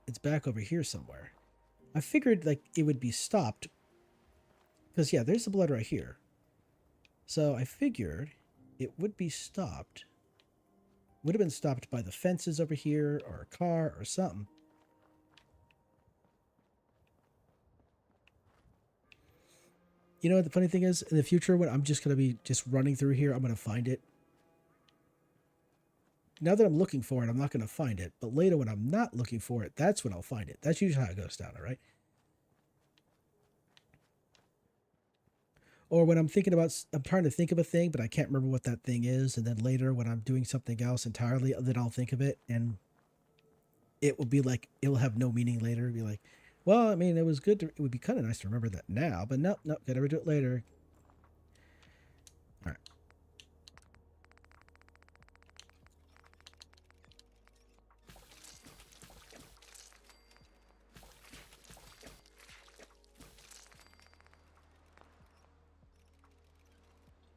it's back over here somewhere. I figured like it would be stopped because yeah, there's the blood right here. So I figured it would be stopped. Would have been stopped by the fences over here or a car or something. You know what the funny thing is? In the future, when I'm just going to be just running through here, I'm going to find it. Now that I'm looking for it, I'm not going to find it. But later when I'm not looking for it, that's when I'll find it. That's usually how it goes down, all right? Or when I'm trying to think of a thing, but I can't remember what that thing is. And then later when I'm doing something else entirely, then I'll think of it. And it will be like, it will have no meaning later. It'll be like, well, I mean, it was good. It would be kind of nice to remember that now, but no, gotta do it later. All right.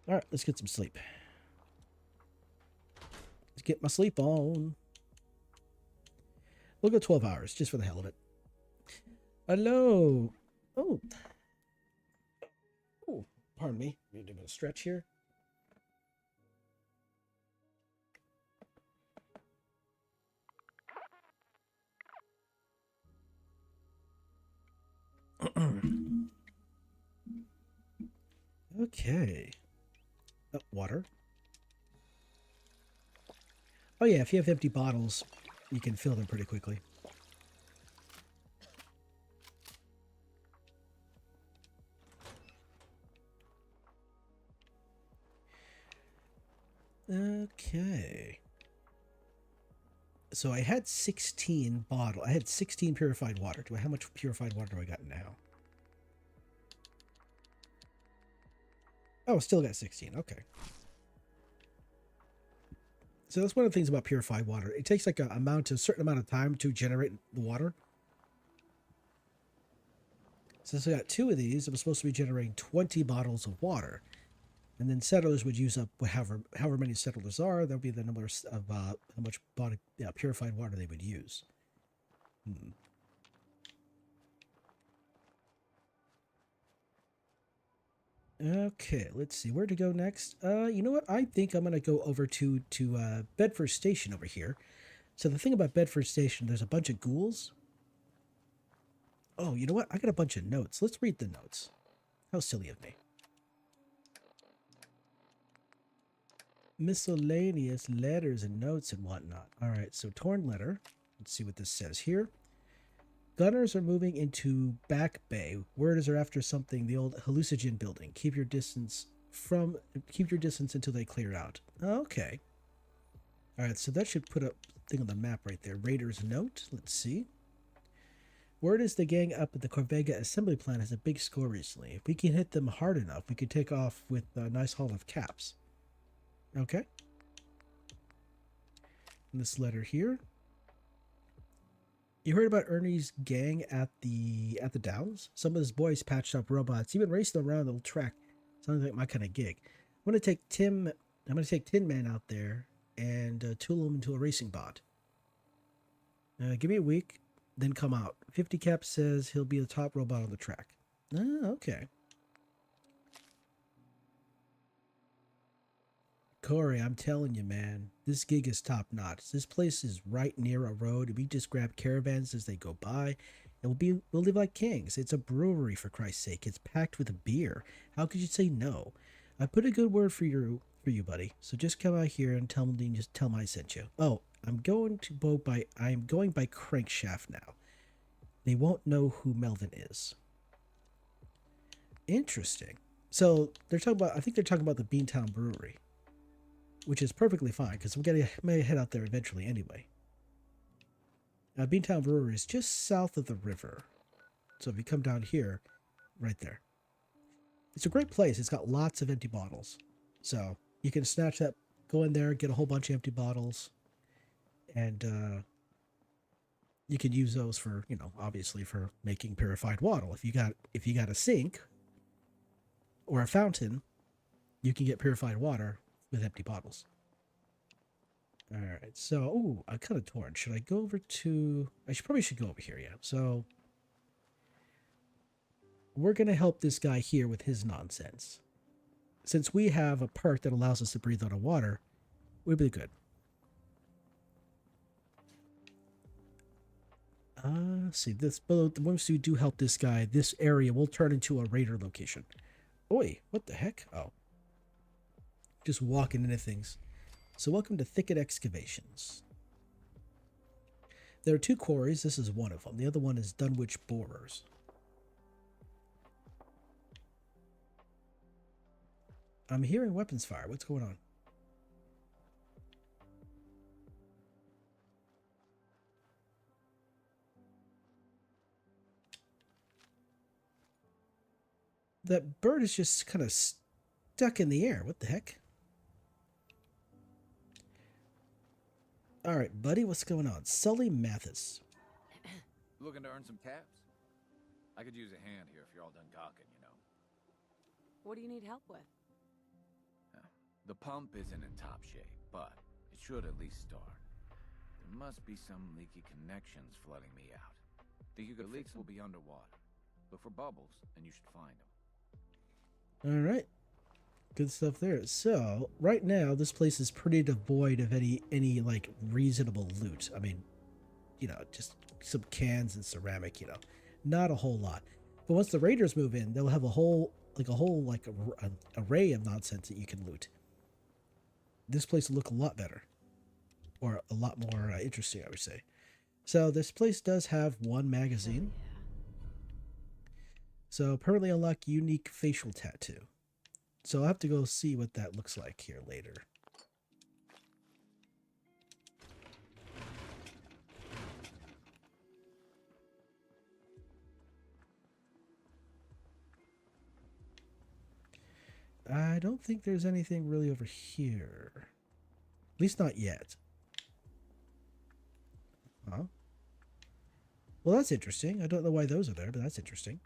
All right, let's get some sleep. Let's get my sleep on. We'll go 12 hours, just for the hell of it. Hello. Oh. Oh, pardon me. I'm doing a stretch here. Okay. Oh, water. Oh yeah, if you have empty bottles, you can fill them pretty quickly. Okay. So I had 16 bottle. I had 16 purified water. How much purified water do I got now? Oh, still got 16. Okay. So that's one of the things about purified water. It takes like a certain amount of time to generate the water. Since I got two of these, I'm supposed to be generating 20 bottles of water. And then settlers would use up however many settlers are. That'll be the number of how much purified water they would use. Okay, let's see where to go next. You know what? I think I'm gonna go over to Bedford Station over here. So the thing about Bedford Station, there's a bunch of ghouls. Oh, you know what? I got a bunch of notes. Let's read the notes. How silly of me. Miscellaneous letters and notes and whatnot. All right, so torn letter. Let's see what this says here. Gunners are moving into Back Bay. Worders are after something. The old hallucinogen building. Keep your distance until they clear out. Okay. All right, so that should put a thing on the map right there. Raiders note. Let's see. Word is the gang up at the Corvega assembly plant has a big score recently. If we can hit them hard enough, we could take off with a nice haul of caps. Okay. And this letter here. You heard about Ernie's gang at the Downs? Some of his boys patched up robots, even racing around the track. Sounds like my kind of gig. I'm gonna take Tin Man out there and tool him into a racing bot. Give me a week, then come out. 50 Cap says he'll be the top robot on the track. Okay. Corey, I'm telling you, man, this gig is top notch. This place is right near a road. We just grab caravans as they go by, and we'll live like kings. It's a brewery, for Christ's sake. It's packed with beer. How could you say no? I put a good word for you, buddy. So just come out here and tell them I sent you. Oh, I'm going by Crankshaft now. They won't know who Melvin is. Interesting. So I think they're talking about the Beantown Brewery, which is perfectly fine because may head out there eventually anyway. Beantown Brewery is just south of the river. So if you come down here, right there. It's a great place. It's got lots of empty bottles. So you can snatch that, go in there, get a whole bunch of empty bottles, and you can use those for, obviously for making purified water. If you got a sink or a fountain, you can get purified water with empty bottles. All right, so I cut a torn. Should I go over to? Probably should go over here. Yeah. So we're gonna help this guy here with his nonsense. Since we have a perk that allows us to breathe underwater, we'll be good. See this. But once we do help this guy, this area will turn into a raider location. Oi, what the heck? Oh. Just walking into things. So welcome to Thicket Excavations. There are 2 quarries. This is one of them. The other one is Dunwich Borers. I'm hearing weapons fire. What's going on? That bird is just kind of stuck in the air. What the heck? All right, buddy, what's going on? Sully Mathis. Looking to earn some caps? I could use a hand here if you're all done gawking, What do you need help with? The pump isn't in top shape, but it should at least start. There must be some leaky connections flooding me out. Think you could the leaks will be underwater. Look for bubbles, and you should find them. All right. Good stuff there. So, right now, this place is pretty devoid of any like reasonable loot. I mean, just some cans and ceramic, not a whole lot. But once the raiders move in, they'll have a whole array of nonsense that you can loot. This place will look a lot better, or a lot more interesting, I would say. So this place does have 1 magazine. So permanently unlock unique facial tattoo. So I'll have to go see what that looks like here later. I don't think there's anything really over here. At least not yet. Huh? Well, that's interesting. I don't know why those are there, but that's interesting.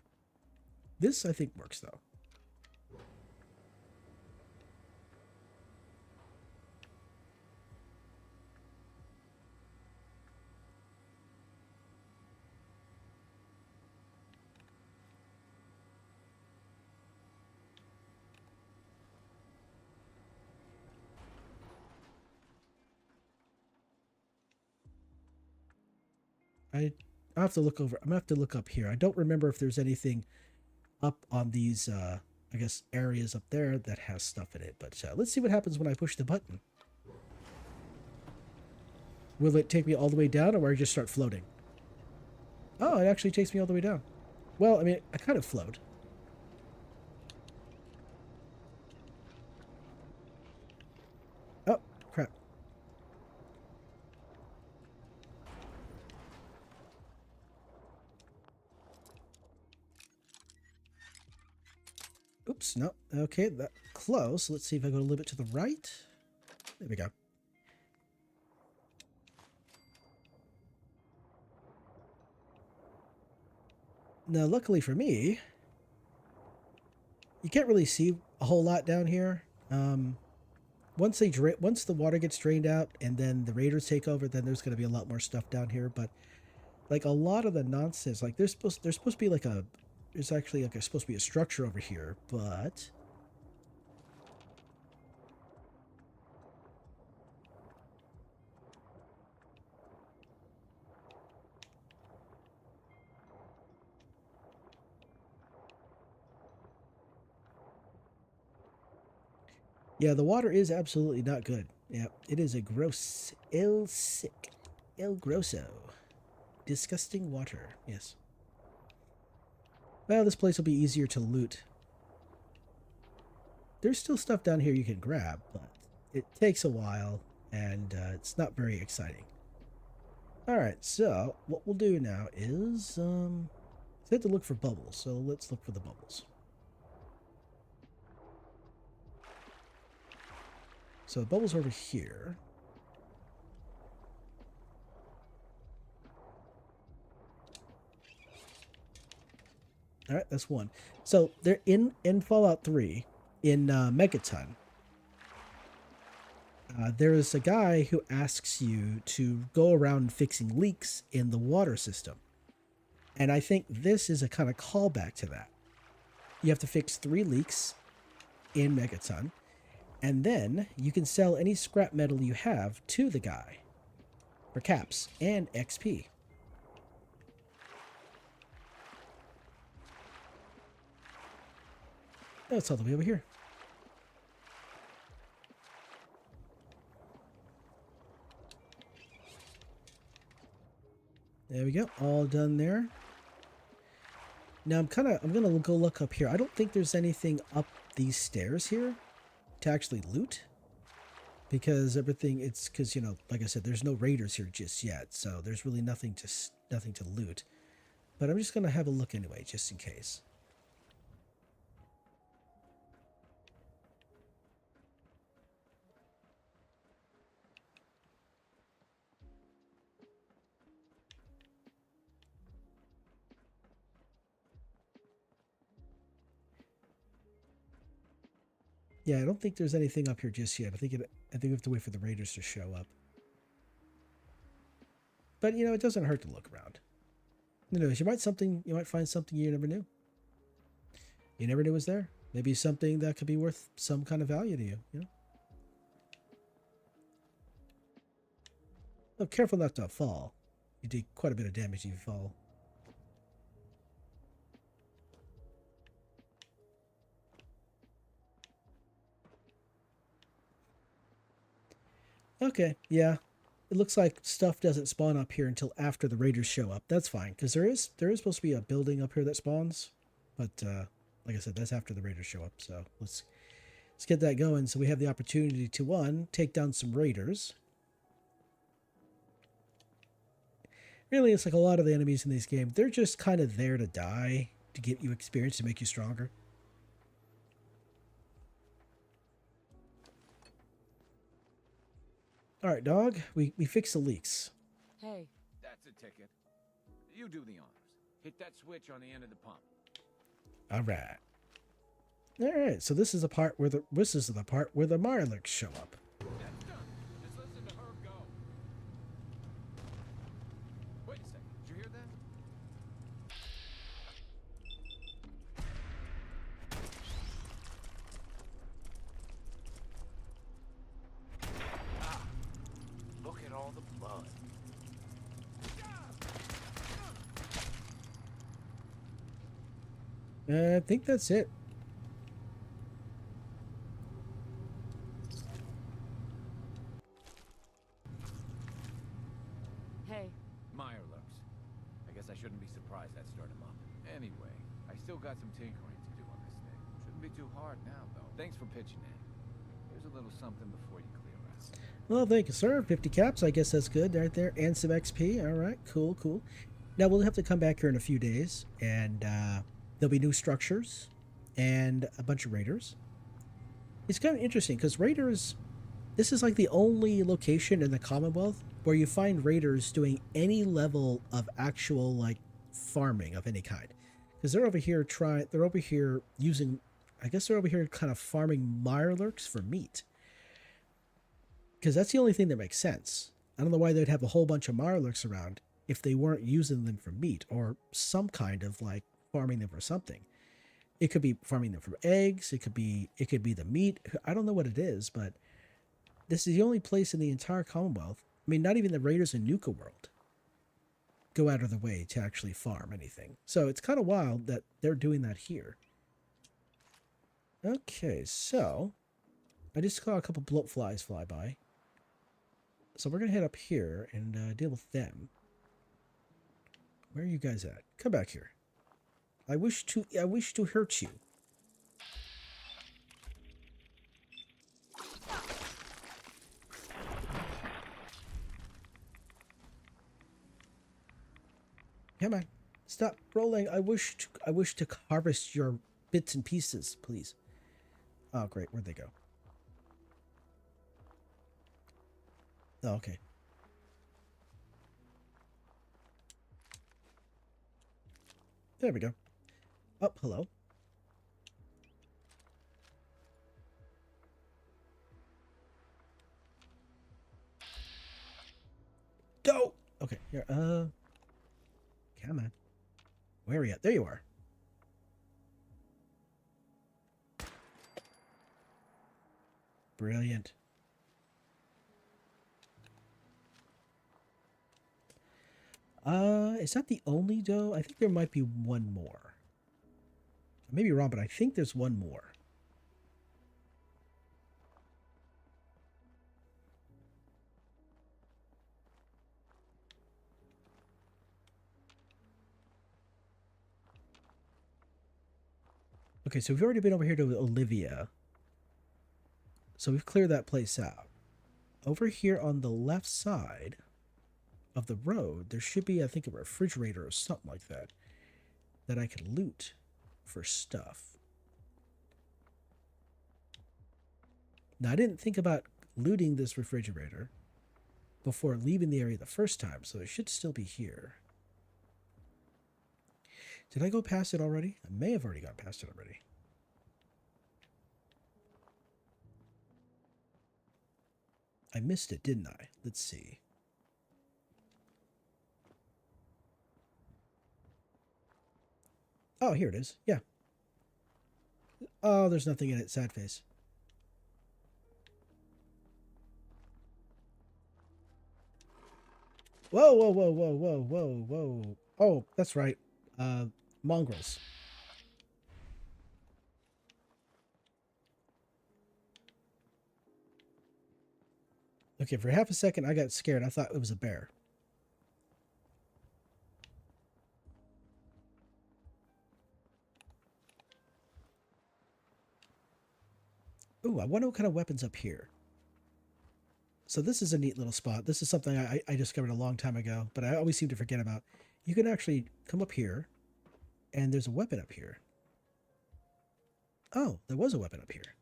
This, I think, works, though. I have to look over. I'm gonna have to look up here. I don't remember if there's anything up on these. I I guess, areas up there that has stuff in it. But let's see what happens when I push the button. Will it take me all the way down, or will I just start floating? Oh, it actually takes me all the way down. Well, I mean, I kind of float. Oh, crap. Oops, no. Okay, that close. Let's see if I go a little bit to the right. There we go. Now, luckily for me, you can't really see a whole lot down here. Once the water gets drained out and then the raiders take over, then there's going to be a lot more stuff down here. But like a lot of the nonsense, like there's supposed to be there's actually like supposed to be a structure over here, but yeah, the water is absolutely not good. Yeah, it is a gross, sick, el grosso, disgusting water. Yes. Well, this place will be easier to loot. There's still stuff down here you can grab, but it takes a while, and it's not very exciting. All right, so what we'll do now is I have to look for bubbles. So let's look for the bubbles. So the bubbles are over here. All right, that's one. So they're in Fallout 3 in Megaton. There is a guy who asks you to go around fixing leaks in the water system. And I think this is a kind of callback to that. You have to fix 3 leaks in Megaton. And then you can sell any scrap metal you have to the guy for caps and XP. Oh, it's all the way over here. There we go. All done there. Now I'm gonna go look up here. I don't think there's anything up these stairs here to actually loot, because you know, like I said, there's no raiders here just yet, so there's really nothing to loot. But I'm just gonna have a look anyway, just in case. Yeah, I don't think there's anything up here just yet. I think we have to wait for the raiders to show up. But you know, it doesn't hurt to look around. Anyways, you might find something you never knew. You never knew was there. Maybe something that could be worth some kind of value to you, you know? Oh, careful not to fall. You do quite a bit of damage if you fall. Okay, yeah. It looks like stuff doesn't spawn up here until after the raiders show up. That's fine, because there is supposed to be a building up here that spawns. But like I said, that's after the raiders show up. So let's get that going so we have the opportunity to, one, take down some raiders. Really, it's like a lot of the enemies in this game. They're just kind of there to die, to get you experience, to make you stronger. All right, dog. We fixed the leaks. Hey. That's a ticket. You do the honors. Hit that switch on the end of the pump. All right. All right. So this is the part where the Marlocks show up. That's done. Just listen to her go. Wait a second. Did you hear that? Look at all the blood. I think that's it. still got some tinkering to do on this thing. Shouldn't be too hard now, though. Thanks for pitching in. Here's a little something before you clear out. Well, thank you, sir. 50 caps, I guess that's good right there. And some XP. All right, cool, cool. Now, we'll have to come back here in a few days, and there'll be new structures and a bunch of raiders. It's kind of interesting, because raiders, this is like the only location in the Commonwealth where you find raiders doing any level of actual, like, farming of any kind. Because they're over here using, I guess they're over here kind of farming mirelurks for meat. Because that's the only thing that makes sense. I don't know why they'd have a whole bunch of mirelurks around if they weren't using them for meat or some kind of like farming them for something. It could be farming them for eggs. It could be the meat. I don't know what it is, but this is the only place in the entire Commonwealth. I mean, not even the raiders in Nuka World go out of the way to actually farm anything. So it's kind of wild that they're doing that here. Okay, so I just saw a couple bloat flies fly by. So we're going to head up here and deal with them. Where are you guys at? Come back here. I wish to hurt you. Come on. Stop rolling. I wish to harvest your bits and pieces, please. Oh, great. Where'd they go? Oh, okay. There we go. Oh, hello. Go! Okay, here, come on. Where are you at? There you are. Brilliant. Is that the only doe? I think there might be one more. I may be wrong, but I think there's one more. Okay, so we've already been over here to Olivia. So we've cleared that place out. Over here on the left side of the road, there should be, I think, a refrigerator or something like that that I can loot for stuff. Now, I didn't think about looting this refrigerator before leaving the area the first time, so it should still be here. Did I go past it already? I may have already gone past it already. I missed it, didn't I? Let's see. Oh, here it is. Yeah. Oh, there's nothing in it. Sad face. Whoa, whoa, whoa, whoa, whoa, whoa, whoa. Oh, that's right. Mongrels. Okay, for half a second I got scared. I thought it was a bear. Ooh, I wonder what kind of weapons up here. So this is a neat little spot. This is something I discovered a long time ago, but I always seem to forget about. You can actually come up here, and there's a weapon up here. Oh, there was a weapon up here.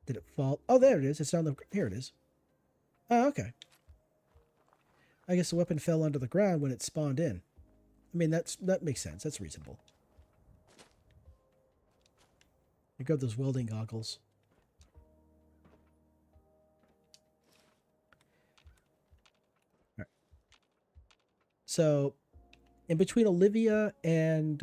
Did it fall? Oh, there it is. It's on the... Here it is. Oh, okay. I guess the weapon fell onto the ground when it spawned in. I mean, that makes sense. That's reasonable. I got those welding goggles. All right. So, in between Olivia and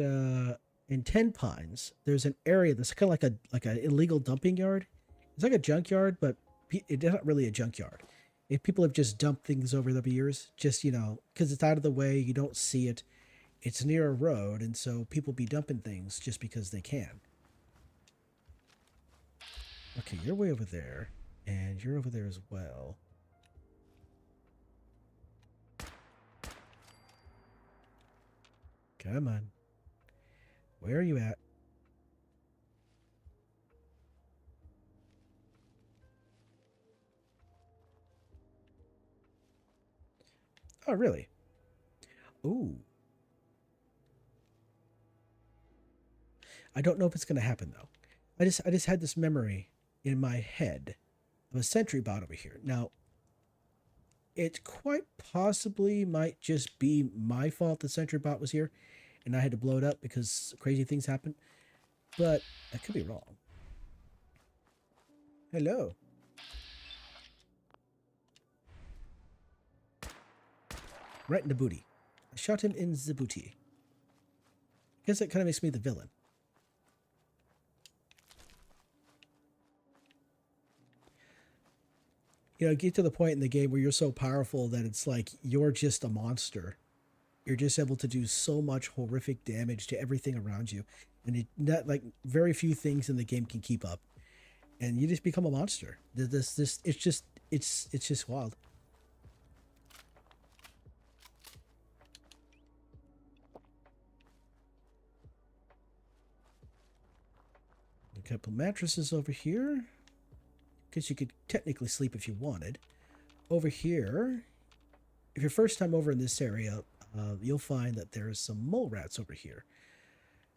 Ten Pines, there's an area that's kind of like a illegal dumping yard. It's like a junkyard, but it's not really a junkyard. If people have just dumped things over the years, just, you know, because it's out of the way, you don't see it. It's near a road, and so people be dumping things just because they can. Okay, you're way over there, and you're over there as well. Come on. Where are you at? Oh, really? Ooh. I don't know if it's gonna happen though. I just had this memory in my head of a sentry bot over here. Now, it quite possibly might just be my fault the sentry bot was here and I had to blow it up because crazy things happen. But I could be wrong. Hello. Right in the booty. I shot him in the booty. I guess that kind of makes me the villain. You know, get to the point in the game where you're so powerful that it's like you're just a monster. You're just able to do so much horrific damage to everything around you. And it not like very few things in the game can keep up. And you just become a monster. It's just wild. A couple mattresses over here. Because you could technically sleep if you wanted. Over here, if your first time over in this area, you'll find that there's some mole rats over here.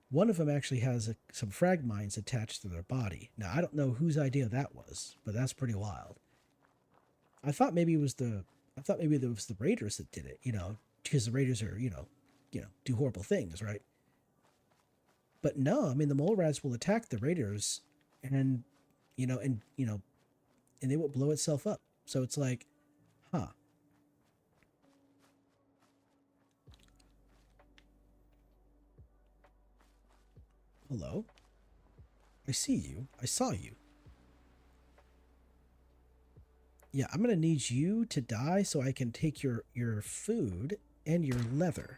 One of them actually has some frag mines attached to their body. Now, I don't know whose idea that was, but that's pretty wild. I thought maybe it was the raiders that did it, you know, because the raiders are, you know, do horrible things, right? But no, I mean, the mole rats will attack the raiders and they will blow itself up. So it's like, huh. Hello? I see you. I saw you. Yeah, I'm going to need you to die so I can take your food and your leather.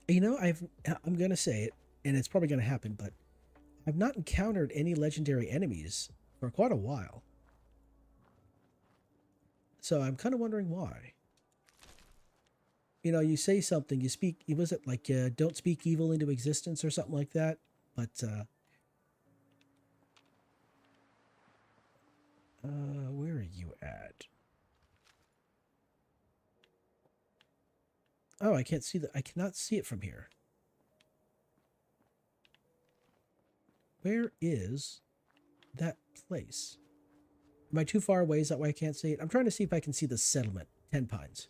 You know, I'm going to say it, and it's probably going to happen, but I've not encountered any legendary enemies for quite a while. So I'm kind of wondering why. You know, you say something, you speak, was it like, don't speak evil into existence or something like that? But, where are you at? Oh, I can't see I cannot see it from here. Where is that place? Am I too far away? Is that why I can't see it? I'm trying to see if I can see the settlement, 10 Pines.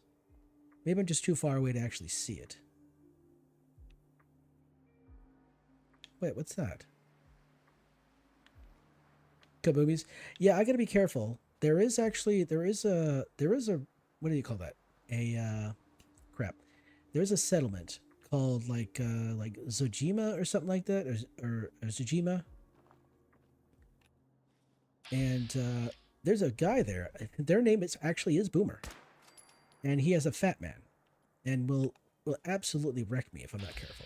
Maybe I'm just too far away to actually see it. Wait, what's that? Kaboomies? Yeah, I gotta be careful. There is a, what do you call that? Crap. There's a settlement called like Zojima or something like that, or Zojima. And there's a guy there. Their name is Boomer, and he has a fat man, and will absolutely wreck me if I'm not careful.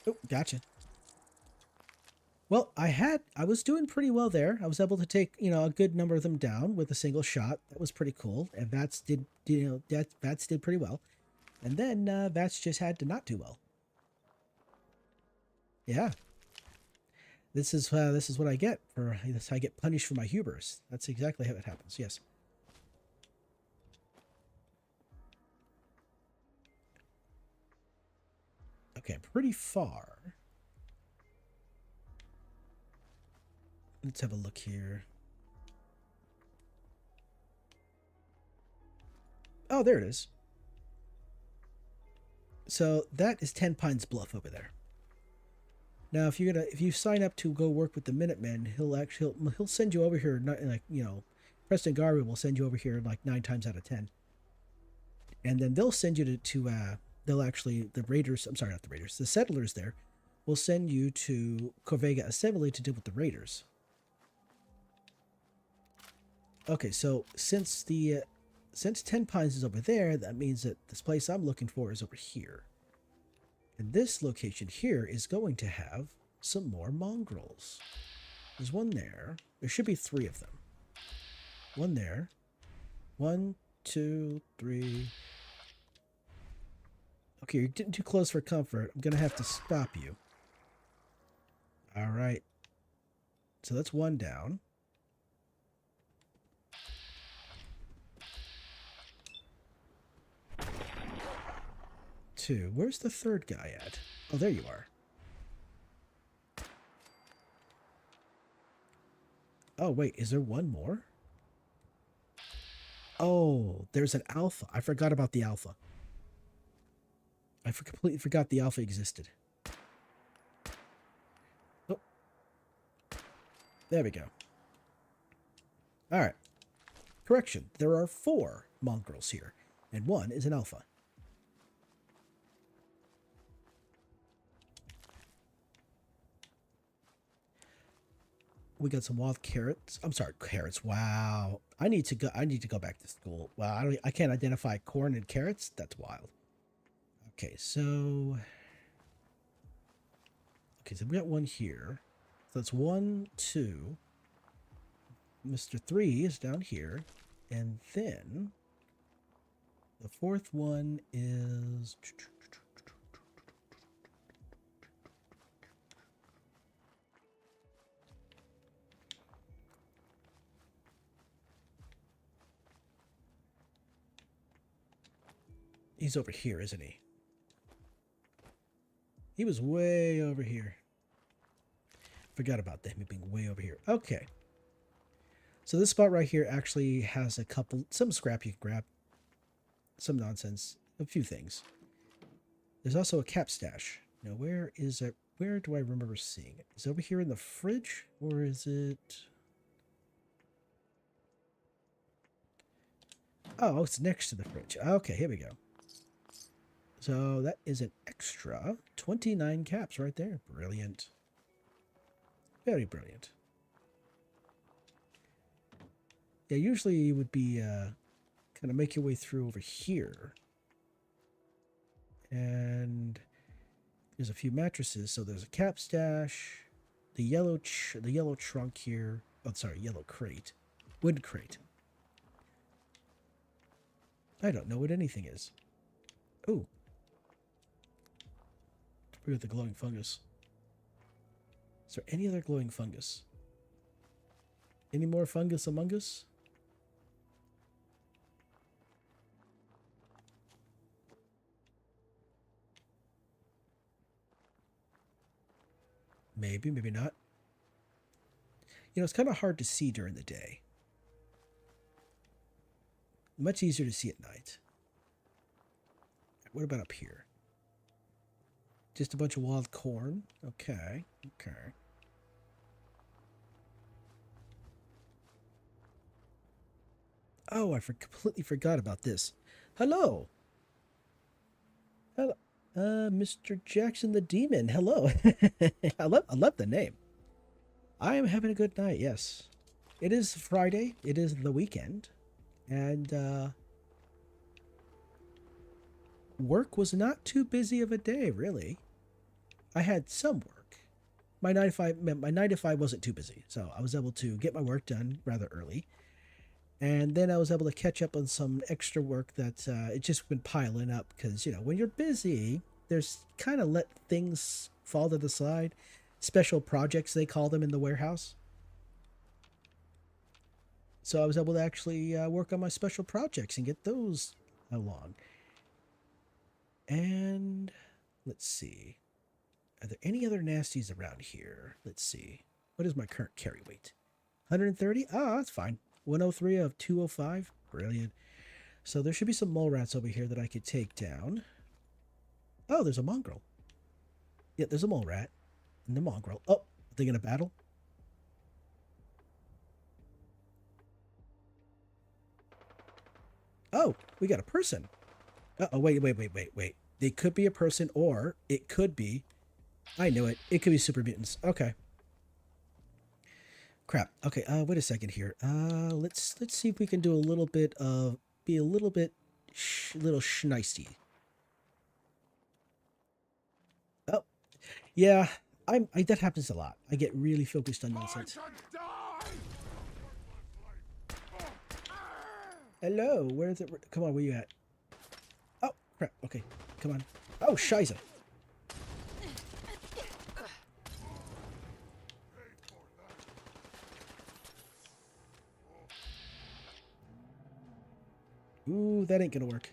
Oh, gotcha. Well, I was doing pretty well there. I was able to take, a good number of them down with a single shot. That was pretty cool. And Vats did pretty well. And then Vats just had to not do well. Yeah. This is what I get for this. I get punished for my hubris. That's exactly how it happens. Yes. Okay, pretty far. Let's have a look here. Oh, there it is. So that is 10 Pines Bluff over there. Now, if you sign up to go work with the Minutemen, he'll send you over here. Preston Garvey will send you over here like 9 times out of 10, and then they'll send you the Raiders. I'm sorry, not the Raiders. The settlers there will send you to Corvega Assembly to deal with the Raiders. Okay, so since 10 Pines is over there, that means that this place I'm looking for is over here. And this location here is going to have some more mongrels. There's one there. There should be 3 of them. One there. 1, 2, 3. Okay, you're getting too close for comfort. I'm going to have to stop you. All right. So that's 1 down. Two. Where's the 3rd guy at? Oh, there you are. Oh, wait. Is there one more? Oh, there's an alpha. I forgot about the alpha. I completely forgot the alpha existed. Oh. There we go. All right. Correction. There are 4 mongrels here, and 1 is an alpha. We got some wild carrots. I'm sorry, carrots. Wow. I need to go back to school. Wow, I can't identify corn and carrots. That's wild. Okay, so we got 1 here. So that's 1, 2. Mr. 3 is down here. And then the 4th one is he's over here, isn't he? He was way over here. Forgot about that, him being way over here. Okay. So this spot right here actually has some scrap you can grab. Some nonsense. A few things. There's also a cap stash. Now, where is it? Where do I remember seeing it? Is it over here in the fridge? Or is it... Oh, it's next to the fridge. Okay, here we go. So that is an extra 29 caps right there. Brilliant. Very brilliant. Yeah, usually you would be kind of make your way through over here. And there's a few mattresses. So there's a cap stash, the yellow trunk here. Oh, sorry, yellow crate. Wood crate. I don't know what anything is. Oh. We got the glowing fungus. Is there any other glowing fungus? Any more fungus among us? Maybe, maybe not. You know, it's kind of hard to see during the day. Much easier to see at night. What about up here? Just a bunch of wild corn. Okay, okay. Oh, I completely forgot about this. Hello. Hello. Mr. Jackson the Demon. Hello. I love the name. I am having a good night, yes. It is Friday. It is the weekend. And, work was not too busy of a day, really. I had some work. My 9 to 5 wasn't too busy, so I was able to get my work done rather early. And then I was able to catch up on some extra work that it just been piling up because, you know, when you're busy, there's kind of let things fall to the side. Special projects, they call them in the warehouse. So I was able to actually work on my special projects and get those along. And let's see. Are there any other nasties around here? Let's see. What is my current carry weight? 130? Ah, that's fine. 103 of 205. Brilliant. So there should be some mole rats over here that I could take down. Oh, there's a mongrel. Yeah, there's a mole rat. And the mongrel. Oh, are they going to battle? Oh, we got a person. Uh-oh, wait. They could be a person, or it could be... I knew it. It could be super mutants. Okay. crap. Okay, wait a second here. Let's see if we can do a little bit of be a little bit little schneisty. Oh, yeah. That happens a lot. I get really focused on nonsense. Hello, where's it? Come on, where you at? Oh, crap. Okay, come on. Oh, scheiße. Ooh, that ain't gonna work.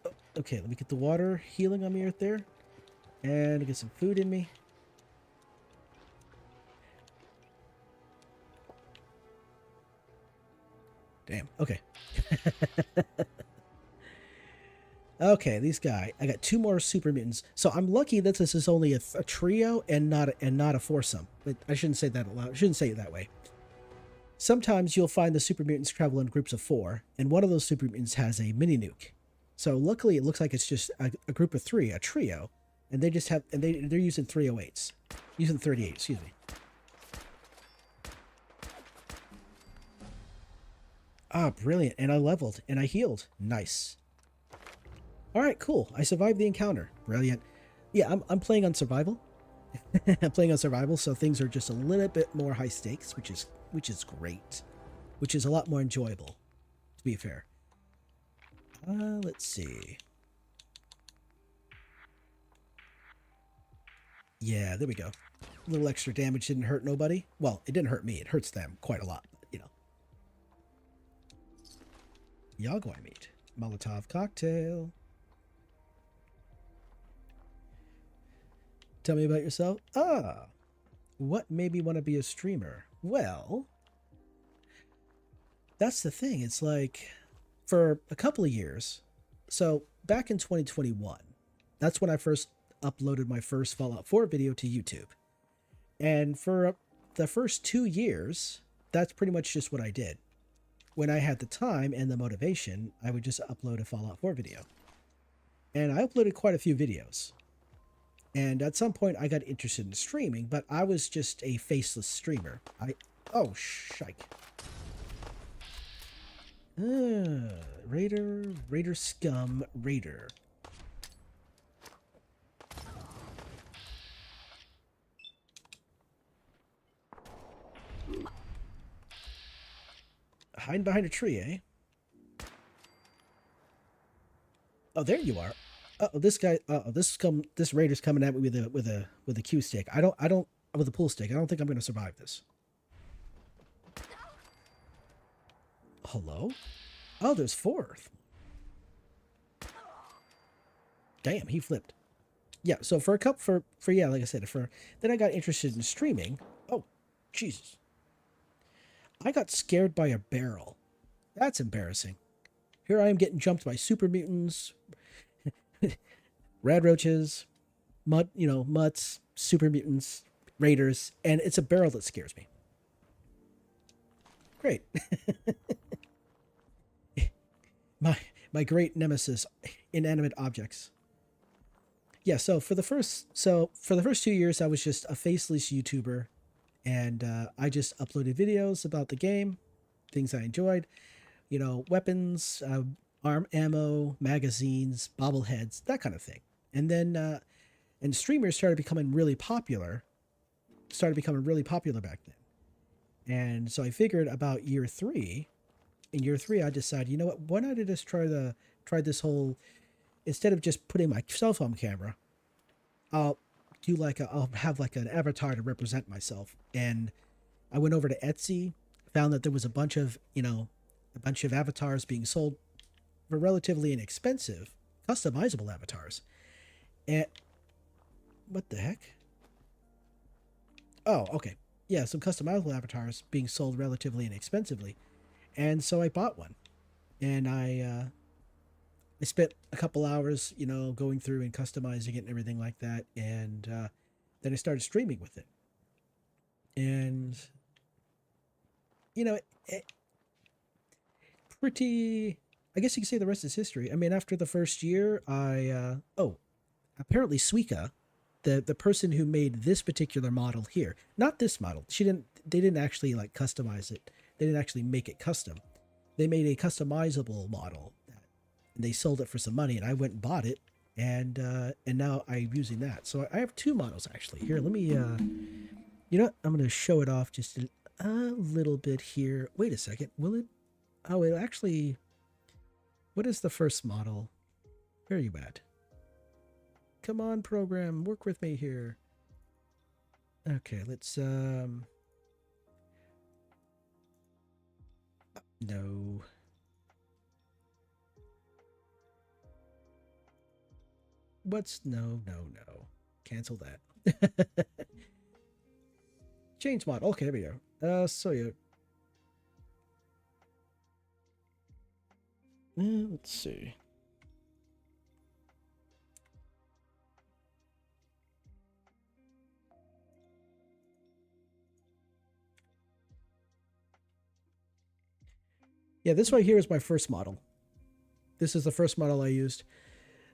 Oh, okay, let me get the water healing on me right there. And get some food in me. Damn, okay. Okay, these guy. I got 2 more super mutants. So I'm lucky that this is only a trio and not a foursome. But I shouldn't say that aloud. I shouldn't say it that way. Sometimes you'll find the super mutants travel in groups of 4, and one of those super mutants has a mini nuke. So luckily, it looks like it's just a group of 3, a trio, and they just have they're using 308s, using 38. Excuse me. Ah, brilliant! And I leveled and I healed. Nice. All right, cool. I survived the encounter. Brilliant. Yeah, I'm playing on survival. I'm playing on survival, so things are just a little bit more high stakes, which is great, which is a lot more enjoyable, to be fair. Let's see. Yeah, there we go. A little extra damage didn't hurt nobody. Well, it didn't hurt me. It hurts them quite a lot, but, you know. Yagwai meat. Molotov cocktail. Tell me about yourself. Ah, what made me want to be a streamer? Well, that's the thing. It's like for a couple of years. So back in 2021, that's when I first uploaded my first Fallout 4 video to YouTube. And for the first 2 years, that's pretty much just what I did. When I had the time and the motivation, I would just upload a Fallout 4 video. And I uploaded quite a few videos. And at some point, I got interested in streaming, but I was just a faceless streamer. Oh, shike. Raider scum, Raider. Hiding behind a tree, eh? Oh, there you are. Oh, this guy. This Raider's coming at me with a Q stick. I don't with a pool stick. I don't think I'm going to survive this. Hello? Oh, there's 4. Damn, he flipped. Yeah. So for a couple yeah, like I said, then I got interested in streaming. Oh, Jesus. I got scared by a barrel. That's embarrassing. Here I am getting jumped by super mutants. Rad roaches, mutts, super mutants, raiders, and it's a barrel that scares me. Great. my great nemesis, inanimate objects. Yeah, so for the first 2 years I was just a faceless YouTuber, and I just uploaded videos about the game, things I enjoyed, weapons, ammo, magazines, bobbleheads, that kind of thing. And then, and streamers started becoming really popular back then. And so I figured about year 3, in year 3, I decided, you know what, why not I just try this whole, instead of just putting my cell phone camera, I'll have like an avatar to represent myself. And I went over to Etsy, found that there was a bunch of avatars being sold for relatively inexpensive, customizable avatars. And what the heck? Oh, okay. Yeah, some customizable avatars being sold relatively inexpensively. And so I bought one. And I spent a couple hours, going through and customizing it and everything like that. And then I started streaming with it. And, pretty, I guess you could say the rest is history. I mean, after the first year, apparently Suika, the person who made this particular model here, not this model, they didn't actually like customize it. They didn't actually make it custom. They made a customizable model. And they sold it for some money, and I went and bought it, and now I'm using that. So I have 2 models actually. Here, let me you know what? I'm going to show it off just a little bit here. Wait a second. Will it? Oh, it actually. What is the first model? Where are you at? Come on, program, work with me here. Okay, let's no. No. Cancel that. Change model. Okay, there we go. So yeah. Let's see. Yeah, this right here is my first model. This is the first model I used.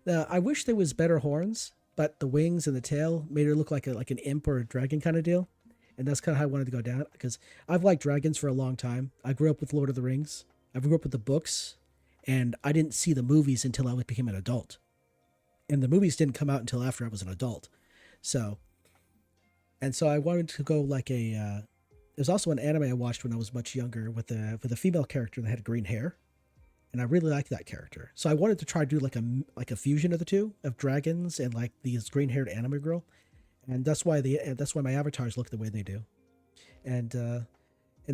I wish there was better horns, but the wings and the tail made her look like an imp or a dragon kind of deal. And that's kind of how I wanted to go down, because I've liked dragons for a long time. I grew up with Lord of the Rings. I grew up with the books, and I didn't see the movies until I became an adult. And the movies didn't come out until after I was an adult. So I wanted to go like a... there's also an anime I watched when I was much younger with a female character that had green hair, and I really liked that character. So I wanted to try to do like a fusion of the two, of dragons and like these green-haired anime girl, and that's why my avatars look the way they do. And there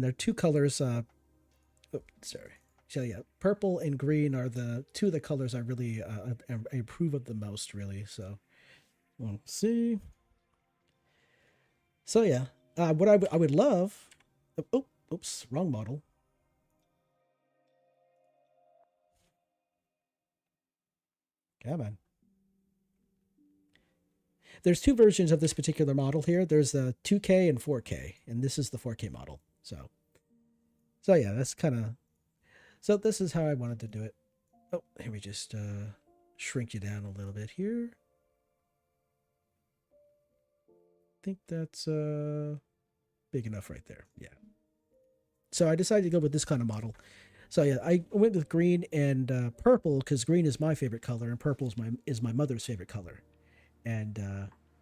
are 2 colors. Sorry. So yeah, purple and green are the 2 of the colors I really I approve of the most, really. So we'll see. So yeah. What I would love... Oh, oops, wrong model. Come on. There's 2 versions of this particular model here. There's the 2K and 4K, and this is the 4K model. So yeah, that's kind of... So this is how I wanted to do it. Oh, let me just shrink you down a little bit here. I think that's... big enough right there. Yeah. So I decided to go with this kind of model. So yeah, I went with green and purple because green is my favorite color and purple is my mother's favorite color. And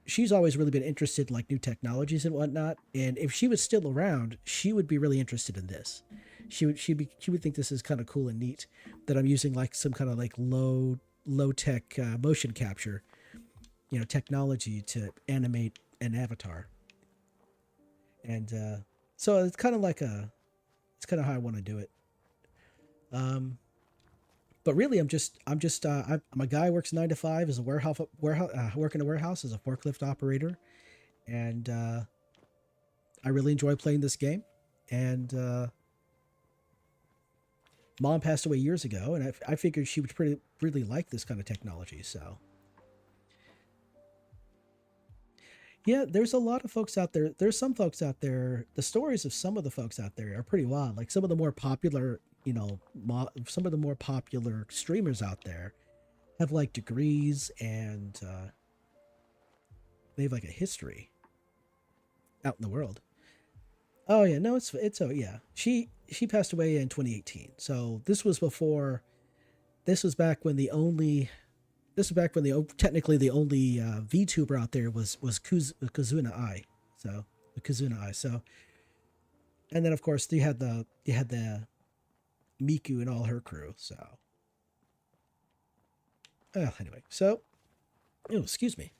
she's always really been interested in like new technologies and whatnot. And if she was still around, she would be really interested in this. She would think this is kind of cool and neat that I'm using like some kind of like low tech motion capture, technology to animate an avatar. And so it's kind of how I want to do it. But really, I'm a guy who works 9 to 5 as a warehouse work in a warehouse as a forklift operator, and I really enjoy playing this game. And Mom passed away years ago, and I figured she would really like this kind of technology. So yeah, there's a lot of folks out there. There's some folks out there. The stories of some of the folks out there are pretty wild. Like some of the more popular, some of the more popular streamers out there have like degrees and they have like a history out in the world. Oh yeah, no, it's yeah. She passed away in 2018. So this was back when technically the only VTuber out there was Kazuna Ai. So the Kazuna Ai. So, and then of course you had the Miku and all her crew. So, anyway, so, excuse me.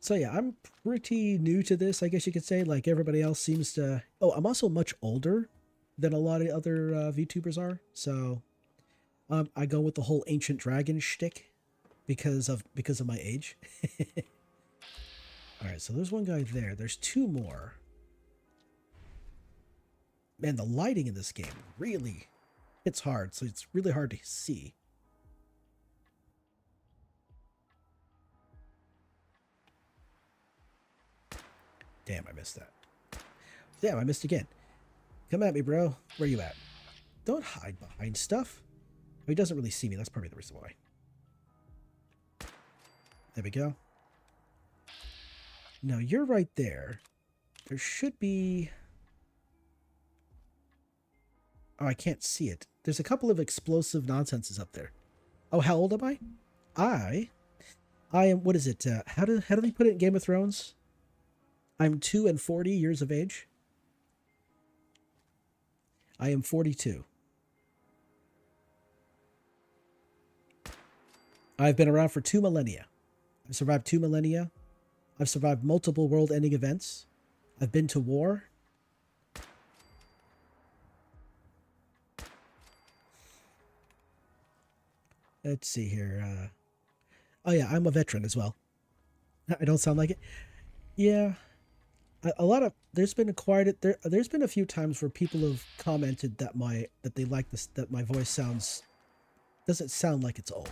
So yeah, I'm pretty new to this, I guess you could say. Like everybody else seems to. Oh, I'm also much older than a lot of other VTubers are. So I go with the whole ancient dragon shtick because of my age. All right, so there's one guy there. There's 2 more. Man, the lighting in this game really hits hard, so it's really hard to see. Damn, I missed that. Damn, I missed again. Come at me, bro. Where you at? Don't hide behind stuff. he doesn't really see me. That's probably the reason why. There we go. No, you're right there. There should be... Oh, I can't see it. There's a couple of explosive nonsenses up there. Oh, how old am I? I am, what is it? How do they put it in Game of Thrones? I'm 2 and 40 years of age. I am 42. I've been around for 2 millennia. I've survived 2 millennia. I've survived multiple world-ending events. I've been to war. Let's see here. Oh yeah, I'm a veteran as well. I don't sound like it. Yeah, a lot of there's been there's been a few times where people have commented that they like this, that my voice doesn't sound like it's old.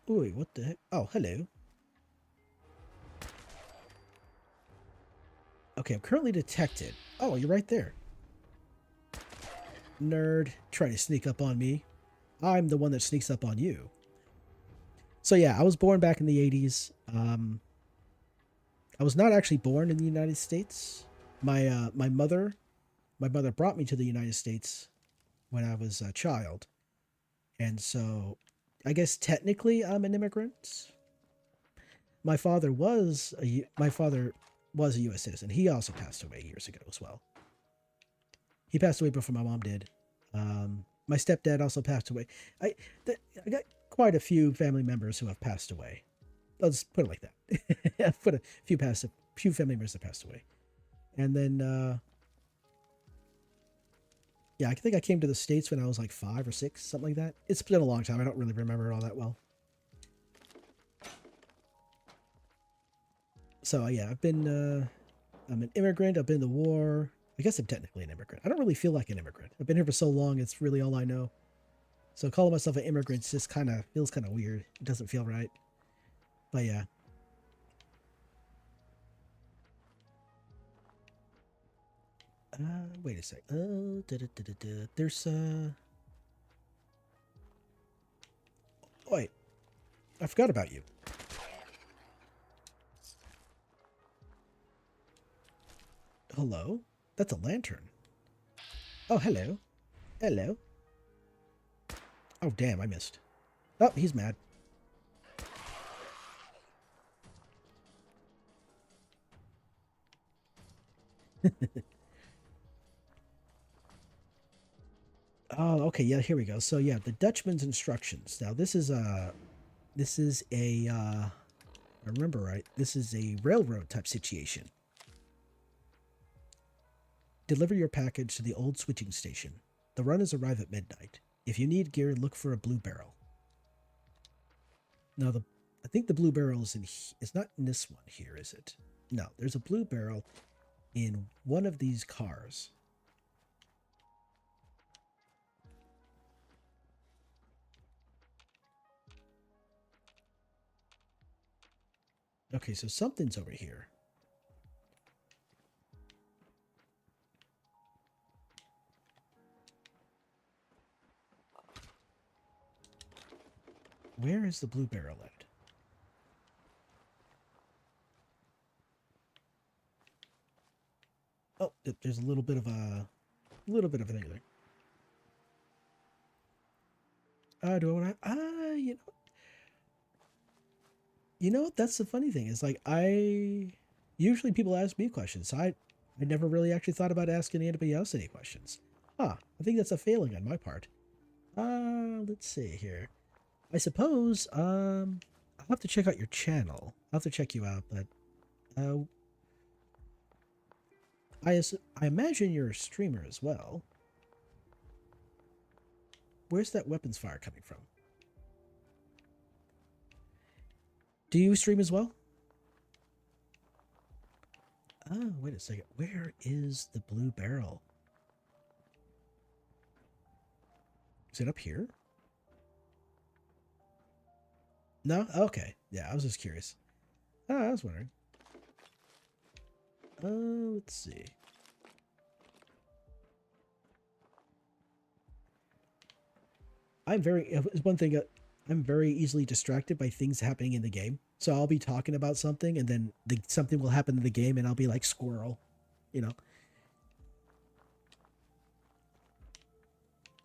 Ooh, what the heck? Oh, hello. Okay, I'm currently detected. Oh, you're right there. Nerd, trying to sneak up on me. I'm the one that sneaks up on you. So yeah, I was born back in the 80s. I was not actually born in the United States. My mother brought me to the United States when I was a child. And so I guess technically I'm an immigrant. My father was a US citizen. He also passed away years ago as well. He passed away before my mom did. My stepdad also passed away. I got quite a few family members who have passed away. I'll just put it like that. I've put a few family members that passed away. And then, yeah, I think I came to the States when I was like 5 or 6, something like that. It's been a long time. I don't really remember it all that well. So yeah, I'm an immigrant. I've been to war. I guess I'm technically an immigrant. I don't really feel like an immigrant. I've been here for so long, it's really all I know. So calling myself an immigrant just feels kind of weird. It doesn't feel right. But yeah. Wait a sec. There's wait. I forgot about you. Hello? That's a lantern. Oh, hello. Hello. Oh, damn, I missed. Oh, he's mad. Oh, okay, yeah, here we go. So yeah, the Dutchman's instructions. Now this is a I remember right, this is a railroad type situation. Deliver your package to the old switching station. The runners arrive at midnight. If you need gear, look for a blue barrel. Now I think the blue barrel is not in this one here, is it? No, there's a blue barrel in one of these cars. Okay, so something's over here. Where is the blue barrel at? Oh, there's a little bit of a thing there. Do I want to? You know what? That's the funny thing. Is like usually people ask me questions. So I never really actually thought about asking anybody else any questions. Huh. I think that's a failing on my part. Let's see here. I suppose, I'll have to check out your channel. I'll have to check you out, but, I imagine you're a streamer as well. Where's that weapons fire coming from? Do you stream as well? Oh, wait a second. Where is the blue barrel? Is it up here? No? Okay. Yeah, I was just curious. I was wondering. Let's see. I'm very it's one thing. I'm very easily distracted by things happening in the game. So I'll be talking about something, and then something will happen in the game, and I'll be like squirrel, you know.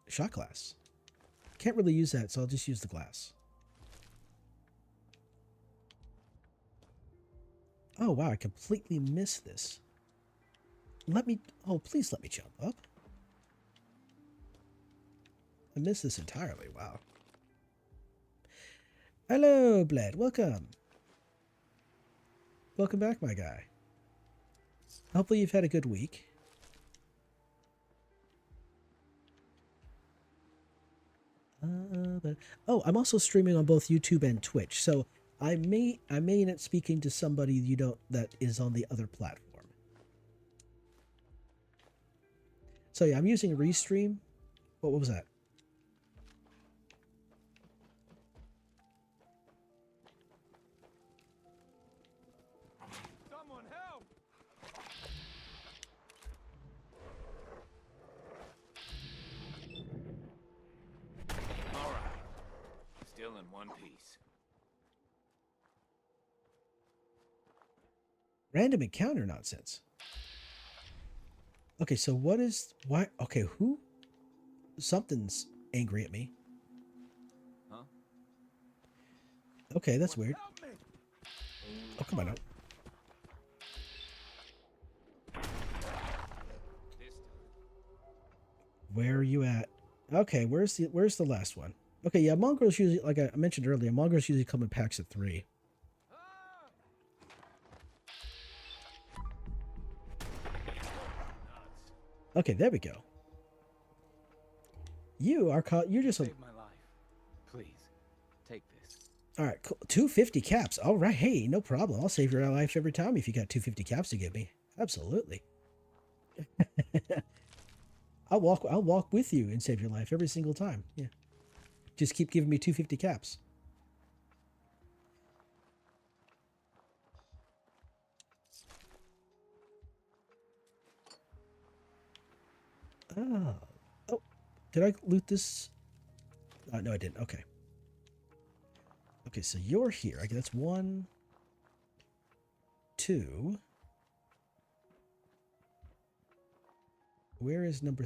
Shot glass. Can't really use that, so I'll just use the glass. Oh wow, I completely missed this. Let me. Oh, please let me jump up. I missed this entirely. Wow. Hello, Bled. Welcome. Welcome back, my guy. Hopefully you've had a good week. Oh, I'm also streaming on both YouTube and Twitch, so I may end up speaking to somebody you don't that is on the other platform. So yeah, I'm using Restream. What was that? Someone help! All right. Still in one piece. Random encounter nonsense. Okay, so what is why? Okay, who? Something's angry at me. Huh? Okay, that's weird. Oh, come on out. Where are you at? Okay, where's the last one? Okay, yeah, mongrels usually, like I mentioned earlier, mongrels usually come in packs of 3. Okay, there we go. You are caught. You're just a. Save my life. Please, take this. All right, cool. 250 caps. All right, hey, no problem. I'll save your life every time if you got 250 caps to give me. Absolutely. I'll walk with you and save your life every single time. Yeah. Just keep giving me 250 caps. Oh. Oh. Did I loot this? No, I didn't. Okay. Okay, so you're here. I guess that's 1, 2. Where is number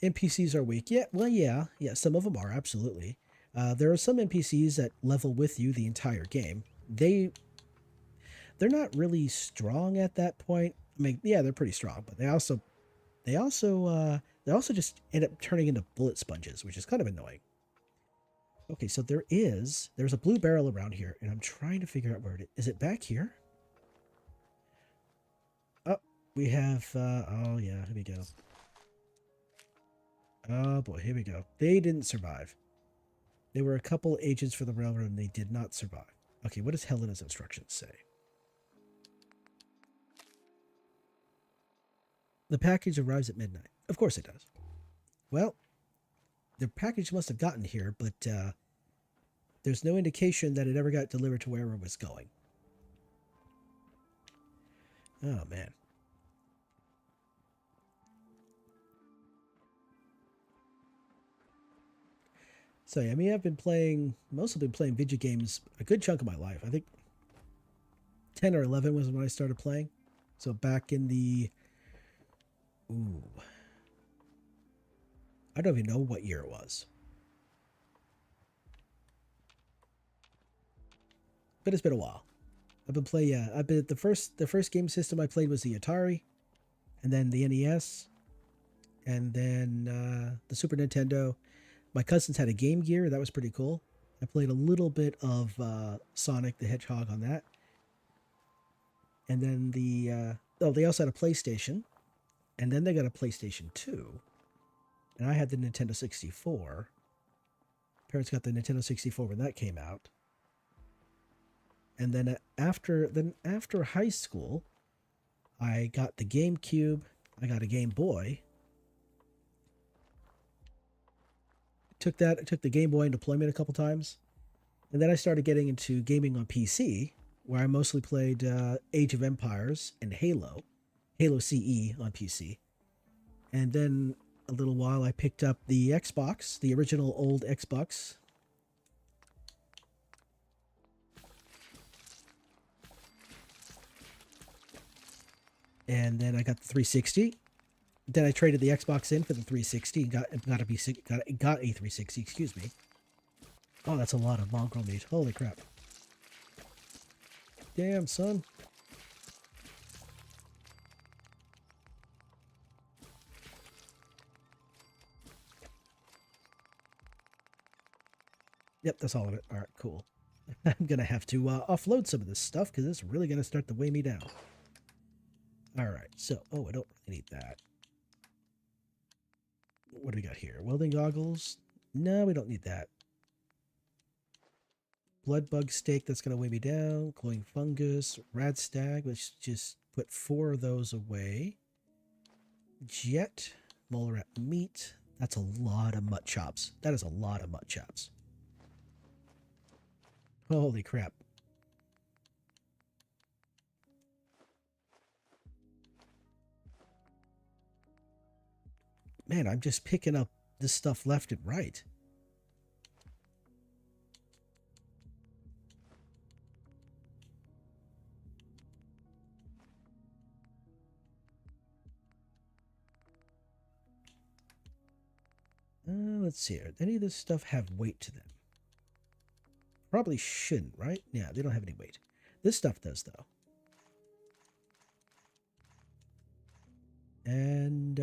NPCs are weak. Yeah, well, yeah, some of them are, absolutely. There are some NPCs that level with you the entire game. They're not really strong at that point. I mean, yeah, they're pretty strong, but they also just end up turning into bullet sponges, which is kind of annoying. Okay, so there's a blue barrel around here, and I'm trying to figure out where it is. Is it back here? Oh, we have, oh yeah, here we go. Oh boy, here we go. They didn't survive. There were a couple agents for the railroad, and they did not survive. Okay, what does Helena's instructions say? The package arrives at midnight. Of course it does. Well, the package must have gotten here, but there's no indication that it ever got delivered to wherever it was going. Oh, man. So, yeah, I mean, mostly been playing video games a good chunk of my life. I think 10 or 11 was when I started playing. So back in the... Ooh. I don't even know what year it was. But it's been a while. I've been the first game system I played was the Atari, and then the NES, and then the Super Nintendo. My cousins had a Game Gear. That was pretty cool. I played a little bit of Sonic the Hedgehog on that. And then they also had a PlayStation. And then they got a PlayStation 2. And I had the Nintendo 64. Parents got the Nintendo 64 when that came out. And then after high school, I got the GameCube. I got a Game Boy. Took the Game Boy in deployment a couple times. And then I started getting into gaming on PC, where I mostly played Age of Empires and Halo CE on PC. And then a little while I picked up the Xbox, the original old Xbox. And then I got the 360. Then I traded the Xbox in for the 360 and got a 360, excuse me. Oh, that's a lot of mongrel meat. Holy crap. Damn, son. Yep, that's all of it. All right, cool. I'm going to have to offload some of this stuff because it's really going to start to weigh me down. All right, so, oh, I don't really need that. What do we got here? Welding goggles? No, we don't need that. Blood bug steak, that's going to weigh me down. Glowing fungus, rad stag, let's just put 4 of those away. Jet, mole rat meat. That's a lot of mutt chops. That is a lot of mutt chops. Holy crap. Man, I'm just picking up this stuff left and right. Let's see. Any of this stuff have weight to them? Probably shouldn't, right? Yeah, they don't have any weight. This stuff does, though. And,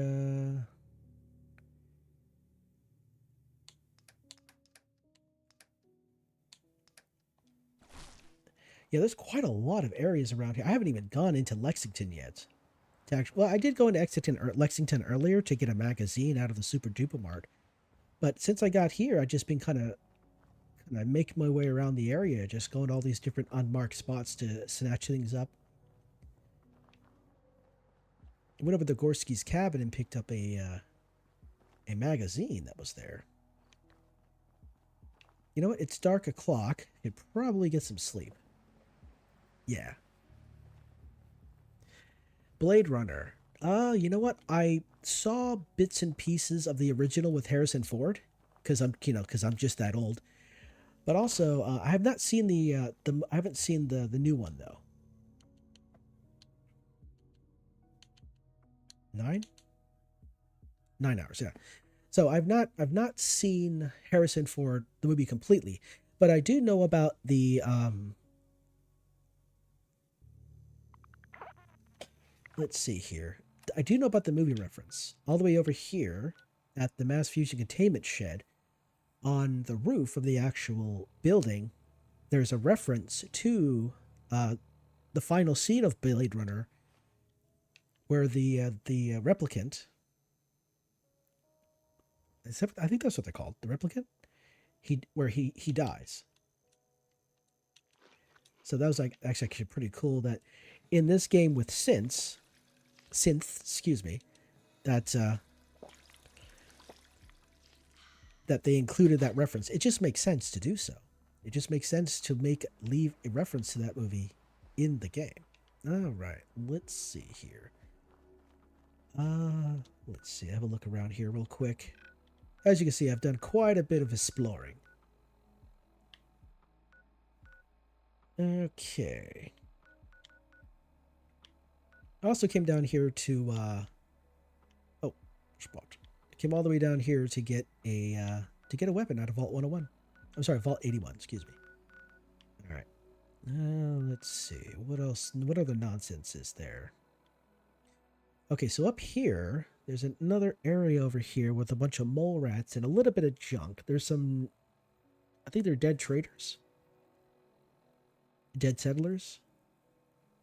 yeah, there's quite a lot of areas around here. I haven't even gone into Lexington yet. Well, I did go into Lexington earlier to get a magazine out of the Super Duper Mart. But since I got here, I've just been kind of making my way around the area, just going to all these different unmarked spots to snatch things up. I went over to Gorski's cabin and picked up a magazine that was there. You know what? It's dark o'clock. Could probably get some sleep. Yeah. Blade Runner. You know what? I saw bits and pieces of the original with Harrison Ford, because I'm just that old. But also, I have not seen I haven't seen the new one though. 9 hours, yeah. So I've not seen Harrison Ford the movie completely, but I do know about the let's see here. I do know about the movie reference. All the way over here at the mass fusion containment shed, on the roof of the actual building, there's a reference to the final scene of Blade Runner, where the replicant, I think that's what they're called, the replicant, where he dies. So that was actually pretty cool that in this game with synth, excuse me, that they included that reference. It just makes sense to do so. It just makes sense to leave a reference to that movie in the game. All right, let's see here. Let's see. Have a look around here real quick. As you can see, I've done quite a bit of exploring. Okay. I also came down here to came all the way down here to get a weapon out of Vault 101. I'm sorry, Vault 81, excuse me. All right. Let's see. What else? What other nonsense is there? Okay, so up here, there's another area over here with a bunch of mole rats and a little bit of junk. There's some, I think they're dead traders. Dead settlers.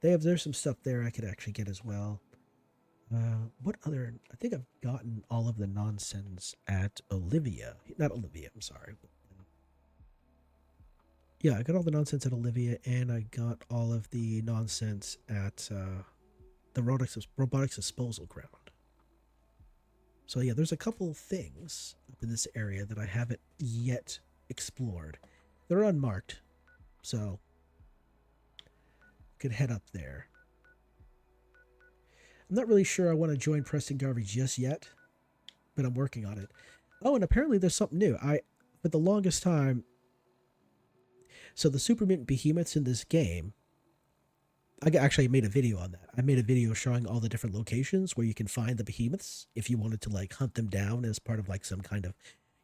There's some stuff there I could actually get as well. What other? I think I've gotten all of the nonsense at Olivia. Not Olivia, I'm sorry. Yeah, I got all the nonsense at Olivia, and I got all of the nonsense at the robotics disposal ground. So yeah, there's a couple things up in this area that I haven't yet explored. They're unmarked, so could head up there. I'm not really sure I want to join Preston Garvey just yet, but I'm working on it. Oh, and apparently there's something new. For the longest time, so the Super Mutant Behemoths in this game, I actually made a video on that. I made a video showing all the different locations where you can find the behemoths if you wanted to like hunt them down as part of like some kind of,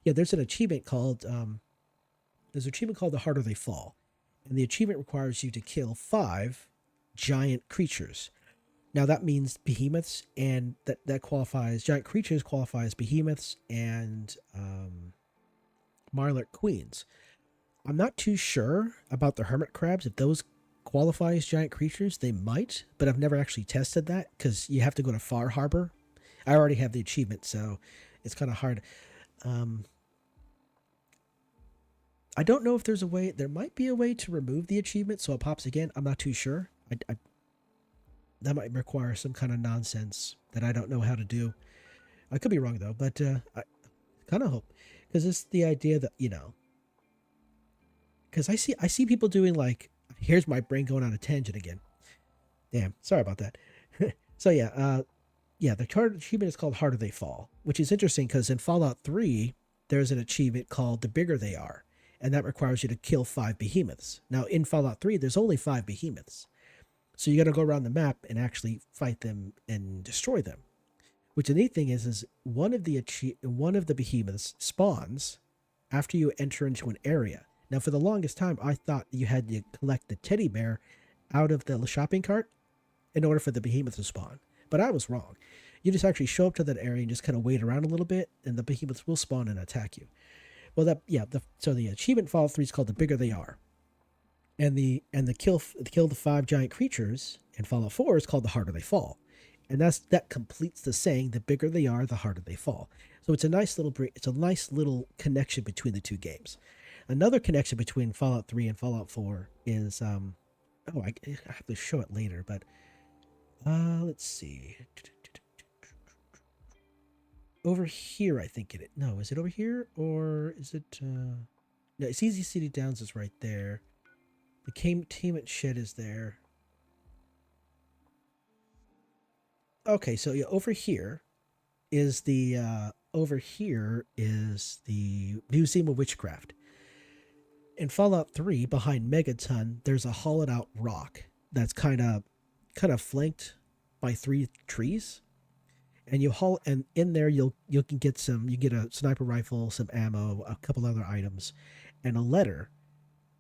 yeah. There's an achievement called The Harder They Fall, and the achievement requires you to kill 5 giant creatures. Now that means behemoths, and that qualifies giant creatures qualifies behemoths and Mirelurk queens. I'm not too sure about the hermit crabs. If those qualify as giant creatures, they might, but I've never actually tested that because you have to go to Far Harbor. I already have the achievement, so it's kind of hard. I don't know if there's a way. There might be a way to remove the achievement so it pops again. I'm not too sure. That might require some kind of nonsense that I don't know how to do. I could be wrong though, but I kind of hope, because it's the idea that, you know, because I see people doing like, here's my brain going on a tangent again. Damn, sorry about that. So yeah, the card achievement is called Harder They Fall, which is interesting because in Fallout 3 there's an achievement called The Bigger They Are, and that requires you to kill 5 behemoths. Now in Fallout 3 there's only 5 behemoths, so you got to go around the map and actually fight them and destroy them. Which the neat thing is one of the behemoths spawns after you enter into an area. Now, for the longest time, I thought you had to collect the teddy bear out of the shopping cart in order for the behemoth to spawn. But I was wrong. You just actually show up to that area and just kind of wait around a little bit, and the behemoths will spawn and attack you. Well, so the achievement Fallout 3 is called The Bigger They Are, and the kill the 5 giant creatures in Fallout 4 is called The Harder They Fall, and that completes the saying: the bigger they are, the harder they fall. So it's a nice little connection between the two games. Another connection between Fallout 3 and Fallout 4 is I have to show it later, but let's see. Over here, I think it. No, is it over here or is it? No, it's Easy City Downs is right there. The containment shed is there. Okay, so yeah, over here is the Museum of Witchcraft. In Fallout 3, behind Megaton, there's a hollowed out rock that's kind of flanked by 3 trees. And and in there you can get a sniper rifle, some ammo, a couple other items, and a letter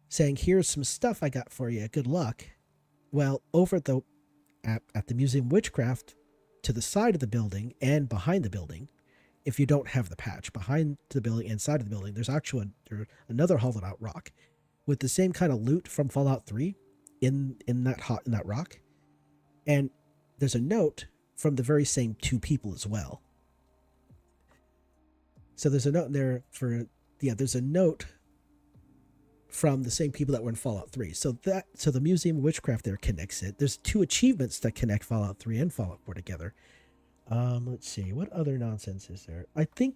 saying, "Here's some stuff I got for you. Good luck." Well, over at the Museum of Witchcraft, to the side of the building and behind the building, if you don't have the patch, behind the building and side of the building, there's another hollowed out rock with the same kind of loot from Fallout 3 in that rock. And there's a note from the very same 2 people as well. So there's a note there there's a note from the same people that were in Fallout 3. So the Museum of Witchcraft there connects it. There's 2 achievements that connect Fallout 3 and Fallout 4 together. Let's see, what other nonsense is there? I think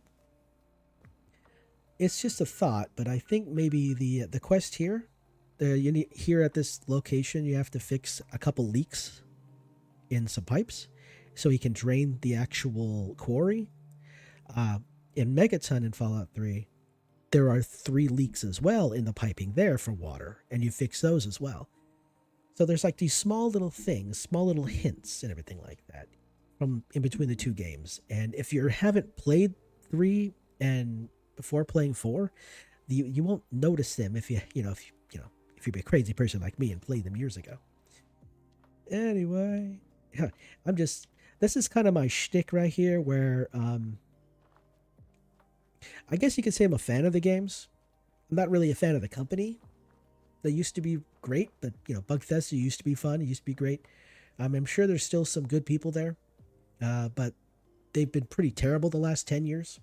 it's just a thought, but I think maybe the quest here, here at this location, you have to fix a couple leaks in some pipes so you can drain the actual quarry. In Megaton in Fallout 3, there are 3 leaks as well in the piping there for water, and you fix those as well. So there's like these small little things, small little hints and everything like that from in between the 2 games. And if you haven't played 3 and before playing 4, you won't notice them if you're a crazy person like me and played them years ago. Anyway, this is kind of my shtick right here, where I guess you could say I'm a fan of the games. I'm not really a fan of the company. They used to be great, but Bugfest used to be fun. It used to be great. I'm sure there's still some good people there, but they've been pretty terrible the last 10 years.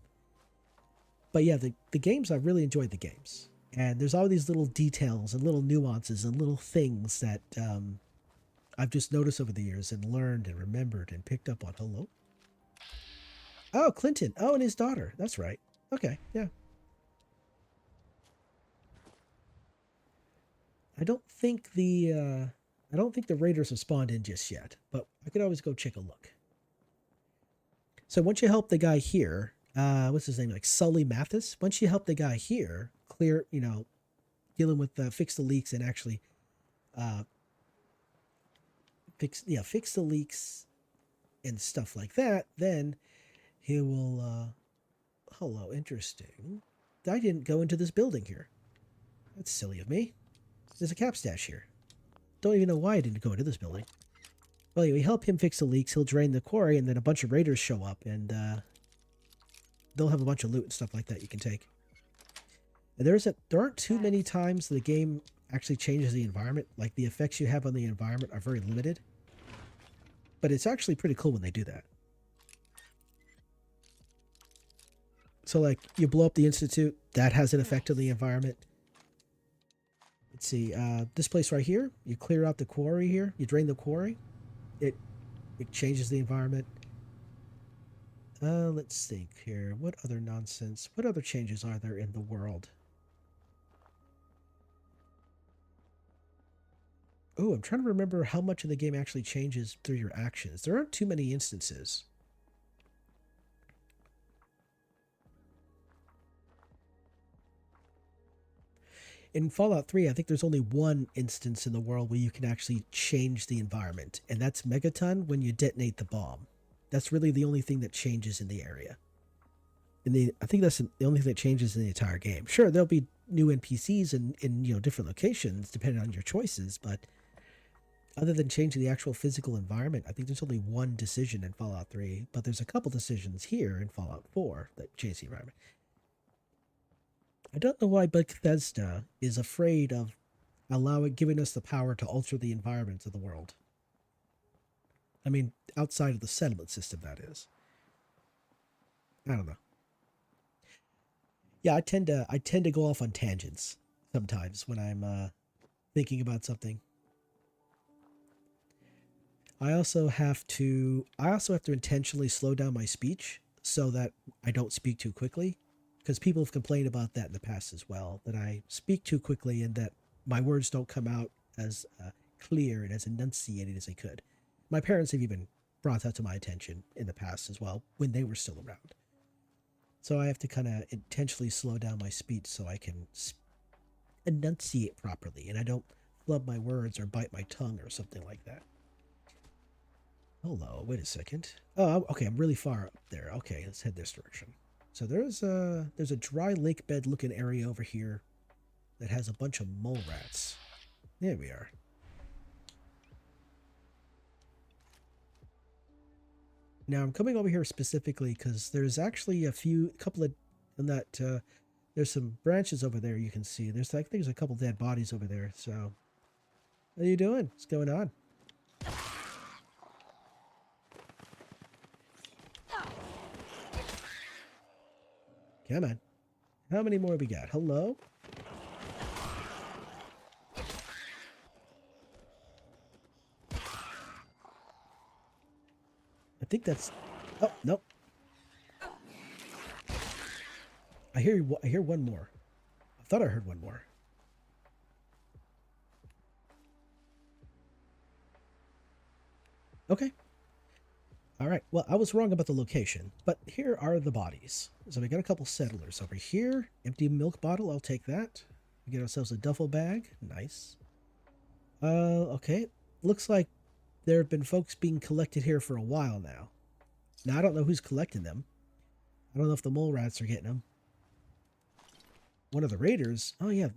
But yeah, the games, I've really enjoyed the games. And there's all these little details and little nuances and little things that I've just noticed over the years and learned and remembered and picked up on. Hello? Oh, Clinton. Oh, and his daughter. That's right. Okay, yeah. I don't think the I don't think the raiders have spawned in just yet, but I could always go check a look. So once you help the guy here, what's his name? Like Sully Mathis. Once you help the guy here, clear, dealing with fix the leaks and actually fix the leaks and stuff like that, then he will. Hello, interesting. I didn't go into this building here. That's silly of me. There's a cap stash here. Don't even know why I didn't go into this building. Well, we help him fix the leaks. He'll drain the quarry, and then a bunch of raiders show up, and they'll have a bunch of loot and stuff like that you can take. And there aren't too many times the game actually changes the environment. Like, the effects you have on the environment are very limited. But it's actually pretty cool when they do that. So, like, you blow up the Institute, that has an effect on the environment. Let's see, this place right here, you clear out the quarry here, you drain the quarry, it changes the environment. Let's think here, what other nonsense, what other changes are there in the world? Oh, I'm trying to remember how much of the game actually changes through your actions. There aren't too many instances. In Fallout 3, I think there's only one instance in the world where you can actually change the environment, and that's Megaton when you detonate the bomb. That's really the only thing that changes in the area. I think that's the only thing that changes in the entire game. Sure, there'll be new NPCs in different locations depending on your choices, but other than changing the actual physical environment, I think there's only one decision in Fallout 3, but there's a couple decisions here in Fallout 4 that change the environment. I don't know why Bethesda is afraid of giving us the power to alter the environment of the world. I mean, outside of the settlement system, that is. I don't know. Yeah, I tend to go off on tangents sometimes when I'm thinking about something. I also have to intentionally slow down my speech so that I don't speak too quickly. Because people have complained about that in the past as well, that I speak too quickly and that my words don't come out as clear and as enunciated as they could. My parents have even brought that to my attention in the past as well, when they were still around. So I have to kind of intentionally slow down my speech so I can enunciate properly and I don't flub my words or bite my tongue or something like that. Hello, wait a second. Oh, okay, I'm really far up there. Okay, let's head this direction. So there's a dry lake bed looking area over here that has a bunch of mole rats. There we are. Now I'm coming over here specifically because there's actually there's some branches over there you can see. I think there's a couple dead bodies over there. So, what are you doing? What's going on? Come on. How many more we got? Hello? I think that's... Oh, nope. I hear one more. I thought I heard one more. Okay. All right. Well, I was wrong about the location, but here are the bodies. So we got a couple settlers over here. Empty milk bottle. I'll take that. We get ourselves a duffel bag. Nice. Okay. Looks like there have been folks being collected here for a while now. Now, I don't know who's collecting them. I don't know if the mole rats are getting them. One of the raiders. Oh, yeah.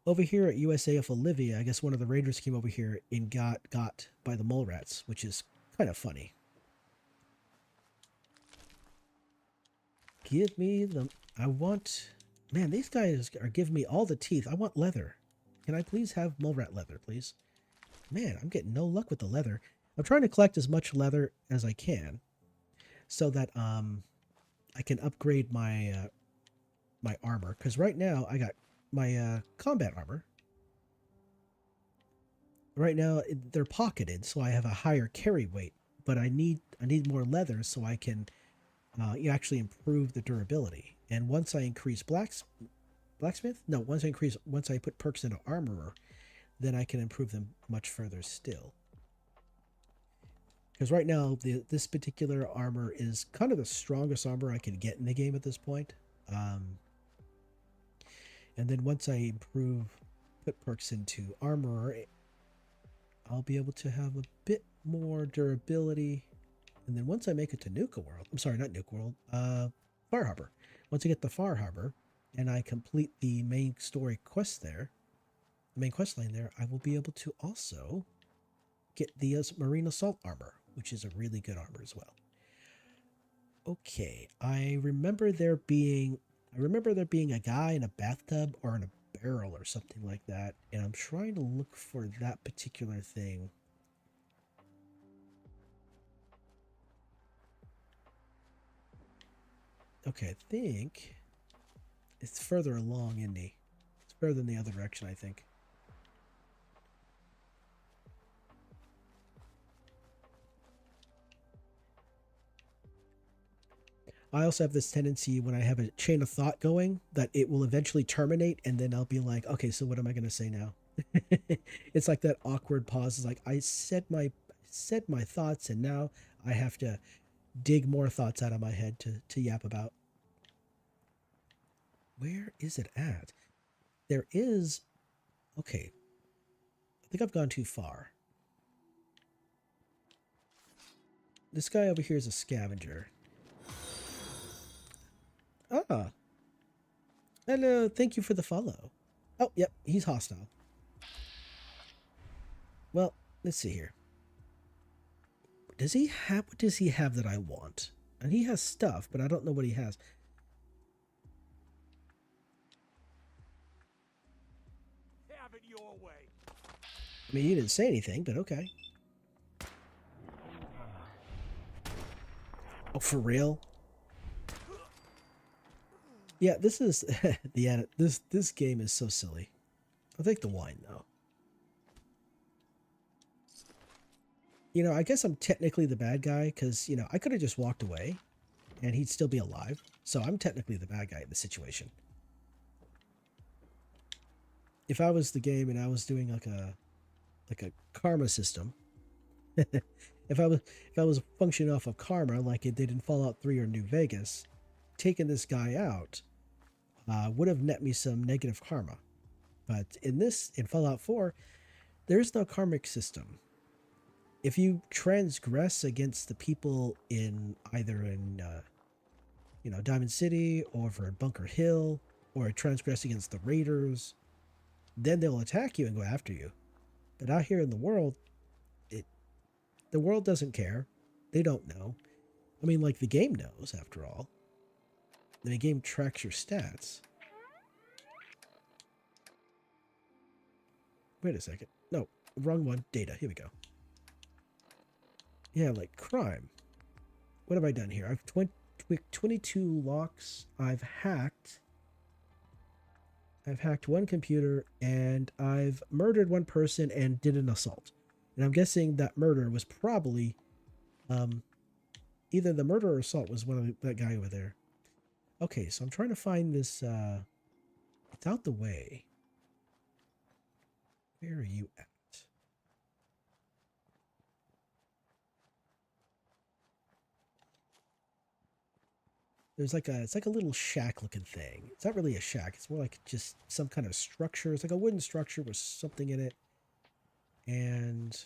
Over here at USAF Olivia, I guess one of the raiders came over here and got by the mole rats, which is kind of funny. Give me the... I want... Man, these guys are giving me all the teeth. I want leather. Can I please have mole rat leather, please? Man, I'm getting no luck with the leather. I'm trying to collect as much leather as I can so that I can upgrade my my armor. Because right now I got my combat armor. Right now they're pocketed, so I have a higher carry weight. But I need more leather so I can actually improve the durability. And once I increase once I put perks into armorer, then I can improve them much further still. Because right now, this particular armor is kind of the strongest armor I can get in the game at this point. And then once I put perks into armor, I'll be able to have a bit more durability. And then once I make it to Nuka World, I'm sorry, not Nuka World, Far Harbor. Once I get to Far Harbor and I complete the main story quest there, the main quest line there, I will be able to also get the Marine Assault armor, which is a really good armor as well. Okay, I remember there being a guy in a bathtub or in a barrel or something like that, and I'm trying to look for that particular thing. Okay, I think it's further along, isn't he? It's further in the other direction, I think. I also have this tendency when I have a chain of thought going that it will eventually terminate, and then I'll be like, okay, so what am I going to say now? It's like that awkward pause. It's like I said my thoughts, and now I have to dig more thoughts out of my head to yap about. Where is it at? There is... Okay. I think I've gone too far. This guy over here is a scavenger. Ah. Hello, thank you for the follow. Oh, yep, he's hostile. Well, let's see here. What does he have that I want? And he has stuff, but I don't know what he has. Have it your way. I mean, you didn't say anything, but okay. Oh, for real? Yeah, this is this game is so silly. I'll take the wine though. You know, I guess I'm technically the bad guy because, you know, I could have just walked away and he'd still be alive. So I'm technically the bad guy in the situation. If I was the game and I was doing like a karma system, if I was functioning off of karma like it did in Fallout 3 or New Vegas, taking this guy out would have net me some negative karma. But in Fallout 4, there is no karmic system. If you transgress against the people in Diamond City or over at Bunker Hill, or transgress against the raiders, then they'll attack you and go after you. But out here in the world, the world doesn't care. They don't know. I mean, like, the game knows, after all. The game tracks your stats. Wait a second. No, wrong one. Data. Here we go. Yeah, like crime. What have I done here? I've 22 locks. I've hacked one computer, and I've murdered one person and did an assault. And I'm guessing that murder was probably either the murder or assault was one of that guy over there. Okay, so I'm trying to find this it's out the way. Where are you at? It's like a little shack looking thing. It's not really a shack. It's more like just some kind of structure. It's like a wooden structure with something in it. And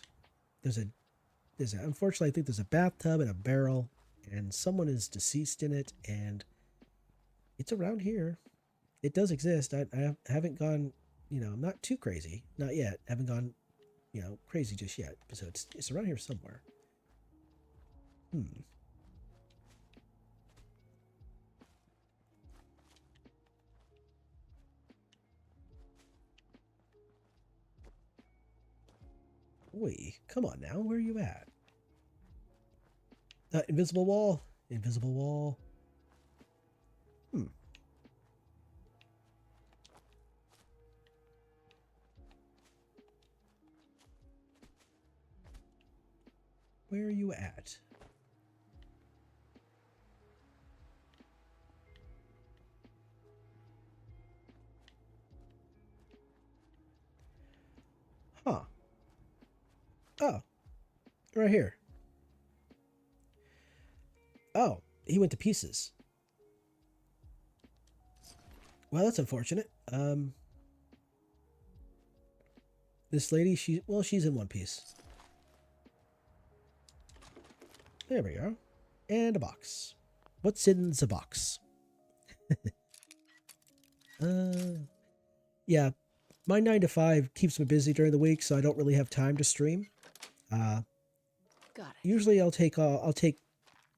unfortunately, I think there's a bathtub and a barrel, and someone is deceased in it, and it's around here. It does exist. I haven't gone, I'm not too crazy. Not yet. I haven't gone, crazy just yet. So it's around here somewhere. Oi, come on now. Where are you at? Invisible wall. Invisible wall. Where are you at? Right here. Oh, he went to pieces. Well, that's unfortunate. This lady, she's in one piece. There we go. And a box. What's in the box? Yeah, my 9 to 5 keeps me busy during the week, so I don't really have time to stream. Got it. Usually I'll take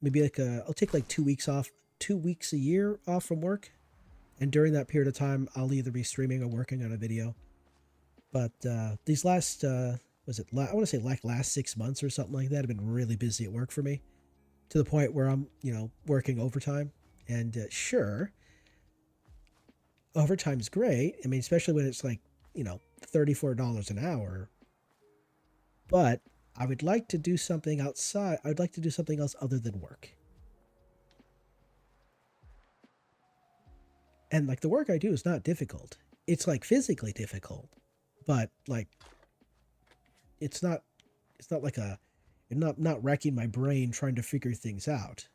maybe I'll take like 2 weeks off, 2 weeks a year off from work, and during that period of time, I'll either be streaming or working on a video. But these last I want to say like last 6 months or something like that, have been really busy at work for me, to the point where I'm working overtime, and sure, overtime's great. I mean, especially when it's like $34 an hour. But I would like to do something outside. I'd like to do something else other than work. And like the work I do is not difficult. It's like physically difficult, but like it's not like not racking my brain trying to figure things out.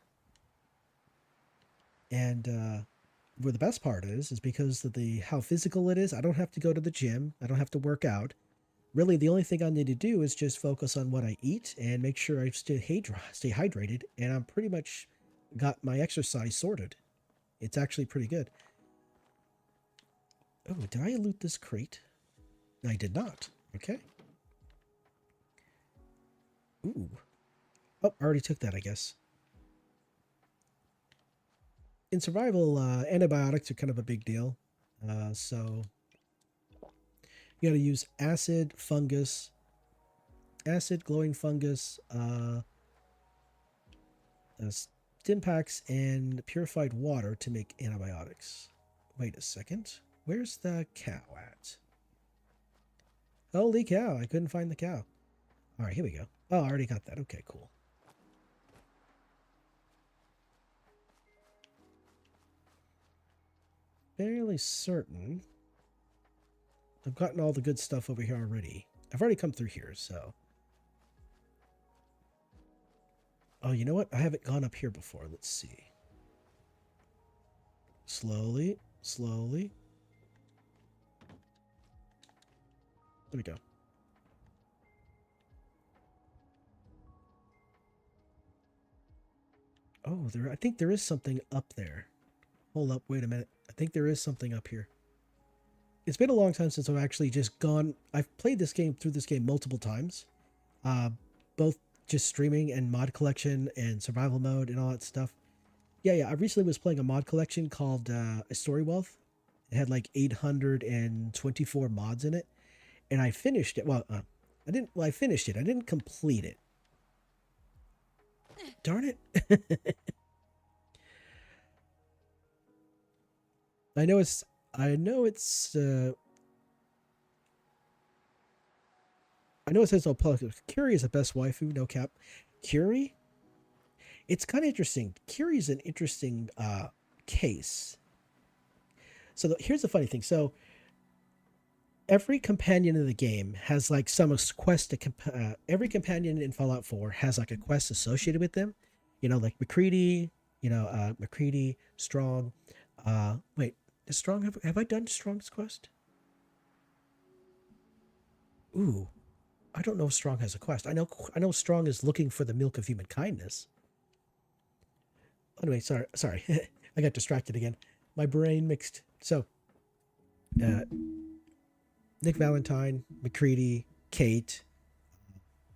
And where the best part is because of how physical it is, I don't have to go to the gym. I don't have to work out. Really, the only thing I need to do is just focus on what I eat and make sure I stay hydrated, and I'm pretty much got my exercise sorted. It's actually pretty good. Oh, did I loot this crate? I did not. Okay. Ooh. Oh, I already took that, I guess. In survival, antibiotics are kind of a big deal. So you got to use acid, glowing fungus, stim packs, and purified water to make antibiotics. Wait a second. Where's the cow at? Holy cow, I couldn't find the cow. All right, here we go. Oh, I already got that. Okay, cool. Fairly certain I've gotten all the good stuff over here already. I've already come through here, so. Oh, you know what? I haven't gone up here before. Let's see. Slowly, slowly. There we go. Oh, I think there is something up there. Hold up, wait a minute. I think there is something up here. It's been a long time since I've actually just gone. I've played through this game multiple times. Both just streaming and mod collection and survival mode and all that stuff. Yeah, I recently was playing a mod collection called Story Wealth. It had like 824 mods in it. And I finished it. Well, I finished it. I didn't complete it. Darn it. I know it's I know it says Curie is the best waifu, no cap. Curie? It's kind of interesting. Curie is an interesting case. So here's the funny thing. So every companion in the game has like some quest every companion in Fallout 4 has like a quest associated with them. Like McCready, Strong. Wait, is Strong, have I done Strong's quest? Ooh, I don't know if Strong has a quest. I know Strong is looking for the milk of human kindness. Anyway, sorry. I got distracted again. My brain mixed. So, Nick Valentine, McCready, Kate,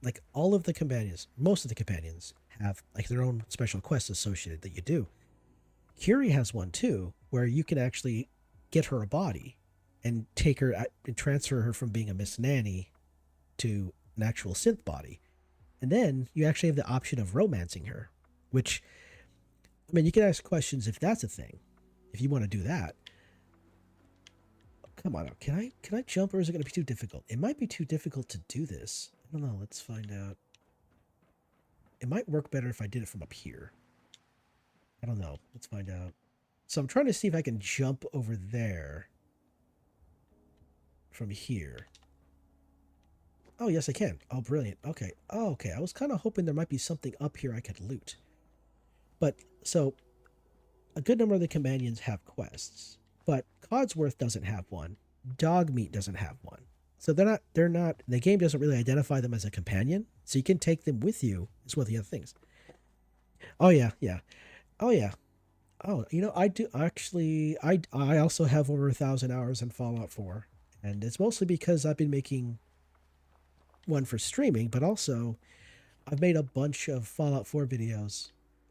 like all of the companions, most of the companions have like their own special quests associated that you do. Curie has one too, where you can actually get her a body and take her and transfer her from being a Miss Nanny to an actual synth body. And then you actually have the option of romancing her, which, I mean, you can ask questions if that's a thing, if you want to do that. Come on, can I jump, or is it going to be too difficult? It might be too difficult to do this. I don't know. Let's find out. It might work better if I did it from up here. I don't know. Let's find out. So I'm trying to see if I can jump over there from here. Oh, yes, I can. Oh, brilliant. Okay. Oh, okay. I was kind of hoping there might be something up here I could loot. But, so, a good number of the companions have quests, but Codsworth doesn't have one. Dogmeat doesn't have one. So the game doesn't really identify them as a companion, so you can take them with you, is one of the other things. Oh, yeah, yeah. Oh, yeah. Oh, I do actually. I also have over 1,000 hours in Fallout 4, and it's mostly because I've been making one for streaming, but also I've made a bunch of Fallout 4 videos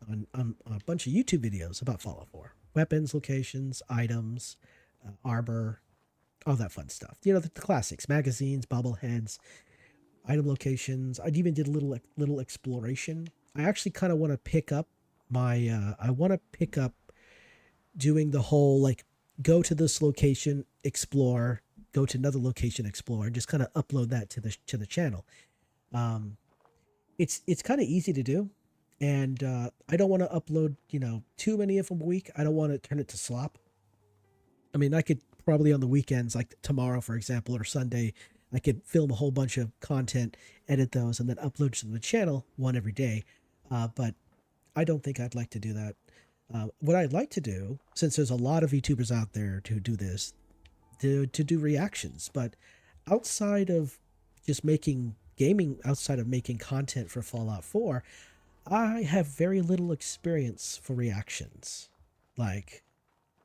on a bunch of YouTube videos about Fallout 4 weapons, locations, items, armor, all that fun stuff. The classics: magazines, bobbleheads, item locations. I even did a little exploration. I actually kind of want to pick up my. I want to pick up doing the whole like go to this location, explore, go to another location, explore, and just kind of upload that to the channel. It's kind of easy to do, and I don't want to upload too many of them a week. I don't want to turn it to slop. I mean, I could probably on the weekends, like tomorrow, for example, or Sunday, I could film a whole bunch of content, edit those, and then upload to the channel one every day. But I don't think I'd like to do that. What I'd like to do, since there's a lot of YouTubers out there to do this, to do reactions, but outside of just making gaming, outside of making content for Fallout 4, I have very little experience for reactions.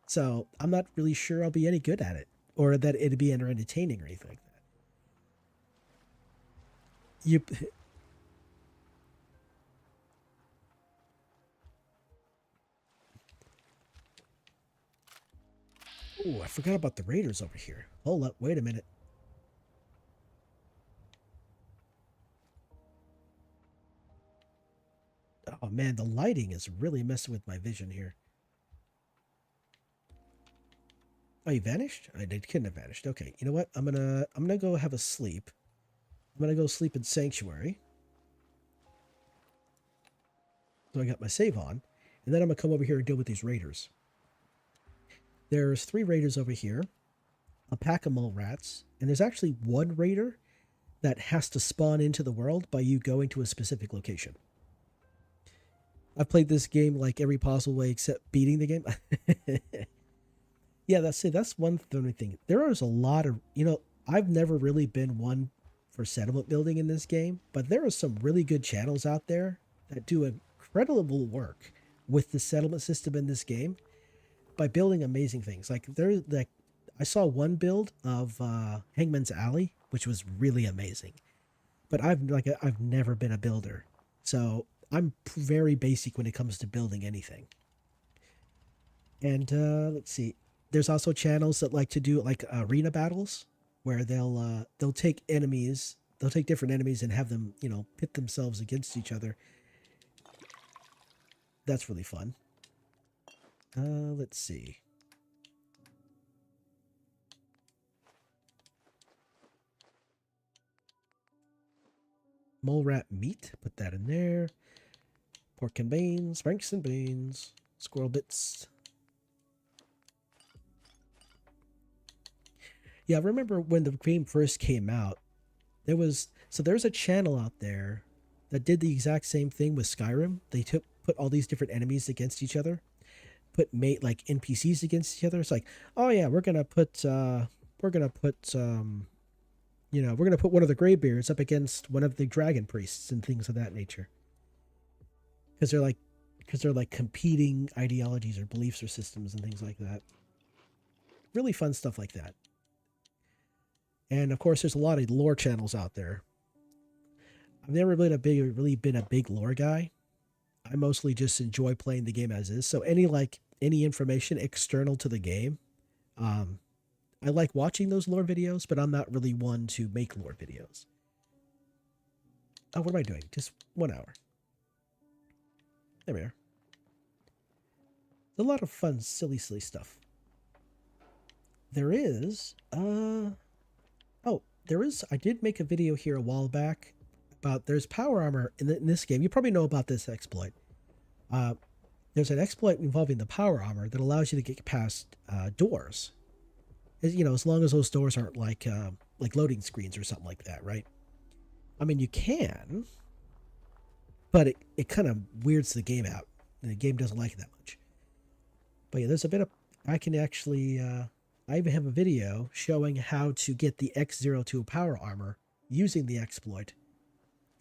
So I'm not really sure I'll be any good at it, or that it'd be entertaining or anything like that. You Oh, I forgot about the raiders over here. Hold up, wait a minute. Oh man, the lighting is really messing with my vision here. Oh, you vanished? I couldn't have vanished. Okay, you know what? I'm gonna go have a sleep. I'm gonna go sleep in Sanctuary. So I got my save on, and then I'm gonna come over here and deal with these raiders. There's 3 raiders over here, a pack of mole rats, and there's actually one raider that has to spawn into the world by you going to a specific location. I've played this game like every possible way except beating the game. Yeah, that's it. That's one thing. There is a lot of, I've never really been one for settlement building in this game, but there are some really good channels out there that do incredible work with the settlement system in this game by building amazing things. I saw one build of Hangman's Alley, which was really amazing. But I've never been a builder, so I'm very basic when it comes to building anything. And let's see, there's also channels that like to do like arena battles, where they'll take different enemies and have them pit themselves against each other. That's really fun. Let's see. Mole rat meat, put that in there. Pork and beans, franks and beans, squirrel bits. Yeah, I remember when the game first came out, there's a channel out there that did the exact same thing with Skyrim. They put all these different enemies against each other, put like NPCs against each other. It's like, oh yeah, we're gonna put one of the Greybeards up against one of the dragon priests and things of that nature. Because they're like competing ideologies or beliefs or systems and things like that. Really fun stuff like that. And of course, there's a lot of lore channels out there. I've never really been a big lore guy. I mostly just enjoy playing the game as is. So any information external to the game, I like watching those lore videos, but I'm not really one to make lore videos. Oh, what am I doing? Just 1 hour. There we are. A lot of fun, silly stuff. There is, I did make a video here a while back about there's power armor in this game. You probably know about this exploit. There's an exploit involving the power armor that allows you to get past doors. As long as those doors aren't like loading screens or something like that, right? I mean, you can, but it kind of weirds the game out. And the game doesn't like it that much. But yeah, there's a bit of... I can actually... I even have a video showing how to get the X02 power armor using the exploit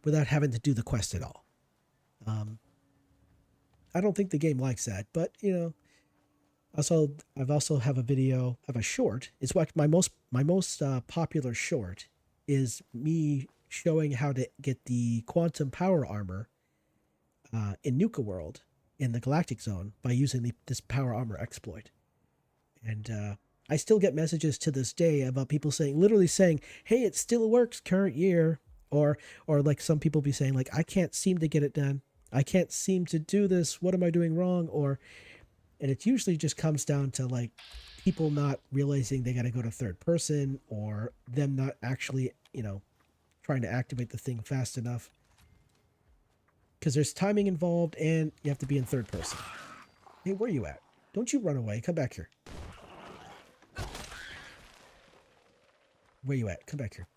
without having to do the quest at all. I don't think the game likes that, but, you know... I've also have a video of a short. It's what my most popular short is me showing how to get the quantum power armor in Nuka World in the Galactic Zone by using this power armor exploit. And I still get messages to this day about people literally saying, "Hey, it still works current year," or like some people be saying like, "I can't seem to get it done. I can't seem to do this. What am I doing wrong?" And it usually just comes down to like people not realizing they got to go to third person, or them not actually, trying to activate the thing fast enough. Because there's timing involved and you have to be in third person. Hey, where are you at? Don't you run away. Come back here. Where you at? Come back here.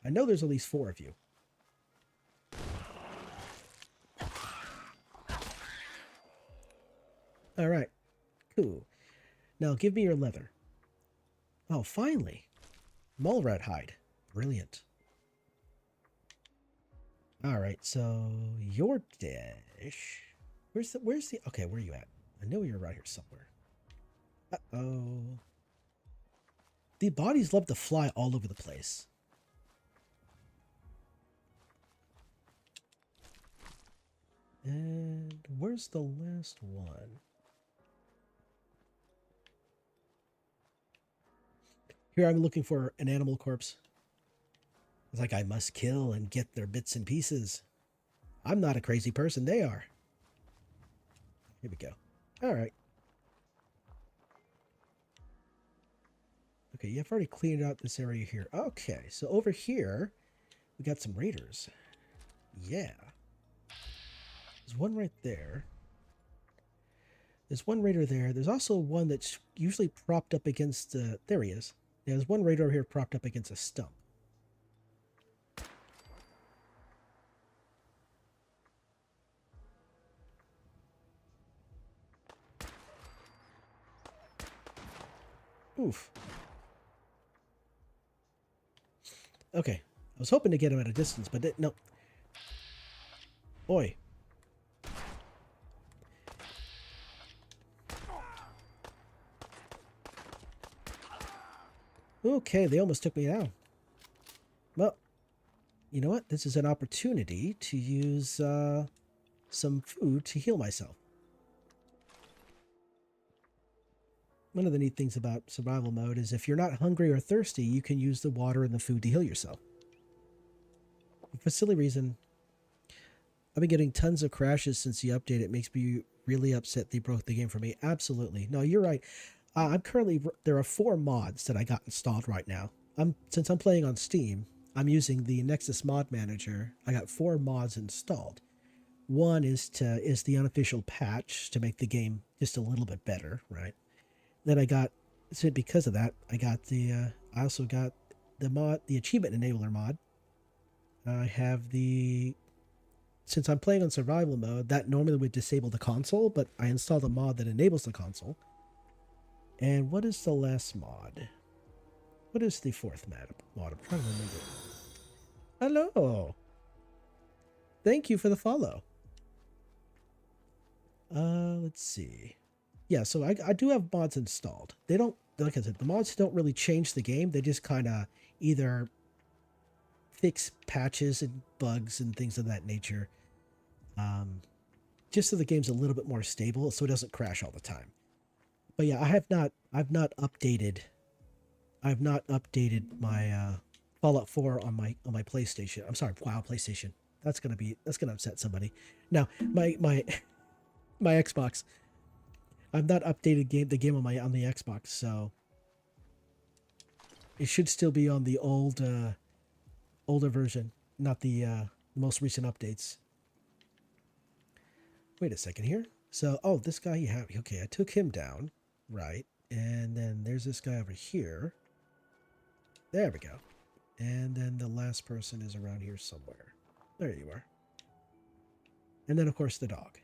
I know there's at least 4 of you. All right, cool. Now give me your leather. Oh, finally. Mole rat hide. Brilliant. All right, so your dish. Where's the, okay, where are you at? I know you're right here somewhere. Uh-oh. The bodies love to fly all over the place. And where's the last one? Here I'm looking for an animal corpse. It's like I must kill and get their bits and pieces. I'm not a crazy person, they are. Here we go. All right. Okay, you've already cleaned out this area here. Okay, so over here, we got some raiders. Yeah. There's one right there. There's one raider there. There's also one that's usually propped up against... there he is. Yeah, there's one raider over here propped up against a stump. Oof. Okay. I was hoping to get him at a distance, but no. Oi. Okay, they almost took me down. Well, you know what? This is an opportunity to use some food to heal myself. One of the neat things about survival mode is if you're not hungry or thirsty, you can use the water and the food to heal yourself. For a silly reason, I've been getting tons of crashes since the update. It makes me really upset they broke the game for me. Absolutely. No, you're right. I'm currently... There are 4 mods that I got installed right now. Since I'm playing on Steam, I'm using the Nexus Mod Manager. I got 4 mods installed. One is the unofficial patch to make the game just a little bit better, right? Then I got... So because of that, I got the... I also got the mod, the Achievement Enabler mod. I have the... Since I'm playing on survival mode, that normally would disable the console, but I installed a mod that enables the console. And what is the last mod? What is the 4th mod? I'm trying to remember. Hello. Thank you for the follow. Let's see. Yeah, so I do have mods installed. They don't, like I said, the mods don't really change the game. They just kind of either fix patches and bugs and things of that nature. Just so the game's a little bit more stable, so it doesn't crash all the time. But yeah, I've not updated my Fallout 4 on my PlayStation. I'm sorry, wow, PlayStation. That's gonna upset somebody. Now, my Xbox. I've not updated the game on the Xbox, so it should still be on the older version, not the most recent updates. Wait a second here. So, oh, this guy you have. Okay, I took him down. Right, and then there's this guy over here. There we go. And then the last person is around here somewhere. There you are. And then, of course, the dog.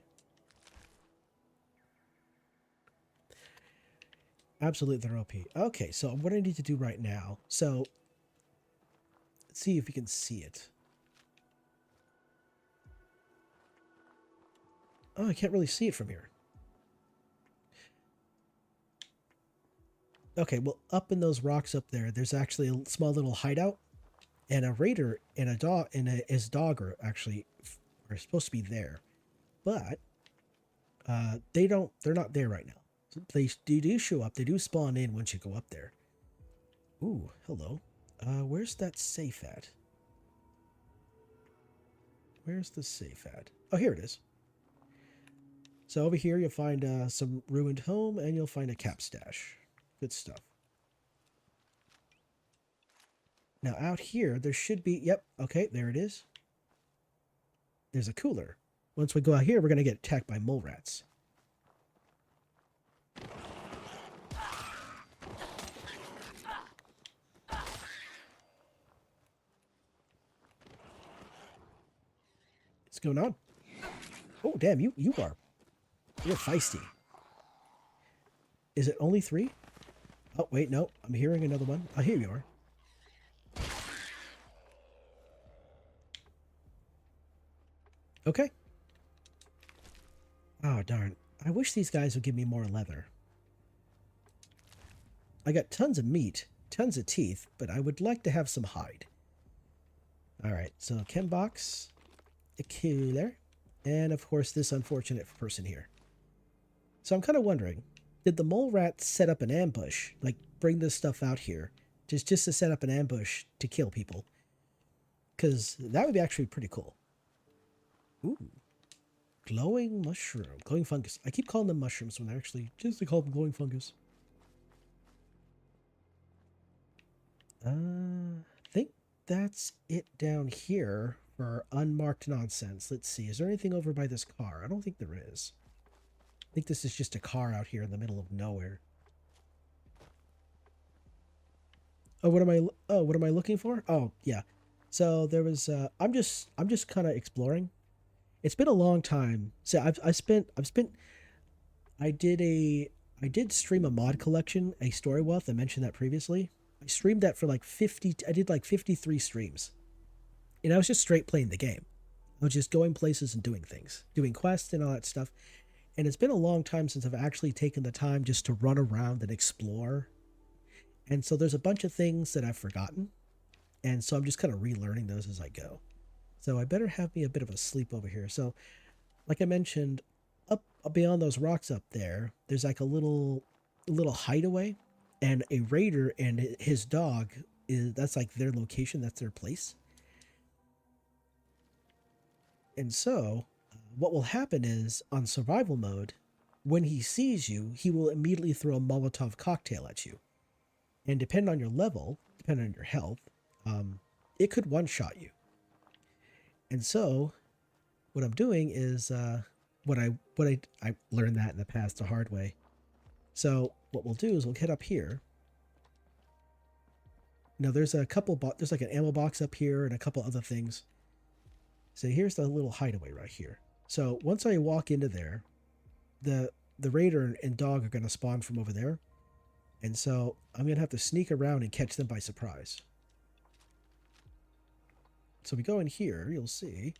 Absolutely, they're OP. Okay, so what I need to do right now. So, let's see if you can see it. Oh, I can't really see it from here. Okay, well, up in those rocks up there, there's actually a small little hideout, and a raider and a dog and his dog are actually are supposed to be there, but they're not there right now. So they do show up. They do spawn in once you go up there. Ooh, hello. Where's that safe at? Where's the safe at? Oh, here it is. So over here you'll find some ruined home, and you'll find a cap stash. Good stuff. Now out here, there should be, yep, okay, there it is. There's a cooler. Once we go out here, we're going to get attacked by mole rats. What's going on? Oh, damn, you're feisty. Is it only 3? Oh, wait, no. I'm hearing another one. Oh, here you are. Okay. Oh, darn. I wish these guys would give me more leather. I got tons of meat, tons of teeth, but I would like to have some hide. Alright, so chem box, a cooler, and of course this unfortunate person here. So I'm kind of wondering, did the mole rat set up an ambush, like bring this stuff out here, just to set up an ambush to kill people? Because that would be actually pretty cool. Ooh, glowing mushroom, glowing fungus. I keep calling them mushrooms when they're actually just to call them glowing fungus. I think that's it down here for unmarked nonsense. Let's see, is there anything over by this car? I don't think there is. I think this is just a car out here in the middle of nowhere. Oh, what am I looking for? Oh, yeah. So there was I'm just kind of exploring. It's been a long time. So I did stream a mod collection, a story wealth. I mentioned that previously. I streamed that for like 50. I did like 53 streams. And I was just straight playing the game. I was just going places and doing things, doing quests and all that stuff. And it's been a long time since I've actually taken the time just to run around and explore. And so there's a bunch of things that I've forgotten. And so I'm just kind of relearning those as I go. So I better have me a bit of a sleep over here. So like I mentioned, up beyond those rocks up there, there's like a little hideaway, and a raider and his dog that's like their location, that's their place. And so what will happen is on survival mode, when he sees you, he will immediately throw a Molotov cocktail at you. And depending on your level, depending on your health, it could one-shot you. And so what I'm doing is I learned that in the past the hard way. So what we'll do is we'll get up here. Now there's a couple, there's like an ammo box up here and a couple other things. So here's the little hideaway right here. So once I walk into there, the raider and dog are going to spawn from over there. And so I'm going to have to sneak around and catch them by surprise. So we go in here, you'll see.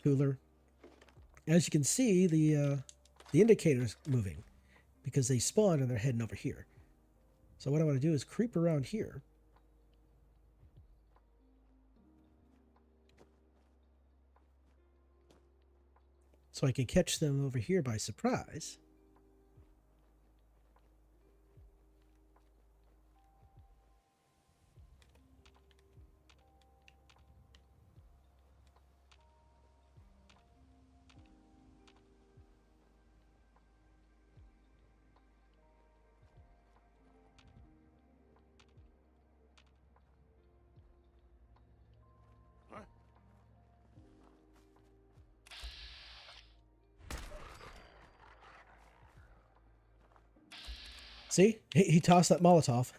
Cooler. As you can see, the indicator's moving because they spawn and they're heading over here. So what I want to do is creep around here. So I can catch them over here by surprise. See? He tossed that Molotov.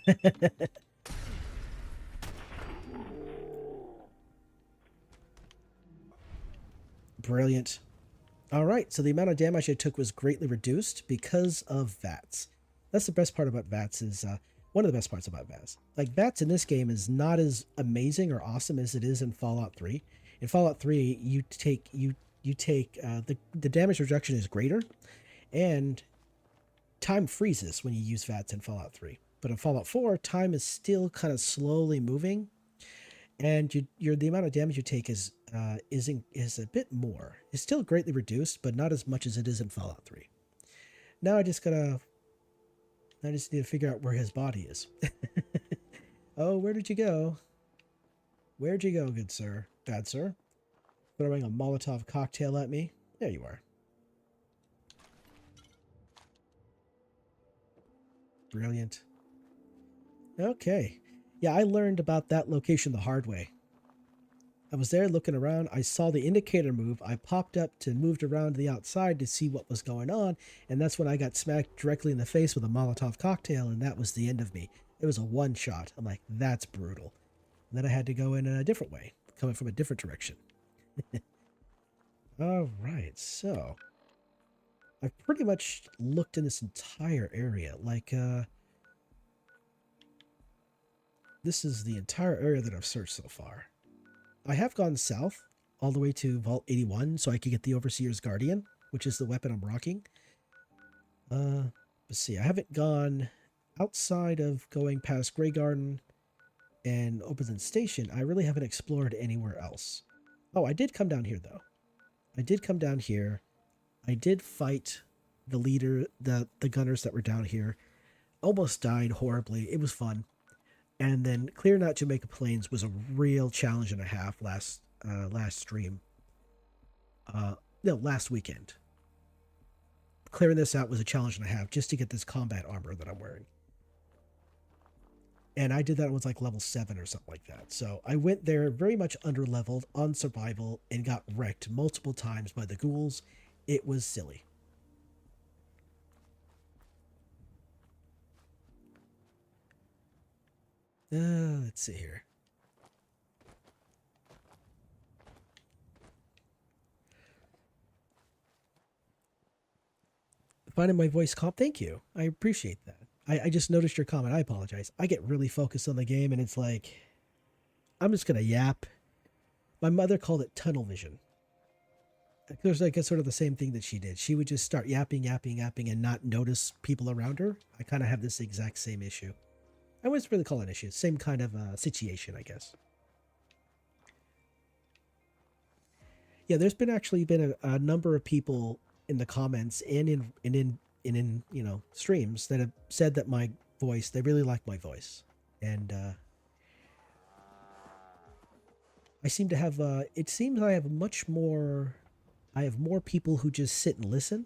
Brilliant. All right, so the amount of damage I took was greatly reduced because of VATS. That's the best part about VATS is one of the best parts about VATS. Like VATS in this game is not as amazing or awesome as it is in Fallout 3. In Fallout 3, you take the damage reduction is greater, and time freezes when you use VATS in Fallout 3. But in Fallout 4, time is still kind of slowly moving, and the amount of damage you take is a bit more. It's still greatly reduced, but not as much as it is in Fallout 3. Now I just need to figure out where his body is. Oh, where did you go? Where'd you go, good sir? Bad sir? Throwing a Molotov cocktail at me? There you are. Brilliant. Okay. Yeah, I learned about that location the hard way. I was there looking around. I saw the indicator move. I popped up to moved around to the outside to see what was going on. And that's when I got smacked directly in the face with a Molotov cocktail. And that was the end of me. It was a one shot. I'm like, that's brutal. And then I had to go in a different way, coming from a different direction. All right. So I've pretty much looked in this entire area. Like, this is the entire area that I've searched so far. I have gone south all the way to Vault 81 so I could get the Overseer's Guardian, which is the weapon I'm rocking. Let's see. I haven't gone outside of going past Grey Garden and Oberlin Station. I really haven't explored anywhere else. Oh, I did come down here, though. I did come down here. I did fight the leader, the gunners that were down here. Almost died horribly. It was fun. And then clearing out Jamaica Plains was a real challenge and a half last stream. No, last weekend. Clearing this out was a challenge and a half just to get this combat armor that I'm wearing. And I did that with like level 7 or something like that. So I went there very much under-leveled on survival and got wrecked multiple times by the ghouls. It was silly. Let's see here. Finding my voice calm. Thank you. I appreciate that. I just noticed your comment. I apologize. I get really focused on the game and it's like, I'm just going to yap. My mother called it tunnel vision. It was like sort of the same thing that she did. She would just start yapping and not notice people around her. I kind of have this exact same issue. I wouldn't really call it an issue. Same kind of situation, I guess. Yeah, there's been actually been a number of people in the comments and in streams that have said that my voice, they really like my voice. And I seem to have it seems I have more people who just sit and listen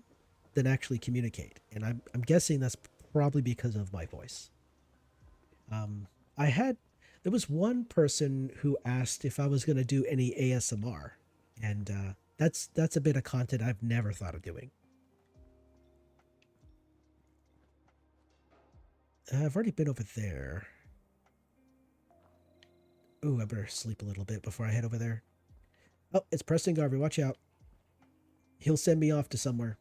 than actually communicate. And I'm guessing that's probably because of my voice. There was one person who asked if I was going to do any ASMR, and that's a bit of content I've never thought of doing. I've already been over there. Ooh, I better sleep a little bit before I head over there. Oh, it's Preston Garvey. Watch out. He'll send me off to somewhere.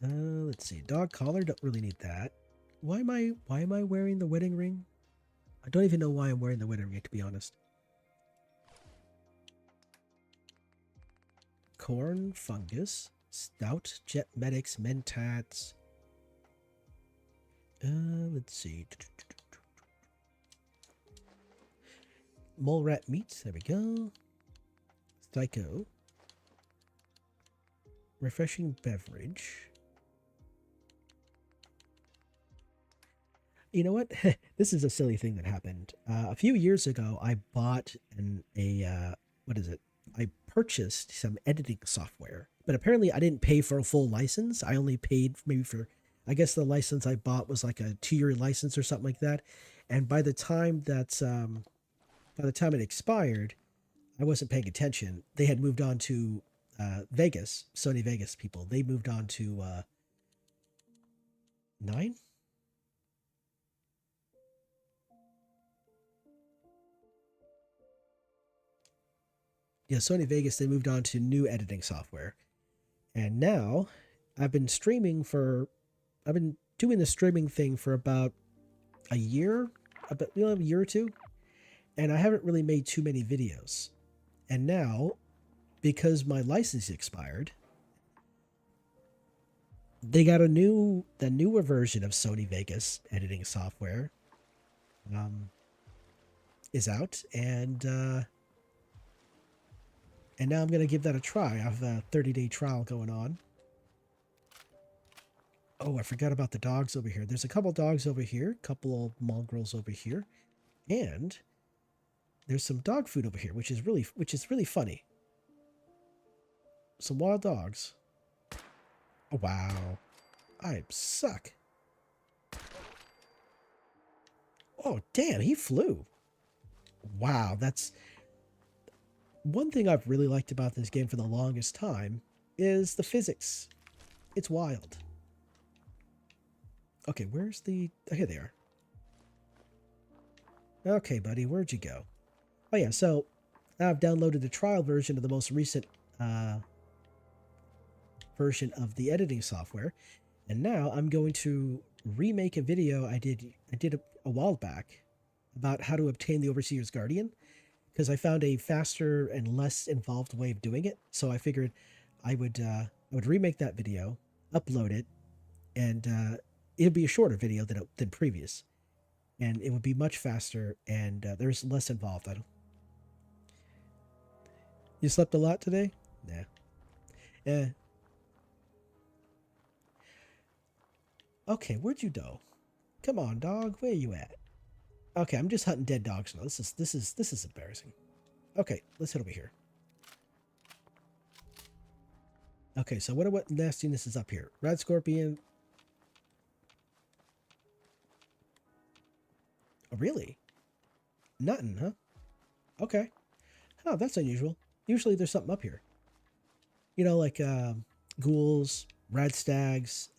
Let's see. Dog collar, don't really need that. Why am I wearing the wedding ring? I don't even know why I'm wearing the wedding ring, to be honest. Corn, fungus, stout, jet medics, mentats. Let's see. Mole rat meat, there we go. Psycho. Refreshing beverage. You know what? This is a silly thing that happened. A few years ago, I bought I purchased some editing software, but apparently I didn't pay for a full license. I only paid maybe for, I guess the license I bought was like a 2-year license or something like that. And by the time it expired, I wasn't paying attention. They had moved on to Vegas, Sony Vegas people. They moved on to 9. yeah, Sony Vegas, they moved on to new editing software. And now I've been streaming for, I've been doing the streaming thing for about a year, about a year or two. And I haven't really made too many videos. And now, because my license expired, they got the newer version of Sony Vegas editing software is out, and now I'm gonna give that a try. I have a 30-day trial going on. Oh, I forgot about the dogs over here. There's a couple dogs over here, a couple of mongrels over here, and there's some dog food over here, which is really funny. Some wild dogs. Oh, wow. I suck. Oh, damn, he flew. Wow, that's... One thing I've really liked about this game for the longest time is the physics. It's wild. Okay, where's the... Oh, here they are. Okay, buddy, where'd you go? Oh, yeah, so I've downloaded the trial version of the most recent version of the editing software, and now I'm going to remake a video I did a while back about how to obtain the Overseer's Guardian, because I found a faster and less involved way of doing it. So I figured I would remake that video, upload it, and it'd be a shorter video than previous, and it would be much faster, and there's less involved. You slept a lot today? Nah. Okay, where'd you go? Come on, dog. Where you at? Okay, I'm just hunting dead dogs now. This is embarrassing. Okay, let's head over here. Okay, so what nastiness is up here? Red scorpion. Oh, really? Nothing, huh? Okay. Oh, that's unusual. Usually there's something up here. You know, like ghouls, red stags,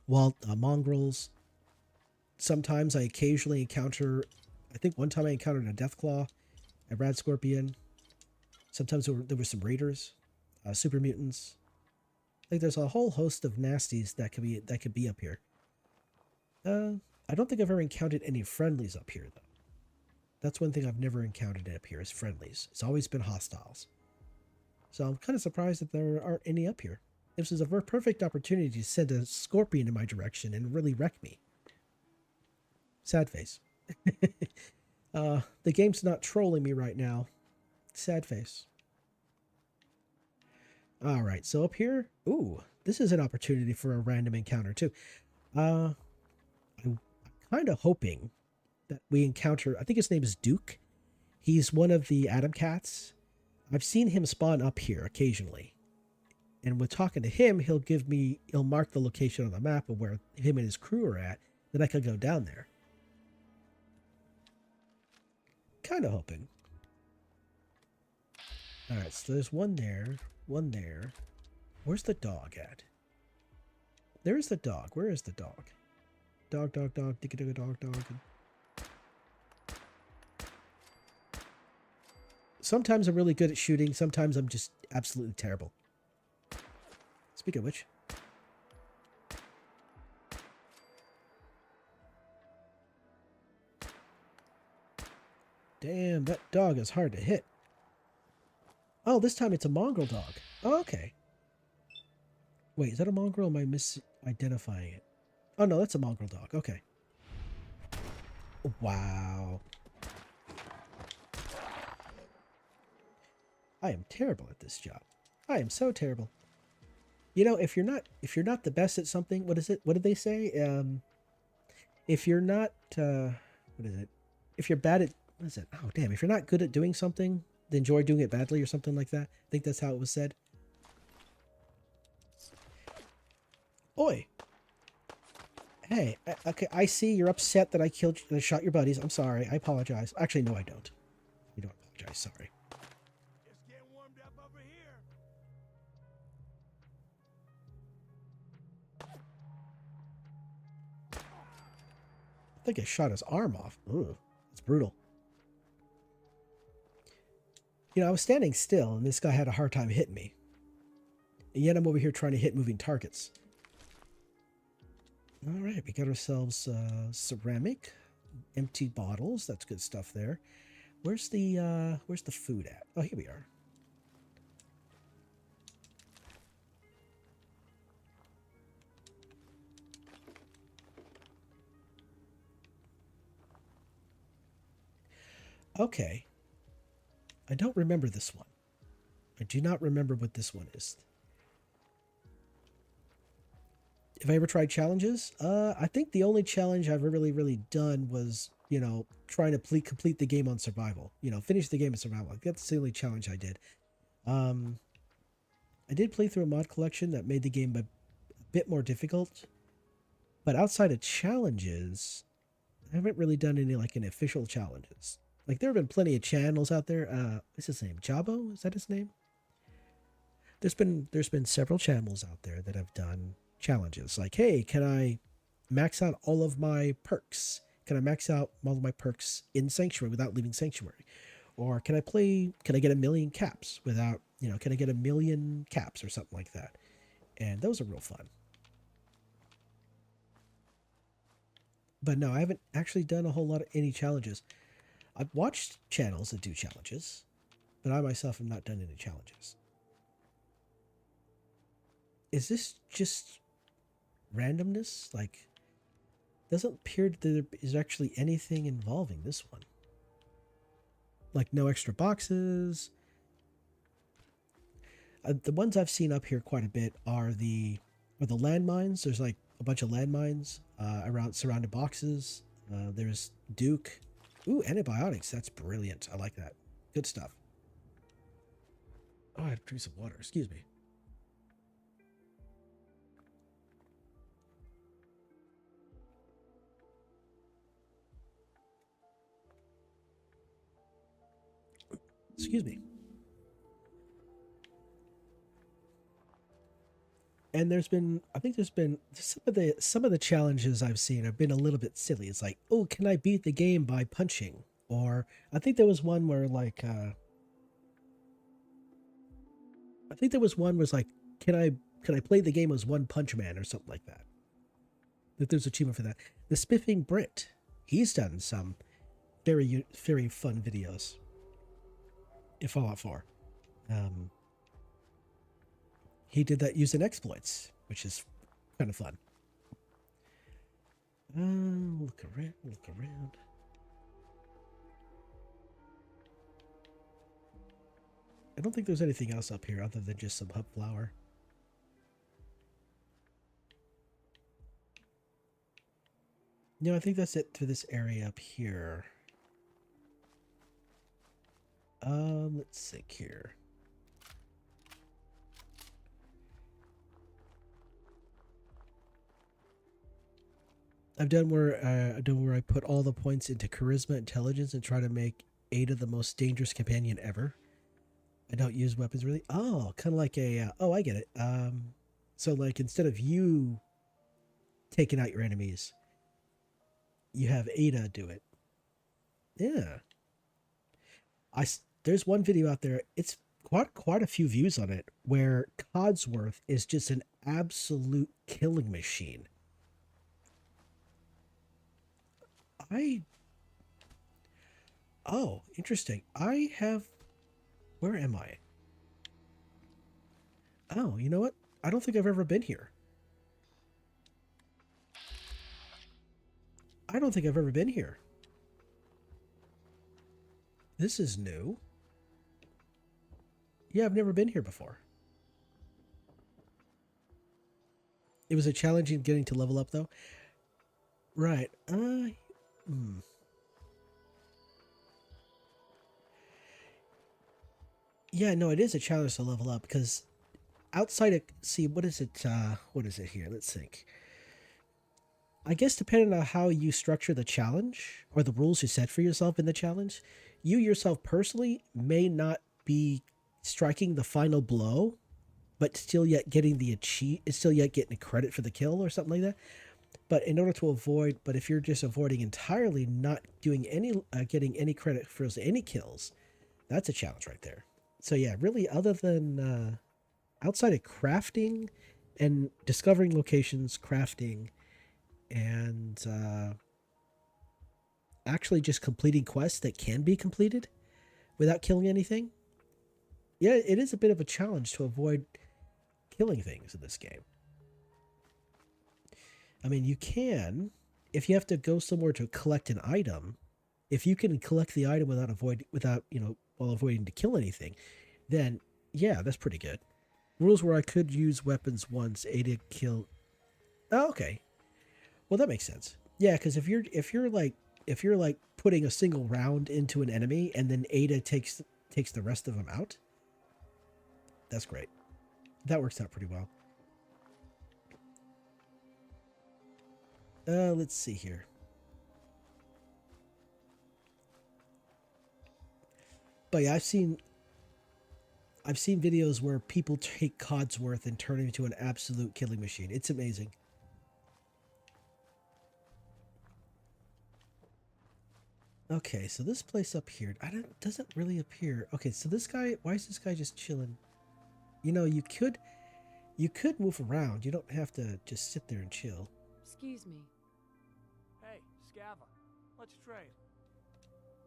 mongrels. Sometimes I occasionally encounter, I think one time I encountered a deathclaw, a rad scorpion. Sometimes there were some raiders, super mutants. Like there's a whole host of nasties that could be up here. I don't think I've ever encountered any friendlies up here though. That's one thing I've never encountered up here is friendlies. It's always been hostiles. So I'm kind of surprised that there aren't any up here. This is a perfect opportunity to send a scorpion in my direction and really wreck me. Sad face. The game's not trolling me right now. Sad face. All right, so up here, ooh, this is an opportunity for a random encounter too. I'm kind of hoping that we encounter, I think his name is Duke. He's one of the Atom Cats. I've seen him spawn up here occasionally. And with talking to him, he'll mark the location on the map of where him and his crew are at. Then I can go down there. Kind of hoping. All right, so there's one there, one there. Where's the dog at? There's the dog. Where is the dog? Dog, dog, dog, digga, digga, dog, dog. Sometimes I'm really good at shooting. Sometimes I'm just absolutely terrible. Speaking of which. Damn, that dog is hard to hit. Oh, this time it's a mongrel dog. Oh, okay. Wait, is that a mongrel? Am I misidentifying it? Oh, no, that's a mongrel dog. Okay. Wow. I am terrible at this job. I am so terrible. You know, if you're not the best at something, what is it? What did they say? If you're not, what is it? If you're bad at, what is it? Oh, damn. If you're not good at doing something, then enjoy doing it badly or something like that. I think that's how it was said. Oi. Hey, okay, I see you're upset that I shot your buddies. I'm sorry. I apologize. Actually, no, I don't. You don't apologize. Sorry. It's getting warmed up over here. I think I shot his arm off. Ooh, that's brutal. I was standing still, and this guy had a hard time hitting me. And yet I'm over here trying to hit moving targets. All right, we got ourselves ceramic, empty bottles. That's good stuff there. Where's the food at? Oh, here we are. Okay. I don't remember this one. I do not remember what this one is. Have I ever tried challenges? I think the only challenge I've really done was, trying to complete the game on survival. Finish the game on survival. That's the only challenge I did. I did play through a mod collection that made the game a bit more difficult. But outside of challenges, I haven't really done any official challenges. Like, there have been plenty of channels out there. What's his name? Jabo? Is that his name? There's been several channels out there that have done challenges. Like, hey, can I max out all of my perks? Can I max out all of my perks in Sanctuary without leaving Sanctuary? Or can I get 1 million caps without, can I get 1 million caps or something like that? And those are real fun. But no, I haven't actually done a whole lot of any challenges. I've watched channels that do challenges, but I myself have not done any challenges. Is this just randomness? Like, doesn't appear that there is actually anything involving this one. Like, no extra boxes. The ones I've seen up here quite a bit are the landmines. There's like a bunch of landmines around surrounded boxes. There's Duke. Ooh, antibiotics. That's brilliant. I like that. Good stuff. Oh, I have to drink some water. Excuse me. Excuse me. And I think there's been some of the challenges I've seen have been a little bit silly. It's like, oh, can I beat the game by punching? Or I think there was one where can I play the game as One Punch Man or something like that? That there's an achievement for that. The Spiffing Brit, he's done some very fun videos in Fallout 4. He did that using exploits, which is kind of fun. Look around. I don't think there's anything else up here other than just some hub flour. No, I think that's it for this area up here. Let's see here. I've done where I put all the points into charisma, intelligence, and try to make Ada the most dangerous companion ever. I don't use weapons really. Oh, kind of like a. Oh, I get it. So like instead of you taking out your enemies, you have Ada do it. Yeah. There's one video out there. It's quite a few views on it where Codsworth is just an absolute killing machine. Oh, interesting. Where am I? Oh, you know what? I don't think I've ever been here. I don't think I've ever been here. This is new. Yeah, I've never been here before. It was a challenge in getting to level up, though. Right. Yeah, no, it is a challenge to level up because outside of what is it here? Let's think. I guess depending on how you structure the challenge or the rules you set for yourself in the challenge, you yourself personally may not be striking the final blow, but still yet getting a credit for the kill or something like that. But if you're just avoiding entirely not doing getting any credit for any kills, that's a challenge right there. So yeah, really, other than outside of crafting and discovering locations, crafting, and actually just completing quests that can be completed without killing anything. Yeah, it is a bit of a challenge to avoid killing things in this game. I mean, you can, if you have to go somewhere to collect an item, if you can collect the item without, while avoiding to kill anything, then yeah, that's pretty good. Rules where I could use weapons once, A to kill. Oh, okay. Well, that makes sense. Yeah, because if you're like putting a single round into an enemy and then Ada takes the rest of them out, that's great. That works out pretty well. Let's see here. But yeah, I've seen videos where people take Codsworth and turn him into an absolute killing machine. It's amazing. Okay, so this place up here, doesn't really appear. Okay, so this guy, why is this guy just chilling? You know, you could move around. You don't have to just sit there and chill. Excuse me. Hey, Scava, let's trade.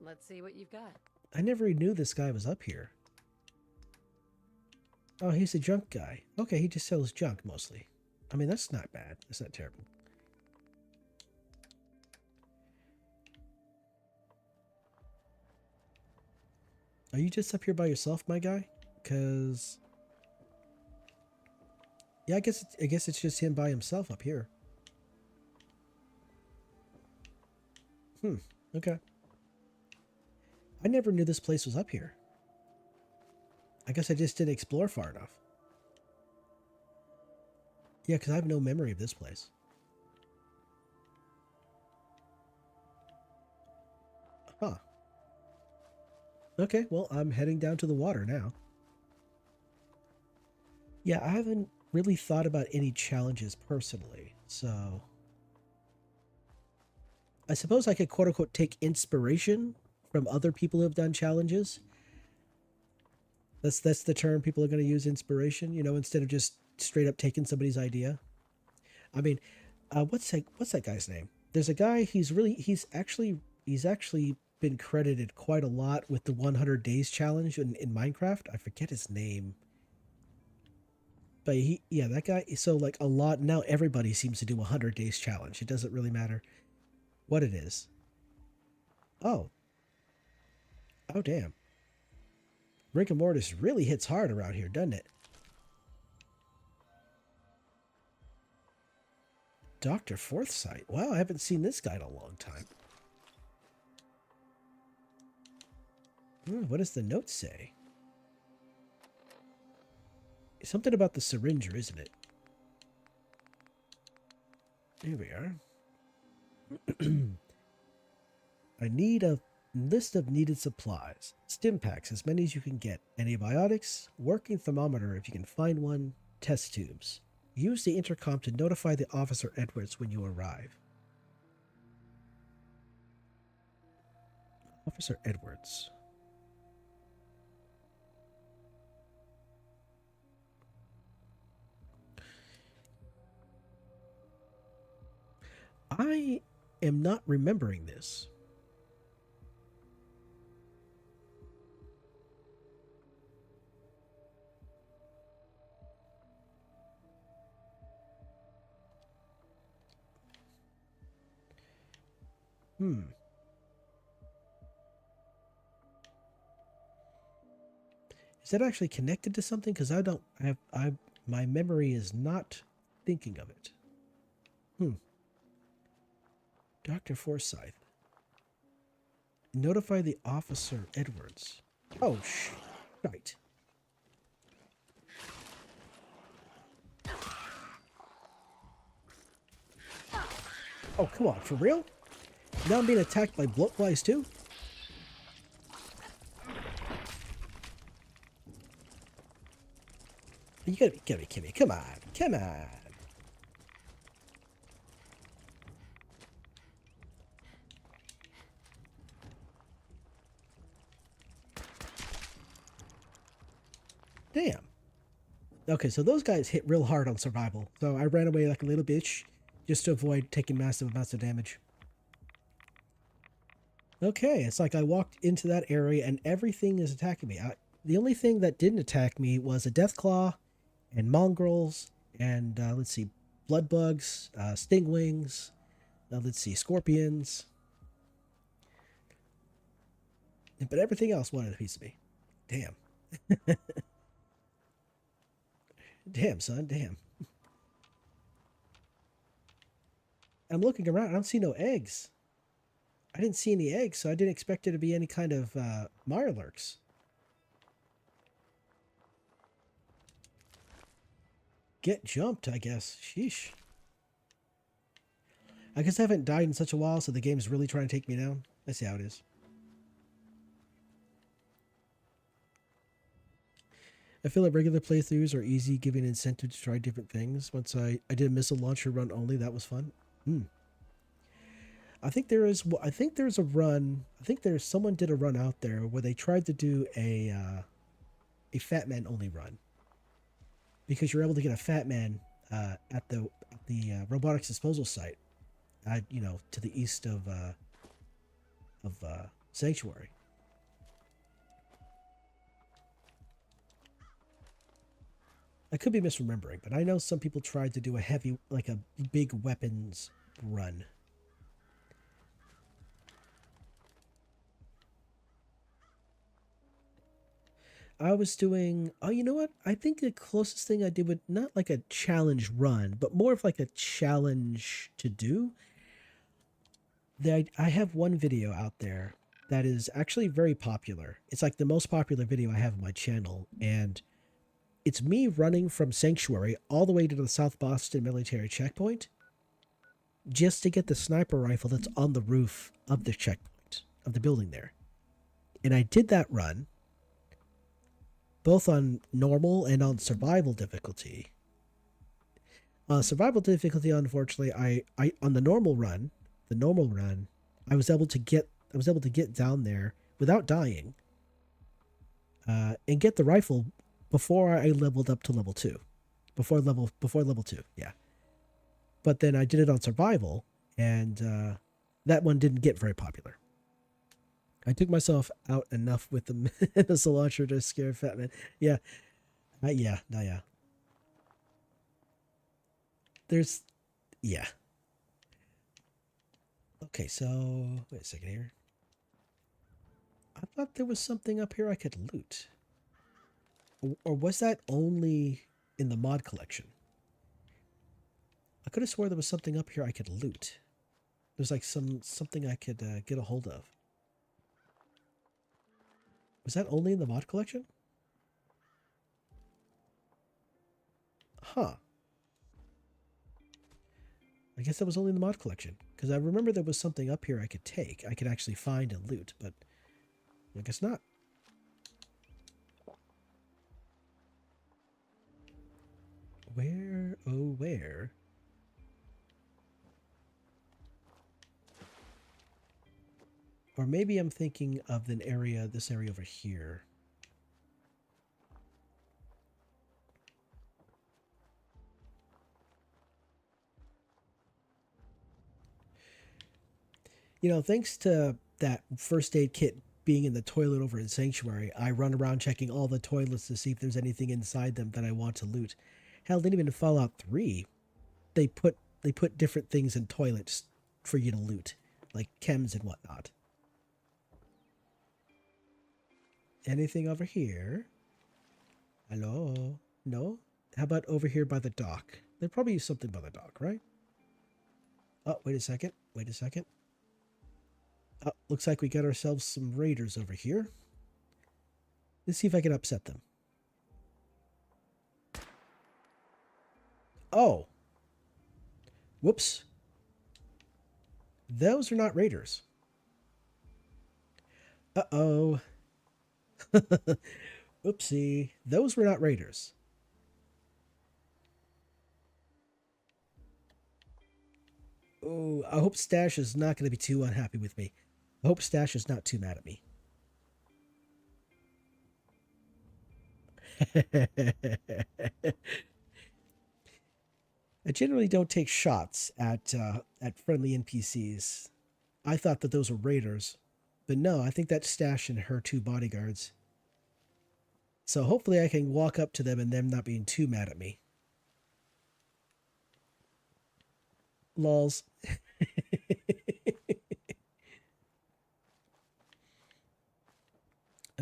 Let's see what you've got. I never even knew this guy was up here. Oh, he's a junk guy. Okay, he just sells junk mostly. I mean, that's not bad. That's not terrible. Are you just up here by yourself, my guy? Cause yeah, I guess it's just him by himself up here. Okay. I never knew this place was up here. I guess I just didn't explore far enough. Yeah, because I have no memory of this place. Huh. Okay, well, I'm heading down to the water now. Yeah, I haven't really thought about any challenges personally, so I suppose I could quote-unquote take inspiration from other people who have done challenges. That's the term people are going to use, inspiration, instead of just straight up taking somebody's idea. I mean, what's that guy's name? There's a guy, he's actually been credited quite a lot with the 100 days challenge in Minecraft. I forget his name. But that guy, so like a lot, now everybody seems to do 100 days challenge. It doesn't really matter what it is. Oh, damn. Rigor mortis really hits hard around here, doesn't it? Dr. Forsyth. Wow, I haven't seen this guy in a long time. What does the note say? Something about the syringer, isn't it? Here we are. I need a list of needed supplies. Stim packs, as many as you can get. Antibiotics, working thermometer if you can find one, test tubes. Use the intercom to notify the Officer Edwards when you arrive. Officer Edwards. I am not remembering this. Is that actually connected to something? Because my memory is not thinking of it. Dr. Forsyth. Notify the Officer Edwards. Oh, right. Oh, come on, for real? Now I'm being attacked by bloatflies too? You gotta be kidding me. Come on. Come on. Damn. Okay, so those guys hit real hard on survival. So I ran away like a little bitch just to avoid taking massive amounts of damage. Okay, it's like I walked into that area and everything is attacking me. The only thing that didn't attack me was a deathclaw and mongrels and, let's see, blood bugs, stingwings, let's see, scorpions. But everything else wanted a piece of me. Damn. Damn, son, damn. I'm looking around, I don't see no eggs. I didn't see any eggs, so I didn't expect there to be any kind of mirelurks. Get jumped, I guess. Sheesh. I guess I haven't died in such a while, so the game's really trying to take me down. I see how it is. I feel like regular playthroughs are easy, giving incentive to try different things. Once I did a missile launcher run only, that was fun. I think there's a run. I think someone did a run out there where they tried to do a Fat Man only run, because you're able to get a Fat Man at the robotics disposal site, to the east of Sanctuary. I could be misremembering, but I know some people tried to do a heavy, like a big weapons run. I was doing, oh, you know what? I think the closest thing I did would not like a challenge run, but more of like a challenge to do. I have one video out there that is actually very popular. It's like the most popular video I have on my channel, and it's me running from Sanctuary all the way to the South Boston military checkpoint just to get the sniper rifle that's on the roof of the checkpoint, of the building there. And I did that run both on normal and on survival difficulty. Survival difficulty, unfortunately, I on the normal run, I was able to get down there without dying, and get the rifle before I leveled up to level 2. Before level 2, yeah. But then I did it on survival, and that one didn't get very popular. I took myself out enough with the missile launcher to scare Fat Man. Yeah. Yeah. Yeah. Okay, so wait a second here. I thought there was something up here I could loot. Or was that only in the mod collection? I could have swore there was something up here I could loot. There's like something I could get a hold of. Was that only in the mod collection? Huh. I guess that was only in the mod collection. Because I remember there was something up here I could take. I could actually find and loot, but I guess not. Where, oh where? Or maybe I'm thinking of this area over here. Thanks to that first aid kit being in the toilet over in Sanctuary, I run around checking all the toilets to see if there's anything inside them that I want to loot. Hell, even in Fallout 3, they put different things in toilets for you to loot, like chems and whatnot. Anything over here? Hello? No? How about over here by the dock? There'd probably be something by the dock, right? Oh, wait a second. Oh, looks like we got ourselves some raiders over here. Let's see if I can upset them. Oh. Whoops. Those are not raiders. Uh-oh. Oopsie. Those were not raiders. Oh, I hope Stash is not going to be too unhappy with me. I hope Stash is not too mad at me. I generally don't take shots at friendly NPCs. I thought that those were raiders, but no, I think that's Stash and her two bodyguards. So hopefully I can walk up to them and them not being too mad at me. Lols.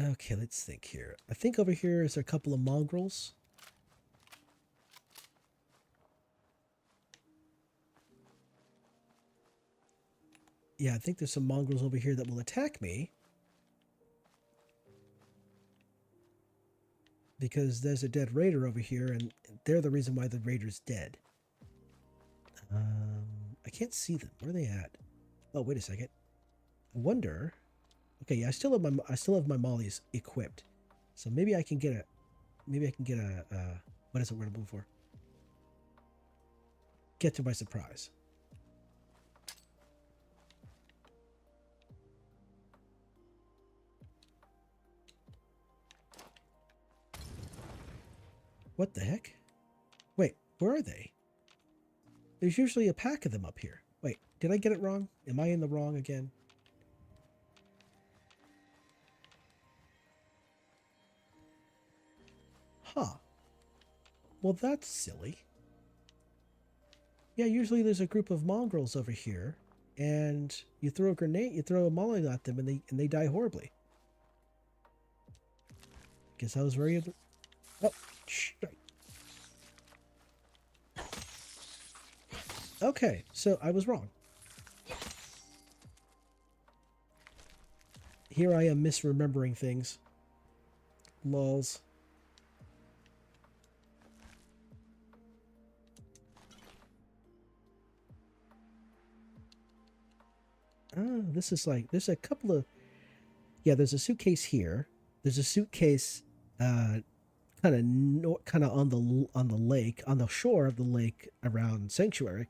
Okay, let's think here. I think over here is a couple of mongrels. Yeah, I think there's some mongrels over here that will attack me. Because there's a dead raider over here, and they're the reason why the raider's dead. I can't see them. Where are they at? Oh, wait a second. I wonder. Okay, yeah, I still have my mollies equipped, so maybe I can get a, what is it we're looking for? Get to my surprise. What the heck? Wait, where are they? There's usually a pack of them up here. Wait, did I get it wrong? Am I in the wrong again? Huh. Well, that's silly. Yeah, usually there's a group of mongrels over here, and you throw a grenade, you throw a molly at them, and they die horribly. Guess I was very... Oh, shh. Okay, so I was wrong. Here I am misremembering things. Lols. This is like, there's a couple of, yeah, there's a suitcase here. There's a suitcase kind of on the lake, on the shore of the lake around Sanctuary.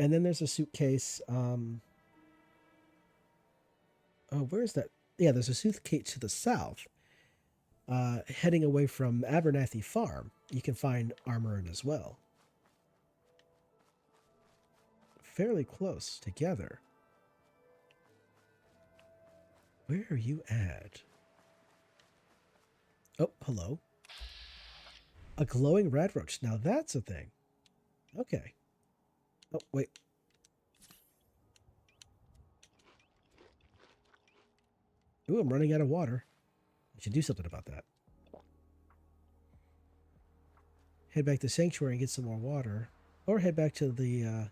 And then there's a suitcase, oh, where's that? Yeah, there's a suitcase to the south, heading away from Abernathy Farm. You can find armor in as well. Fairly close together. Where are you at? Oh, hello. A glowing red roach. Now that's a thing. Okay. Oh, wait. Ooh, I'm running out of water. I should do something about that. Head back to Sanctuary and get some more water. Or head back to the,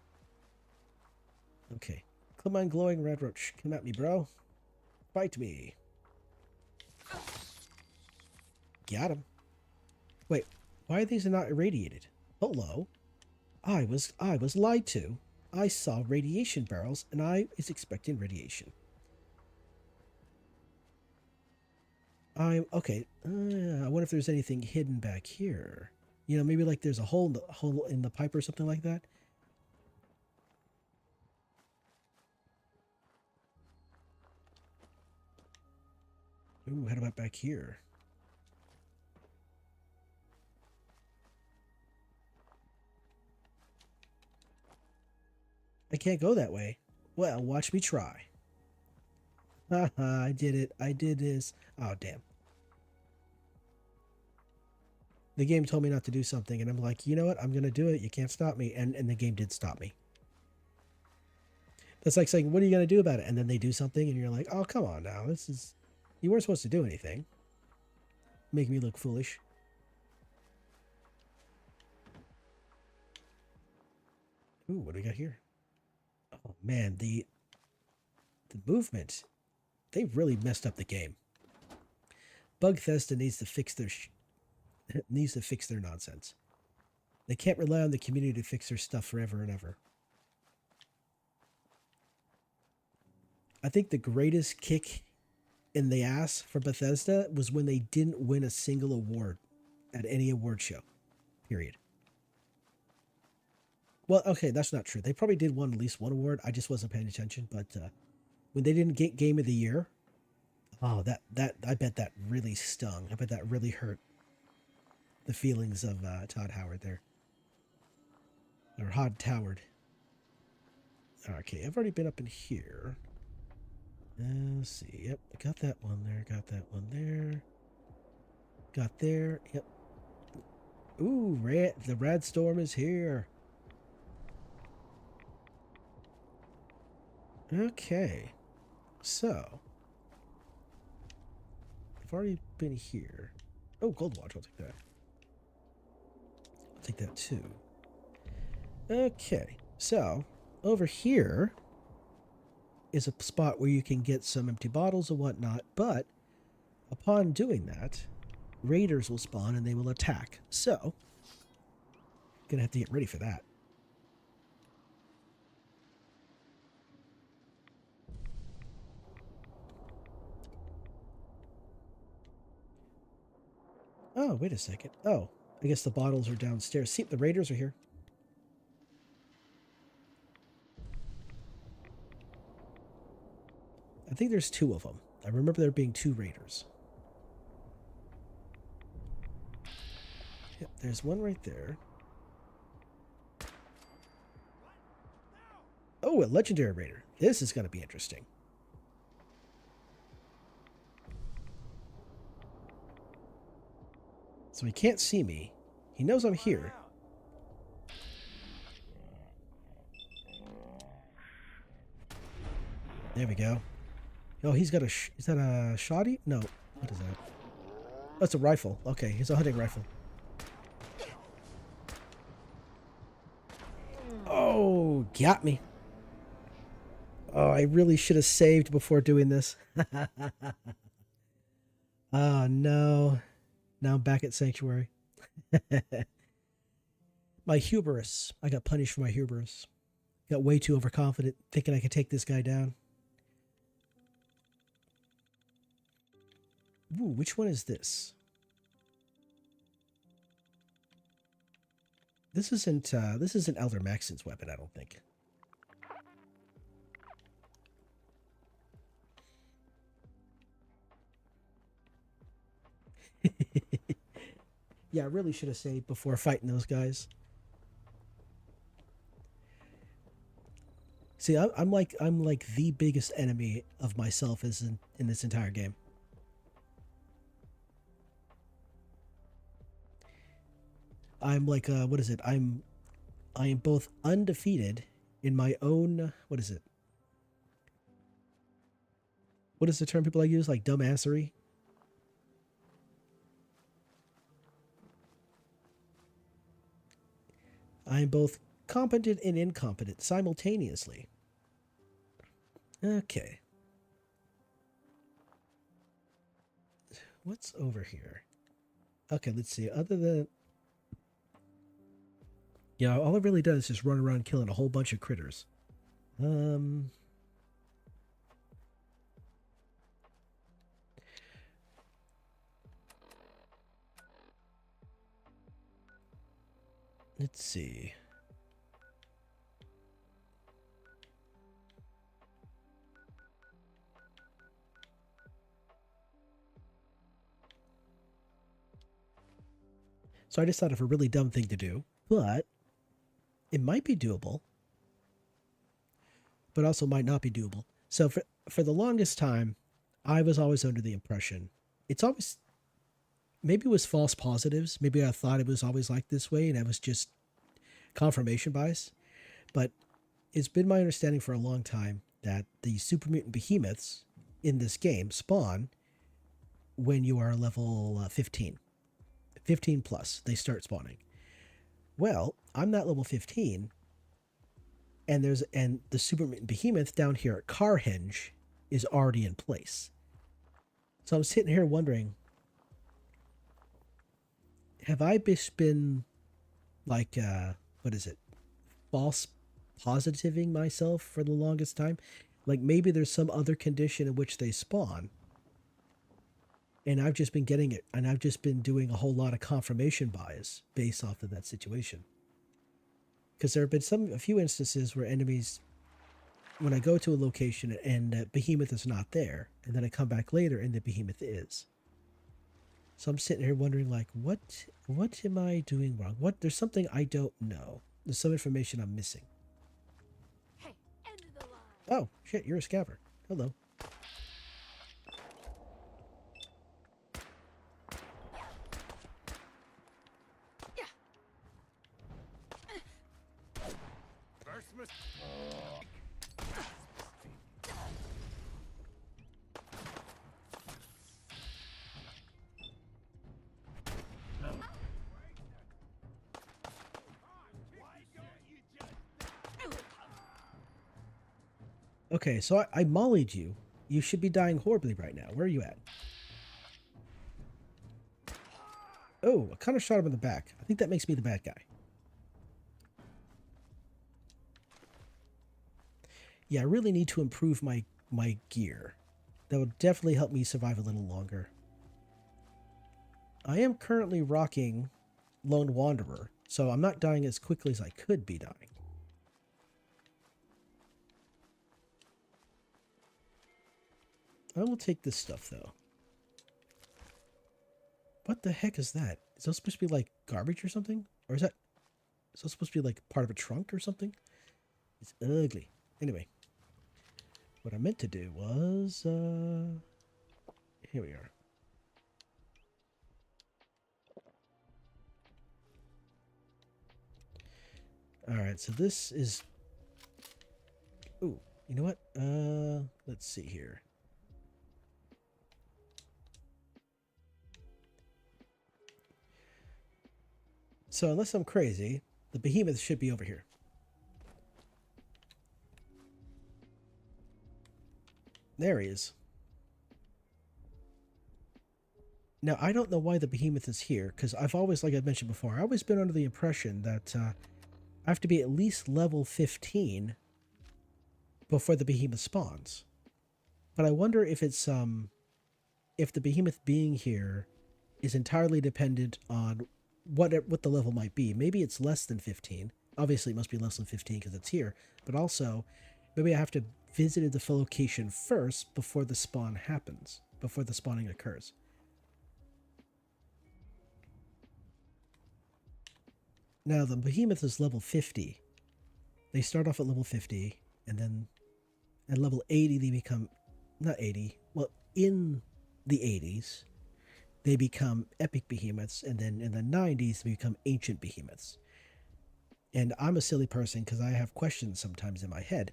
Okay. Come on, glowing red roach. Come at me, bro. Fight me. Got him. Wait, why are these not irradiated? Hello. I was lied to. I saw radiation barrels and I was expecting radiation. Okay. I wonder if there's anything hidden back here. You know, maybe like there's a hole in the pipe or something like that. Ooh, how about back here? I can't go that way. Well, watch me try. Haha, I did it. I did this. Oh, damn. The game told me not to do something, and I'm like, you know what? I'm going to do it. You can't stop me. And the game did stop me. That's like saying, what are you going to do about it? And then they do something, and you're like, oh, come on now. This is... You weren't supposed to do anything. Make me look foolish. Ooh, what do we got here? Oh man, the movement. They really messed up the game. Bugthesda needs to fix their nonsense. They can't rely on the community to fix their stuff forever and ever. I think the greatest kick in the ass for Bethesda was when they didn't win a single award at any award show. Period. Well, okay, that's not true. They probably did win at least one award. I just wasn't paying attention. But when they didn't get Game of the Year, oh, that I bet that really stung. I bet that really hurt. the feelings of Todd Howard there. Or Hod Toward. Okay, I've already been up in here. Let's see. Yep, got that one there. Got that one there. Got there. Yep. Ooh, the red storm is here. Okay. So. I've already been here. Oh, gold watch. I'll take that. I'll take that too. Okay. So, over here is a spot where you can get some empty bottles and whatnot, but upon doing that, raiders will spawn and they will attack. So, gonna have to get ready for that. Oh, wait a second. Oh, I guess the bottles are downstairs. See, the raiders are here. I think there's 2 of them. I remember there being 2 raiders. Yep, there's one right there. Oh, a legendary raider. This is going to be interesting. So he can't see me. He knows I'm here. There we go. Oh, he's got a... is that a shoddy? No. What is that? Oh, it's a rifle. Okay, it's a hunting rifle. Oh, got me. Oh, I really should have saved before doing this. Oh, no. Now I'm back at Sanctuary. My hubris. I got punished for my hubris. Got way too overconfident, thinking I could take this guy down. Ooh, which one is this? This isn't Elder Maxon's weapon, I don't think. Yeah, I really should have saved before fighting those guys. See, I'm like the biggest enemy of myself is in this entire game. I'm like what is it? I am both undefeated in my own, what is it? What is the term people like use? Like dumbassery? I am both competent and incompetent simultaneously. Okay. What's over here? Okay, let's see. Other than... yeah, all it really does is just run around killing a whole bunch of critters. Let's see. So I just thought of a really dumb thing to do, but it might be doable, but also might not be doable. So for the longest time, I was always under the impression it's always, maybe it was false positives. Maybe I thought it was always like this way, and I was just confirmation bias. But it's been my understanding for a long time that the super mutant behemoths in this game spawn when you are level 15. 15 plus, they start spawning. Well, I'm not level 15, and the super mutant behemoth down here at Carhenge is already in place. So I'm sitting here wondering, have I just been like what is it? False positiving myself for the longest time? Like maybe there's some other condition in which they spawn, and I've just been getting it, and I've just been doing a whole lot of confirmation bias based off of that situation. Because there have been a few instances where enemies, when I go to a location and behemoth is not there, and then I come back later and the behemoth is. So I'm sitting here wondering, like, what am I doing wrong? There's something I don't know. There's some information I'm missing. Hey, end of the line. Oh, shit, you're a scaver. Hello. First mistake. Okay, so I mollied you. You should be dying horribly right now. Where are you at? Oh, I kind of shot him in the back. I think that makes me the bad guy. Yeah, I really need to improve my gear. That would definitely help me survive a little longer. I am currently rocking Lone Wanderer, so I'm not dying as quickly as I could be dying. I will take this stuff, though. What the heck is that? Is that supposed to be like garbage or something? Or is that supposed to be like part of a trunk or something? It's ugly. Anyway, what I meant to do was, here we are. Alright, so this is, ooh, you know what? Let's see here. So unless I'm crazy, the behemoth should be over here. There he is. Now, I don't know why the behemoth is here, because I've always, like I mentioned before, I've always been under the impression that I have to be at least level 15 before the behemoth spawns. But I wonder if it's, if the behemoth being here is entirely dependent on what the level might be. Maybe it's less than 15. Obviously, it must be less than 15 because it's here. But also, maybe I have to visit the location first before the spawn happens, before the spawning occurs. Now, the behemoth is level 50. They start off at level 50, and then at level 80 they become, not 80, well, in the 80s, they become epic behemoths, and then in the 90s they become ancient behemoths. And I'm a silly person because I have questions sometimes in my head.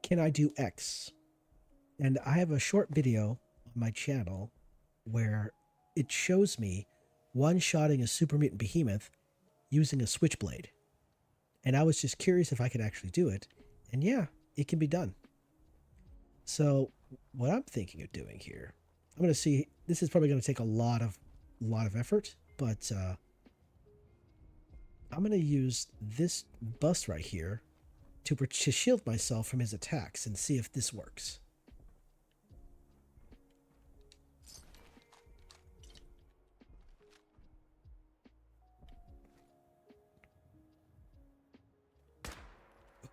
Can I do X? And I have a short video on my channel where it shows me one-shotting a super mutant behemoth using a switchblade. And I was just curious if I could actually do it. And yeah, it can be done. So what I'm thinking of doing here, I'm going to see, this is probably going to take a lot of effort, but I'm going to use this bust right here to shield myself from his attacks and see if this works.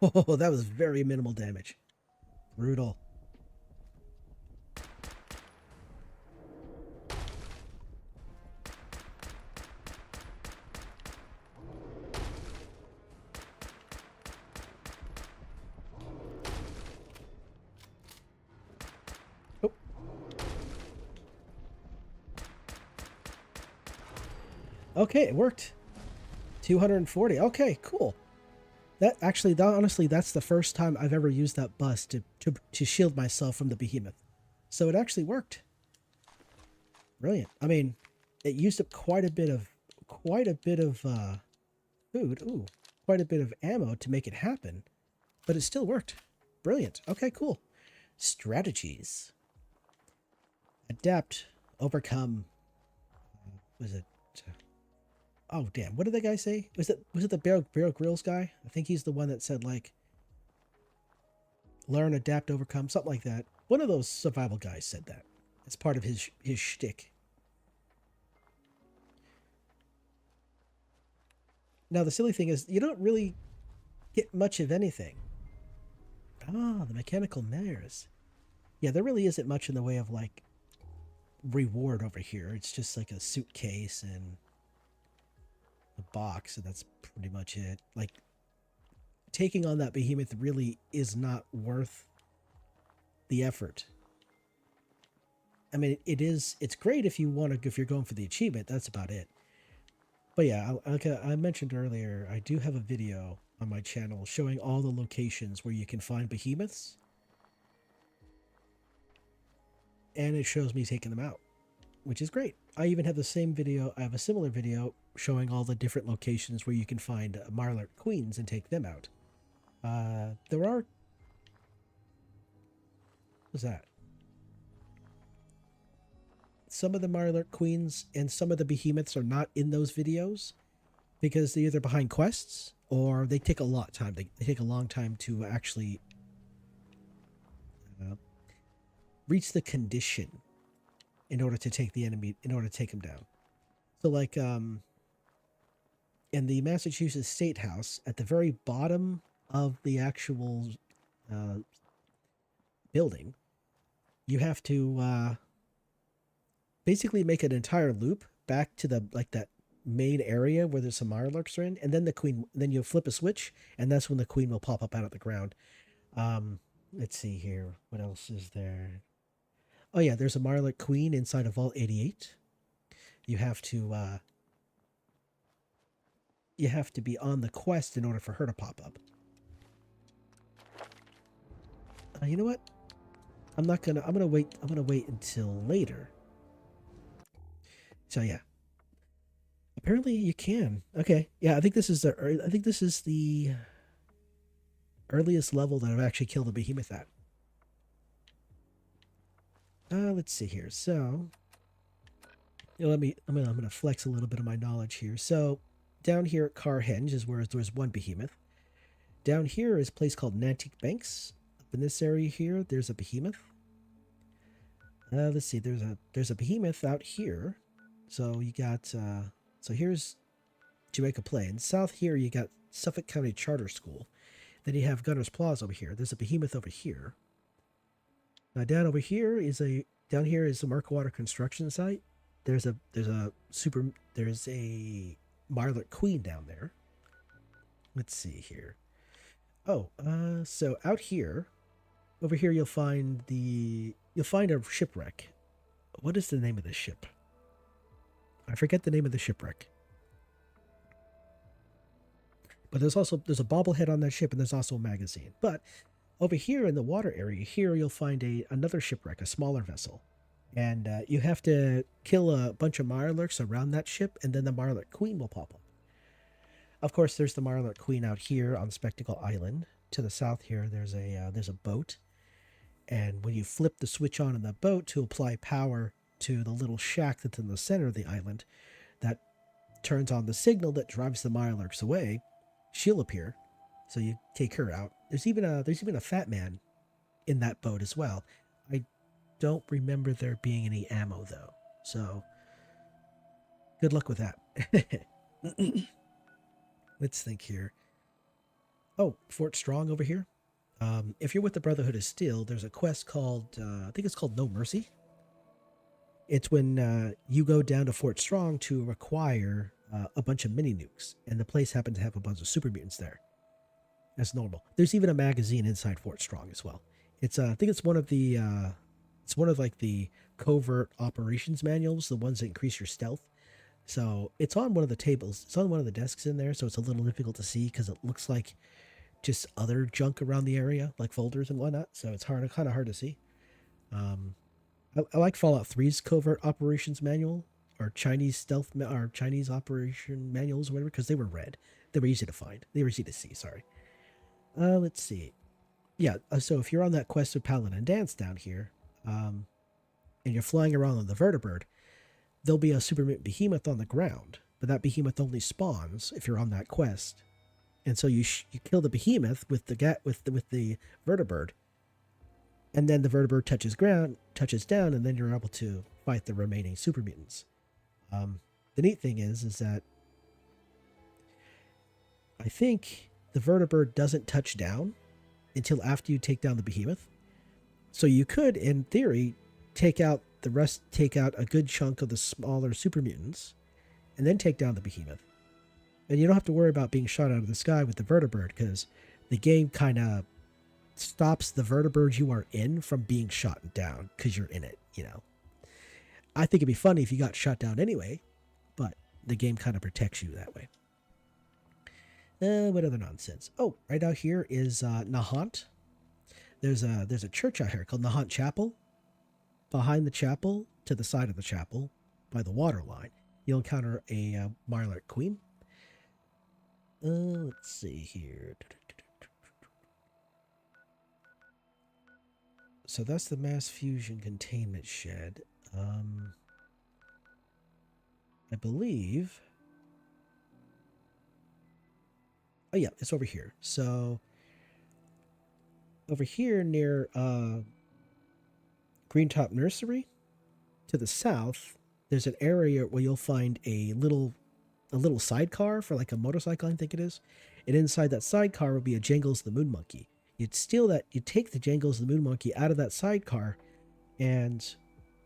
Oh, that was very minimal damage. Brutal. Oh. Okay, it worked. 240. Okay, cool. That actually, honestly, that's the first time I've ever used that bust to shield myself from the behemoth. So it actually worked. Brilliant. I mean, it used up quite a bit of food. Ooh, quite a bit of ammo to make it happen, but it still worked. Brilliant. Okay, cool. Strategies. Adapt, overcome. Was it? Oh damn! What did that guy say? Was it the Bear Grylls guy? I think he's the one that said like, learn, adapt, overcome, something like that. One of those survival guys said that. It's part of his shtick. Now the silly thing is, you don't really get much of anything. Ah, the mechanical mares. Yeah, there really isn't much in the way of like reward over here. It's just like a suitcase and a box, and that's pretty much it. Like, taking on that behemoth really is not worth the effort. I mean, it's great if you're going for the achievement. That's about it. But yeah, like I mentioned earlier, I do have a video on my channel showing all the locations where you can find behemoths. And it shows me taking them out, which is great. I even have the same video. I have a similar video showing all the different locations where you can find Marlark queens and take them out. There are... What's that? Some of the Marlark queens and some of the behemoths are not in those videos because they're either behind quests or they take a lot of time. They take a long time to actually reach the condition in order to take the enemy, in order to take him down. So like in the Massachusetts State House, at the very bottom of the actual building, you have to basically make an entire loop back to the that main area where there's some Marlarks are in, and then then you flip a switch, and that's when the queen will pop up out of the ground. Let's see here, what else is there? Oh yeah, there's a Marlark queen inside of Vault 88. You have to be on the quest in order for her to pop up. You know what? I'm gonna wait until later. So yeah. Apparently you can. Okay. Yeah, I think this is the earliest level that I've actually killed a behemoth at. Let's see here. So, I'm gonna flex a little bit of my knowledge here. So, down here at Carhenge is where there's one behemoth. Down here is a place called Nantic Banks. Up in this area here, there's a behemoth. Let's see. There's a behemoth out here. So you got so here's Jamaica Plain. South here you got Suffolk County Charter School. Then you have Gunner's Plaza over here. There's a behemoth over here. Now down here is the Markwater construction site. There's a Marlark Queen down there. Let's see here. Oh, so out here, over here you'll find a shipwreck. What is the name of this ship? I forget the name of the shipwreck. But there's a bobblehead on that ship, and there's also a magazine. But over here in the water area, here you'll find another shipwreck, a smaller vessel. And you have to kill a bunch of Marlarks around that ship, and then the Marlark Queen will pop up. Of course, there's the Marlark Queen out here on Spectacle Island. To the south here, there's a boat. And when you flip the switch on in the boat to apply power to the little shack that's in the center of the island, that turns on the signal that drives the Marlarks away, she'll appear. So you take her out. There's even a fat man in that boat as well. I don't remember there being any ammo though. So good luck with that. Let's think here. Oh, Fort Strong over here. If you're with the Brotherhood of Steel, there's a quest called, I think it's called No Mercy. It's when you go down to Fort Strong to acquire a bunch of mini nukes, and the place happens to have a bunch of super mutants there. That's normal. There's even a magazine inside Fort Strong as well. It's I think it's one of the like the covert operations manuals, the ones that increase your stealth. So it's on one of the tables. It's on one of the desks in there, so it's a little difficult to see because it looks like just other junk around the area, like folders and whatnot. So it's kind of hard to see. I like Fallout 3's covert operations manual, or Chinese stealth, or Chinese operation manuals, or whatever, because they were red. They were easy to find. They were easy to see. Sorry. Let's see. Yeah. So if you're on that quest with Paladin Dance down here, and you're flying around on the vertibird, there'll be a super mutant behemoth on the ground, but that behemoth only spawns if you're on that quest. And so you kill the behemoth with the vertibird, and then the vertibird touches down, and then you're able to fight the remaining super mutants. The neat thing is that I think the vertibird doesn't touch down until after you take down the behemoth. So you could, in theory, take out the rest take out a good chunk of the smaller super mutants, and then take down the behemoth. And you don't have to worry about being shot out of the sky with the vertibird, because the game kind of stops the vertibird you are in from being shot down because you're in it, you know. I think it'd be funny if you got shot down anyway, but the game kind of protects you that way. What other nonsense? Oh, right out here is Nahant. There's a church out here called Nahant Chapel. Behind the chapel, to the side of the chapel, by the water line, you'll encounter a Marlark Queen. Let's see here. So that's the mass fusion containment shed. I believe. Oh yeah, it's over here. So over here near Greentop Nursery, to the south, there's an area where you'll find a little sidecar for like a motorcycle, I think it is. And inside that sidecar will be a Jangles the Moon Monkey. You'd steal that, you'd take the Jangles the Moon Monkey out of that sidecar, and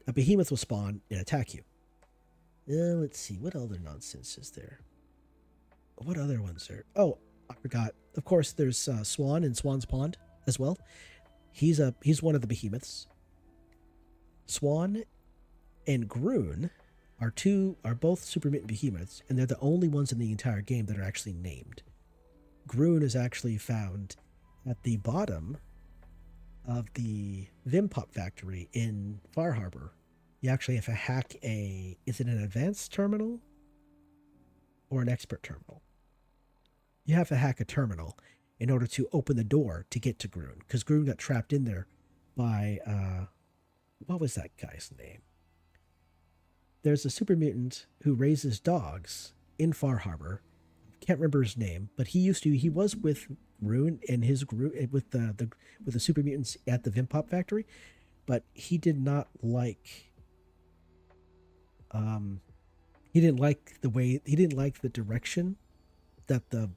a behemoth will spawn and attack you. Let's see, what other nonsense is there? What other ones are? Oh, I forgot. Of course, there's Swan in Swan's Pond as well. He's one of the behemoths. Swan and Groon are both super mutant behemoths, and they're the only ones in the entire game that are actually named. Groon is actually found at the bottom of the Vimpop factory in Far Harbor. You actually have to hack is it an advanced terminal or an expert terminal? You have to hack a terminal in order to open the door to get to Groon, because Groon got trapped in there by, what was that guy's name? There's a super mutant who raises dogs in Far Harbor. Can't remember his name, but he was with Groon and his group with the super mutants at the Vimpop factory, but he did not like he didn't like the direction that the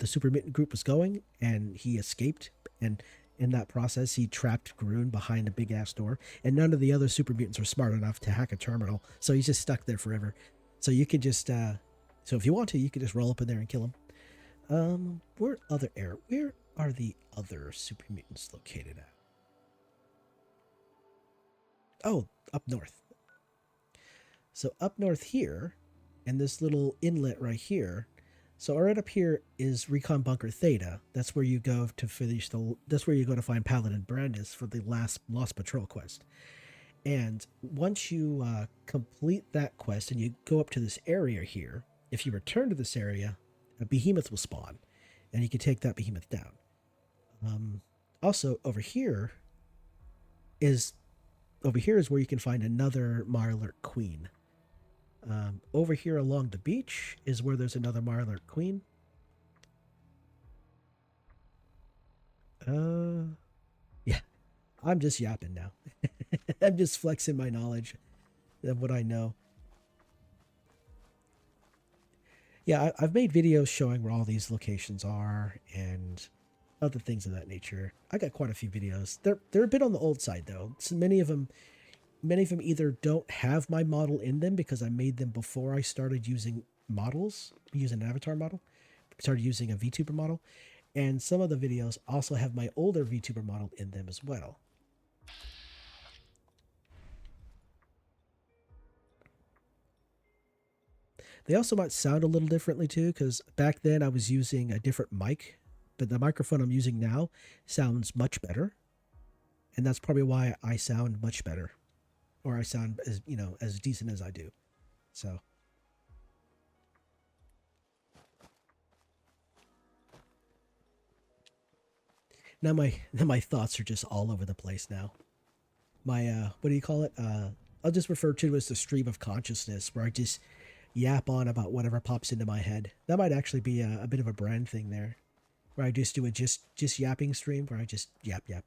super mutant group was going, and he escaped, and in that process he trapped Groon behind a big ass door, and none of the other super mutants were smart enough to hack a terminal, so he's just stuck there forever. So you could just so if you want to, you could just roll up in there and kill him. Where are the other super mutants located at? Oh, up north. So up north here, in this little inlet right here. So right up here is Recon Bunker Theta. That's where you go to find Paladin Brandis for the last Lost Patrol quest. And once you complete that quest and you go up to this area here, if you return to this area, a behemoth will spawn, and you can take that behemoth down. Also, over here is where you can find another Marlark Queen. Over here along the beach is where there's another Marlark Queen. Yeah, I'm just yapping now. I'm just flexing my knowledge of what I know. Yeah, I've made videos showing where all these locations are and other things of that nature. I got quite a few videos. They're a bit on the old side though. So many of them either don't have my model in them because I made them before I started using models, using an avatar model, started using a VTuber model, and some of the videos also have my older VTuber model in them as well. They also might sound a little differently too, because back then I was using a different mic, but the microphone I'm using now sounds much better, and that's probably why I sound much better, or I sound as decent as I do. So now my thoughts are just all over the place now. My what do you call it? I'll just refer to it as the stream of consciousness, where I just yap on about whatever pops into my head. That might actually be a bit of a brand thing there, where I just do a just yapping stream where I just yap. I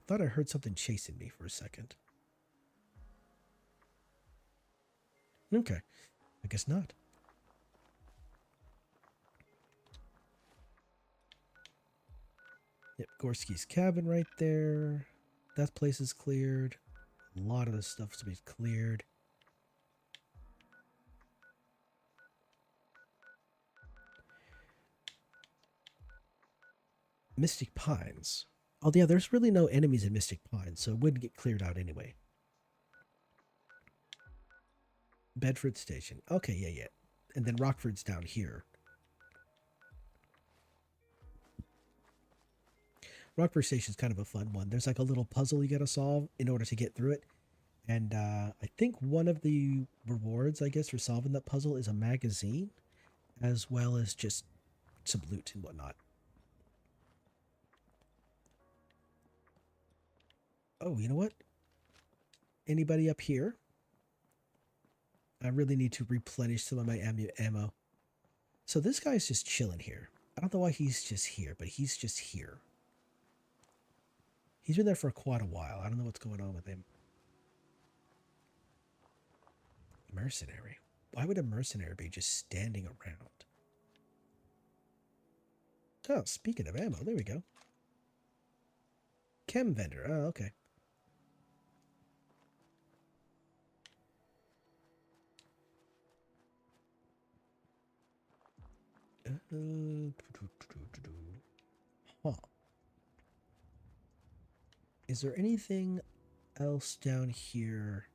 thought I heard something chasing me for a second. Okay, I guess not. Yep, Gorski's cabin right there. that place is cleared. A lot of this stuff's to be cleared. Mystic Pines. Oh yeah, there's really no enemies in Mystic Pines, so it wouldn't get cleared out anyway. Bedford Station. Okay, yeah. And then Rockford's down here. Rockford Station's kind of a fun one. There's like a little puzzle you gotta solve in order to get through it. And I think one of the rewards, I guess, for solving that puzzle is a magazine, as well as just some loot and whatnot. Oh, you know what? Anybody up here? I really need to replenish some of my ammo. So this guy's just chilling here. I don't know why he's just here, but he's just here. He's been there for quite a while. I don't know what's going on with him. Mercenary. Why would a mercenary be just standing around? Oh, speaking of ammo, there we go. Chem vendor. Oh, okay. Huh. Is there anything else down here?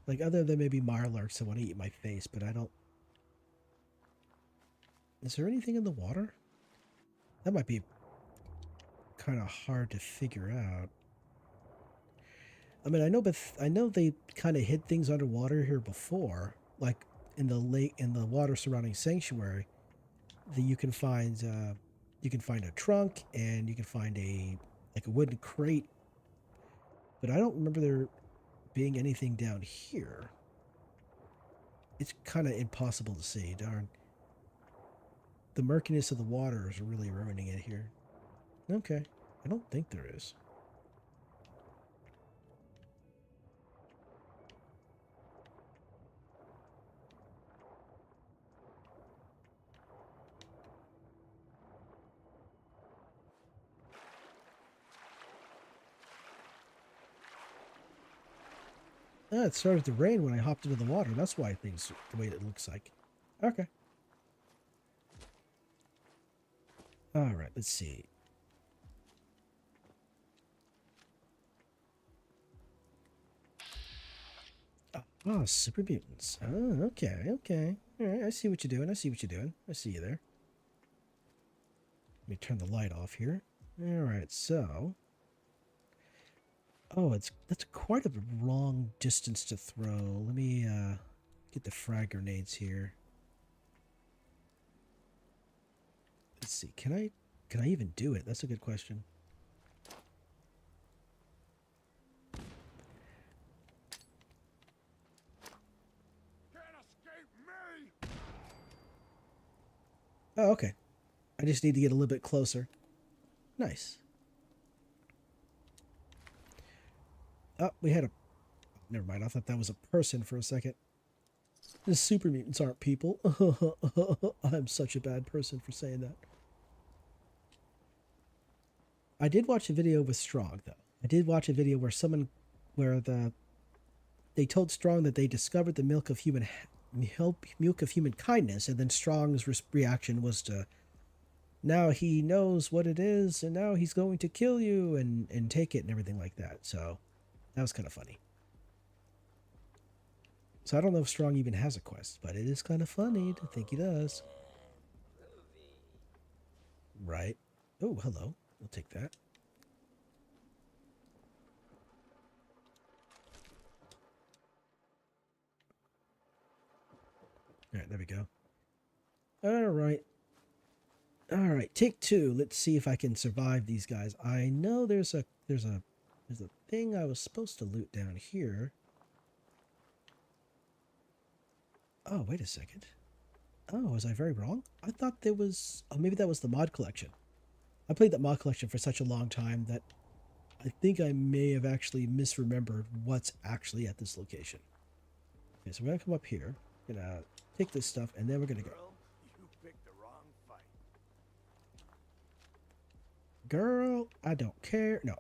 Like, other than maybe Mirelurks that want to eat my face, but I don't... Is there anything in the water? That might be kind of hard to figure out. I mean, I know they kind of hid things underwater here before, like in the lake, in the water surrounding Sanctuary. That you can find a trunk and you can find a wooden crate, but I don't remember there being anything down here. It's kind of impossible to see. Darn, the murkiness of the water is really ruining it here. Okay, I don't think there is. Ah, it started to rain when I hopped into the water. That's why things the way it looks like. Okay. All right, let's see. Oh, super mutants. Oh, okay. All right, I see what you're doing. I see you there. Let me turn the light off here. All right, so... Oh, that's quite a long distance to throw. Let me get the frag grenades here. Let's see. Can I even do it? That's a good question. Can't escape me! Oh, okay. I just need to get a little bit closer. Nice. Oh, we had a... Never mind, I thought that was a person for a second. The super mutants aren't people. I'm such a bad person for saying that. I did watch a video with Strong, though. I did watch a video where they told Strong that they discovered the milk of human kindness, and then Strong's reaction was to, now he knows what it is, and now he's going to kill you and take it and everything like that. So that was kind of funny. So I don't know if Strong even has a quest, but it is kind of funny to think he does. Right. Oh, hello. We'll take that. All right, there we go. All right, take two. Let's see if I can survive these guys. I know there's a thing I was supposed to loot down here. Oh, wait a second. Oh, was I very wrong? I thought there was... Oh, maybe that was the mod collection. I played that mod collection for such a long time that I think I may have actually misremembered what's actually at this location. Okay, so we're gonna come up here, gonna take this stuff, and then we're gonna go. Girl, you picked the wrong fight. Girl, I don't care. No.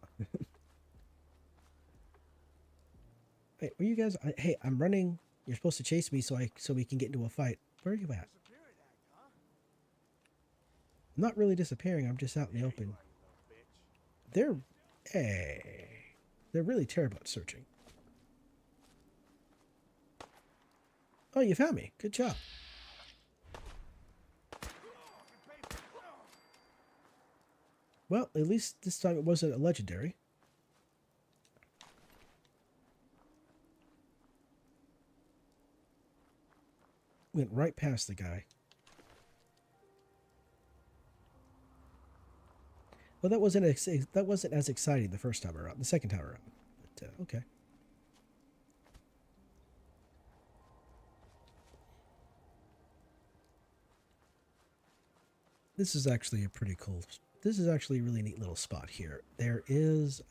Wait, were you guys? Hey, I'm running. You're supposed to chase me so we can get into a fight. Where are you at? Disappearing act, huh? I'm not really disappearing. I'm just out in the open. You little bitch. They're really terrible at searching. Oh, you found me. Good job. Well, at least this time it wasn't a legendary. Went right past the guy. Well, that wasn't as exciting the first time around. The second time around, but okay. This is actually a pretty cool. This is actually a really neat little spot here. There is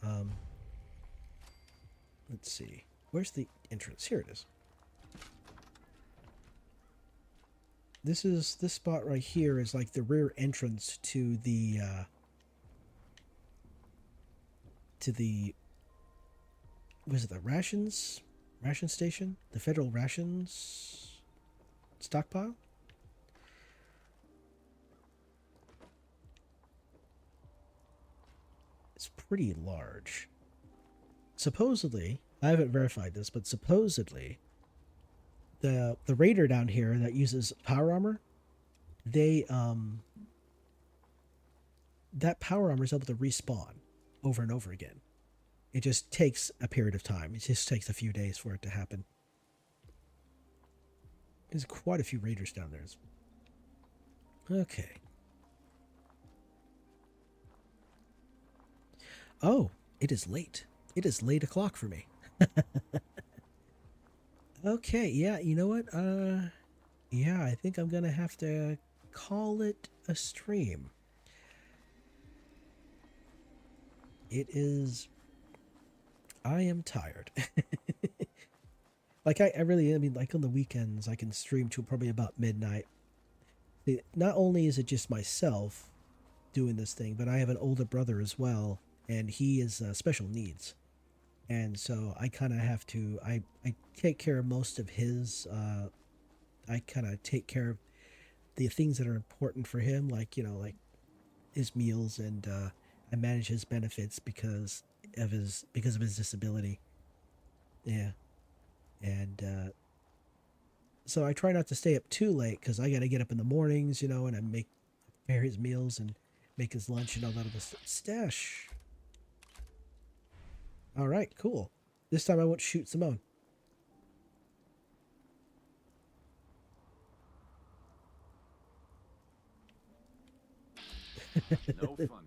let's see. Where's the entrance? Here it is. This spot right here is like the rear entrance to the was it the ration station? The federal rations stockpile? It's pretty large. Supposedly, I haven't verified this, but supposedly the raider down here that uses power armor, they that power armor is able to respawn over and over again. It just takes a period of time. It just takes a few days for it to happen. There's quite a few raiders down there. Okay. Oh, it is late. It is late o'clock for me. Okay, yeah, you know what? Yeah, I think I'm gonna have to call it a stream. It is... I am tired. Like, I really, I mean, like on the weekends, I can stream till probably about midnight. Not only is it just myself doing this thing, but I have an older brother as well, and he is special needs. And so I kind of have to, I take care of most of his, I kind of take care of the things that are important for him, like, you know, like his meals, and I manage his benefits because of his disability. Yeah. And so I try not to stay up too late because I got to get up in the mornings, you know, and I prepare his meals and make his lunch and all that other stuff. Stash. All right, cool. This time I won't shoot Simone. No funny business.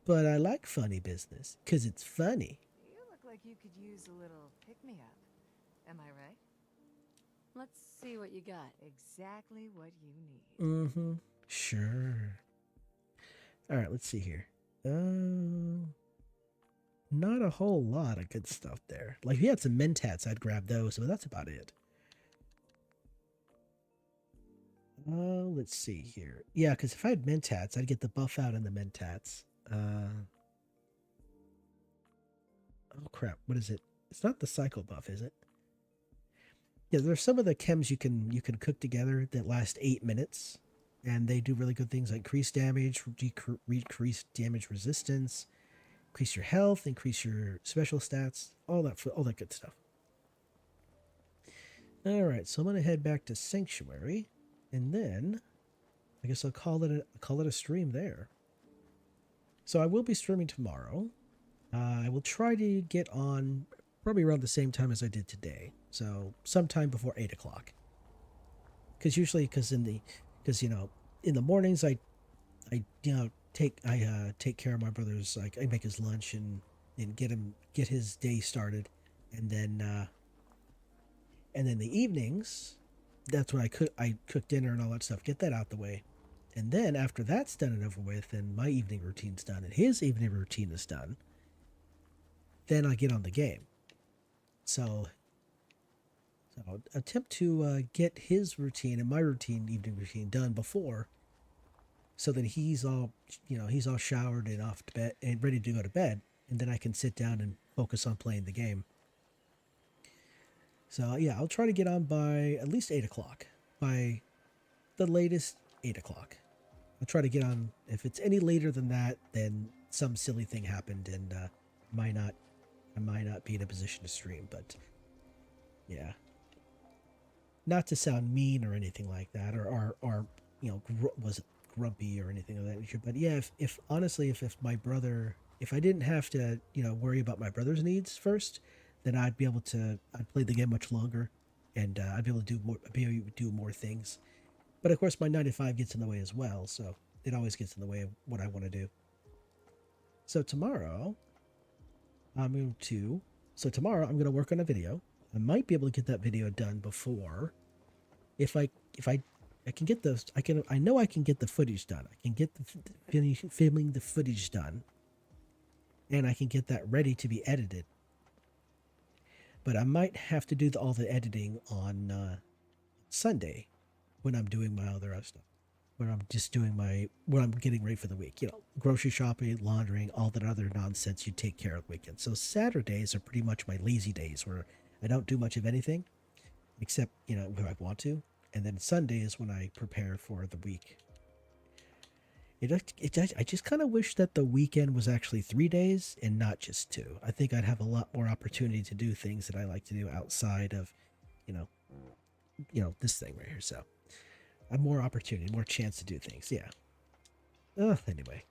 But I like funny business because it's funny. You look like you could use a little pick-me-up. Am I right? Let's see what you got. Exactly what you need. Mm-hmm. Sure. All right, let's see here. Not a whole lot of good stuff there. Like, if you had some mentats, I'd grab those, but that's about it. Let's see here. Yeah, because if I had mentats, I'd get the buff out in the mentats. Oh crap! What is it? It's not the cycle buff, is it? Yeah, there's some of the chems you can cook together that last 8 minutes, and they do really good things like increase damage, decrease damage resistance, increase your health, increase your special stats, all that good stuff. All right, so I'm gonna head back to Sanctuary, and then I guess I'll call it a stream there. So I will be streaming tomorrow. I will try to get on probably around the same time as I did today, so sometime before 8 o'clock. Because usually, you know, in the mornings I take care of my brother's, like I make his lunch and get his day started, and then the evenings, that's when I cook dinner and all that stuff, get that out the way, And then after that's done and over with, and my evening routine's done, and his evening routine is done, then I get on the game. So I'll attempt to get his routine and my evening routine done before, so that he's all, he's all showered and off to bed and ready to go to bed, and then I can sit down and focus on playing the game. So yeah, I'll try to get on by at least 8 o'clock. By the latest, 8 o'clock. I'll try to get on. If it's any later than that, then some silly thing happened, and I might not be in a position to stream. But yeah, not to sound mean or anything like that, or was grumpy or anything of that nature. But yeah, if honestly, if my brother, if I didn't have to, worry about my brother's needs first, then I'd play the game much longer, and I'd be able to do more things. But of course, my 9 to 5 gets in the way as well, so it always gets in the way of what I want to do. So tomorrow, I'm going to work on a video. I might be able to get that video done before, if I can get those. I know I can get the footage done. I can get filming the footage done, and I can get that ready to be edited. But I might have to do all the editing on Sunday, when I'm doing my other stuff, where I'm just doing when I'm getting ready for the week, grocery shopping, laundering, all that other nonsense you take care of the weekend. So Saturdays are pretty much my lazy days, where I don't do much of anything, except, when I want to. And then Sunday is when I prepare for the week. I just kind of wish that the weekend was actually 3 days and not just 2. I think I'd have a lot more opportunity to do things that I like to do outside of, this thing right here. So I have more opportunity, more chance to do things. Yeah. Anyway.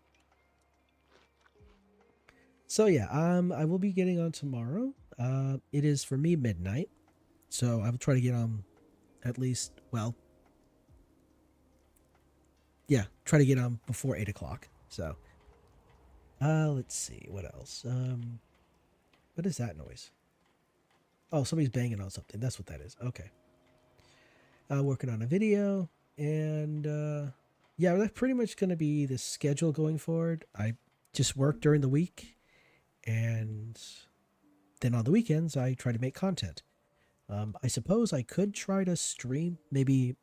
So yeah, I will be getting on tomorrow. It is for me midnight, so I will try to get on at least, try to get on before 8 o'clock. So, let's see what else. What is that noise? Oh, somebody's banging on something. That's what that is. Okay. Working on a video. And yeah, that's pretty much going to be the schedule going forward. I just work during the week, and then on the weekends I try to make content. I suppose I could try to stream maybe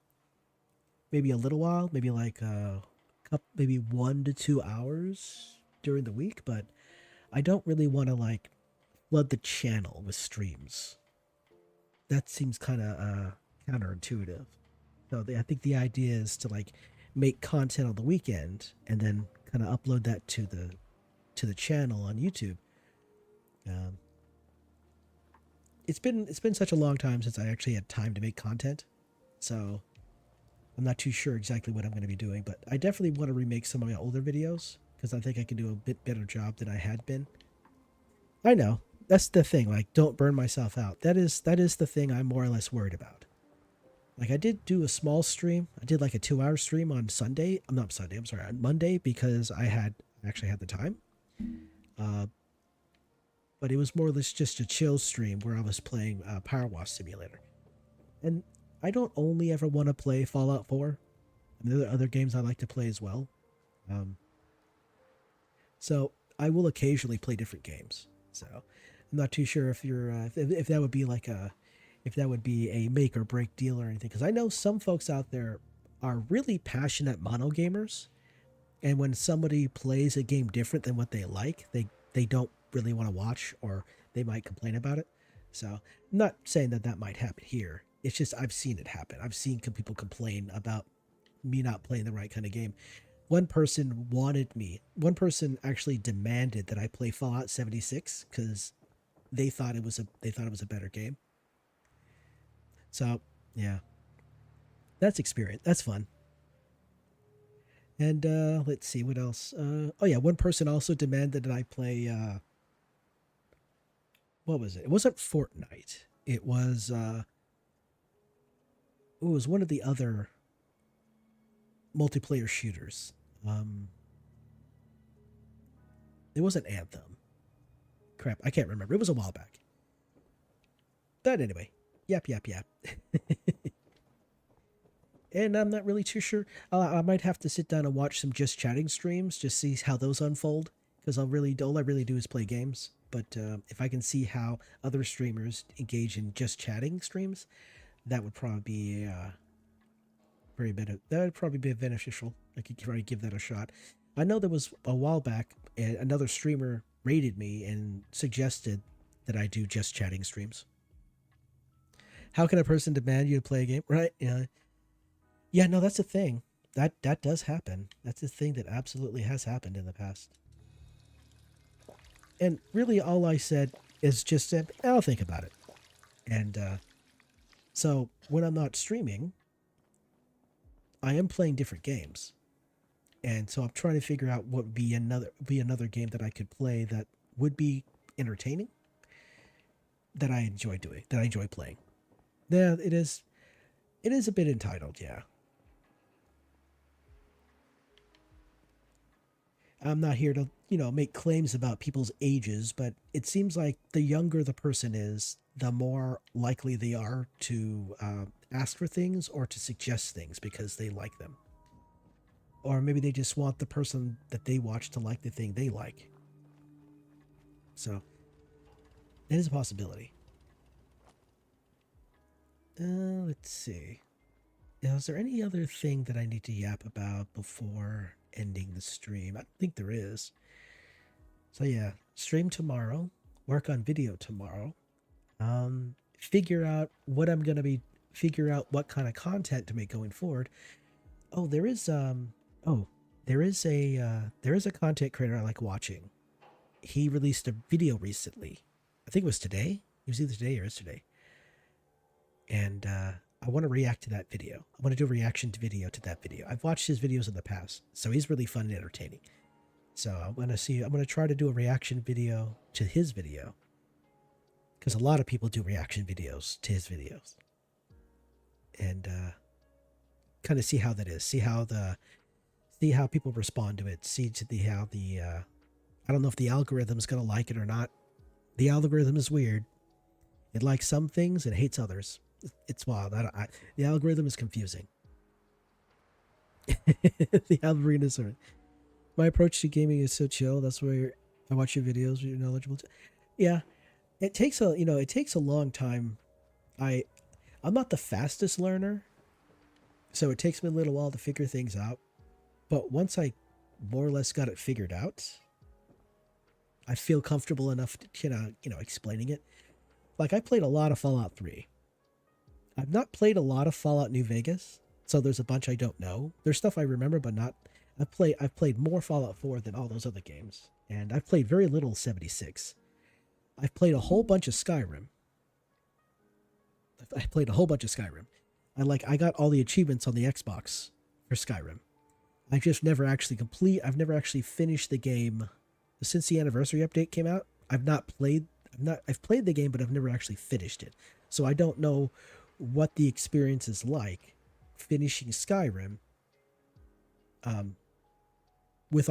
a little while, maybe like maybe 1 to 2 hours during the week, but I don't really want to flood the channel with streams. That seems kind of counterintuitive. So I think the idea is to make content on the weekend and then kind of upload that to the channel on YouTube. It's been such a long time since I actually had time to make content, so I'm not too sure exactly what I'm going to be doing. But I definitely want to remake some of my older videos, because I think I can do a bit better job than I had been. I know, that's the thing. Don't burn myself out. That is the thing I'm more or less worried about. I did do a small stream. I did a 2-hour stream on Sunday. I'm not Sunday. I'm sorry, on Monday, because I actually had the time. But it was more or less just a chill stream where I was playing Power Wash Simulator. And I don't only ever want to play Fallout 4. I mean, there are other games I like to play as well. So I will occasionally play different games. So I'm not too sure if you're if that would be if that would be a make or break deal or anything, because I know some folks out there are really passionate mono gamers, and when somebody plays a game different than what they like, they don't really want to watch, or they might complain about it. So I'm not saying that might happen here. It's just I've seen it happen. I've seen people complain about me not playing the right kind of game. One person actually demanded that I play Fallout 76 because they thought it was a better game. So yeah, that's experience. That's fun. And let's see what else. Oh yeah, one person also demanded that I play. What was it? It wasn't Fortnite. It was one of the other multiplayer shooters. It wasn't Anthem. Crap, I can't remember. It was a while back. But anyway, yap. And I'm not really too sure. I might have to sit down and watch some just chatting streams, just see how those unfold. Because all I really do is play games. But if I can see how other streamers engage in just chatting streams, that would probably be that would probably be beneficial. I could probably give that a shot. I know there was a while back another streamer rated me and suggested that I do just chatting streams. How can a person demand you to play a game? Right? Yeah. Yeah, no, that's a thing. That does happen. That's a thing that absolutely has happened in the past. And really all I said is just said, I'll think about it. And so when I'm not streaming, I am playing different games. And so I'm trying to figure out what would be another game that I could play that would be entertaining, that I enjoy doing, that I enjoy playing. Yeah, it is a bit entitled, yeah. I'm not here to, make claims about people's ages, but it seems like the younger the person is, the more likely they are to ask for things or to suggest things because they like them. Or maybe they just want the person that they watch to like the thing they like. So, that is a possibility. Let's see. Is there any other thing that I need to yap about before ending the stream? I don't think there is. So yeah, stream tomorrow, work on video tomorrow, figure out what I'm going to be, figure out what kind of content to make going forward. Oh, there is a content creator I like watching. He released a video recently. I think it was today. It was either today or yesterday. And I want to react to that video. I want to do a reaction to video to that video. I've watched his videos in the past, so he's really fun and entertaining. So I'm going to try to do a reaction video to his video. Because a lot of people do reaction videos to his videos. And kind of see how that is. See how people respond to it. See how the I don't know if the algorithm's going to like it or not. The algorithm is weird. It likes some things and hates others. It's wild. The algorithm is confusing. The algorithm is... My approach to gaming is so chill. That's where I watch your videos. You're knowledgeable. Yeah, it takes a long time. I'm not the fastest learner, so it takes me a little while to figure things out. But once I more or less got it figured out, I feel comfortable enough to explaining it. Like I played a lot of Fallout 3. I've not played a lot of Fallout New Vegas, so there's a bunch I don't know. There's stuff I remember, but not. I've played more Fallout 4 than all those other games, and I've played very little 76. I've played a whole bunch of Skyrim. I got all the achievements on the Xbox for Skyrim. I've never actually finished the game since the anniversary update came out. I've played the game, but I've never actually finished it. So I don't know what the experience is like finishing Skyrim with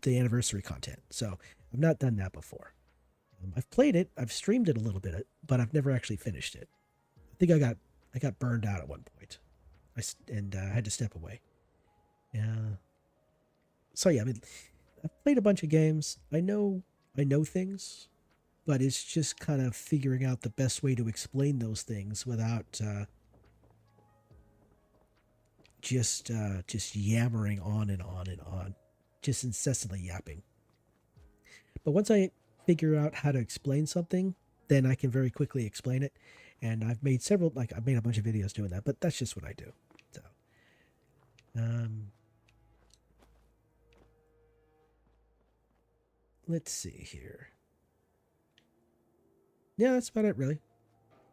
the anniversary content. So I've not done that before. I've played it, I've streamed it a little bit, but I've never actually finished it. I think I got burned out at one point. I had to step away. Yeah. So yeah, I've played a bunch of games. I know things, but it's just kind of figuring out the best way to explain those things without just yammering on and on and on, just incessantly yapping. But once I figure out how to explain something, then I can very quickly explain it. And I've made a bunch of videos doing that, but that's just what I do. So, let's see here. Yeah, that's about it, really.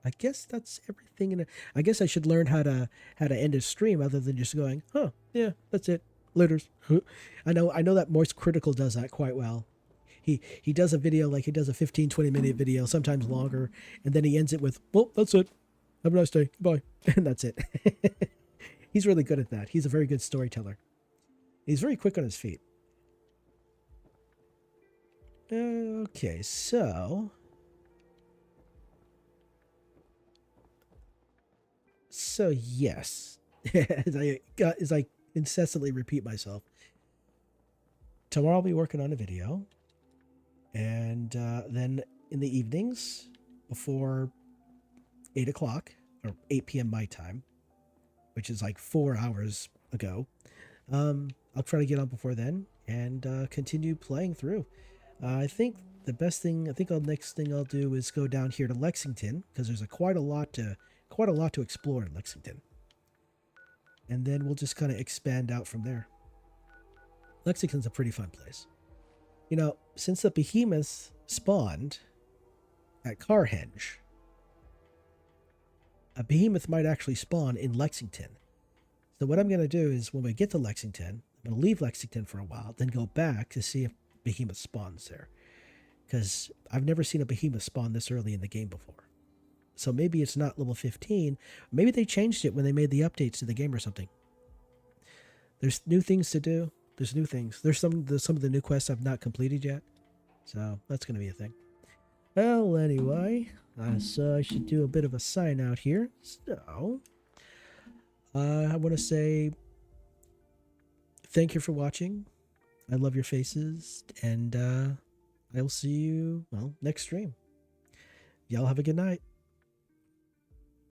I guess that's everything. I guess I should learn how to end a stream other than just going, yeah, that's it. Laters. I know that Moist Critical does that quite well. He does a video, like he does a 15-20 minute video, sometimes longer, and then he ends it with, well, that's it. Have a nice day. Goodbye. And that's it. He's really good at that. He's a very good storyteller. He's very quick on his feet. Okay, so yes. as I incessantly repeat myself. Tomorrow I'll be working on a video, and then in the evenings before 8 o'clock or 8 p.m. my time, which is like 4 hours ago, I'll try to get on before then and continue playing through. I think the next thing I'll do is go down here to Lexington, because there's quite a lot to explore in Lexington, and then we'll just kind of expand out from there. Lexington's a pretty fun place. You know, since the behemoths spawned at Carhenge, a behemoth might actually spawn in Lexington. So what I'm going to do is when we get to Lexington, I'm going to leave Lexington for a while, then go back to see if behemoth spawns there. Because I've never seen a behemoth spawn this early in the game before. So maybe it's not level 15. Maybe they changed it when they made the updates to the game or something. There's new things to do. There's new things. There's some of the new quests I've not completed yet. So that's going to be a thing. Well, anyway, so I should do a bit of a sign out here. So, I want to say thank you for watching. I love your faces, and I will see you, well, next stream. Y'all have a good night.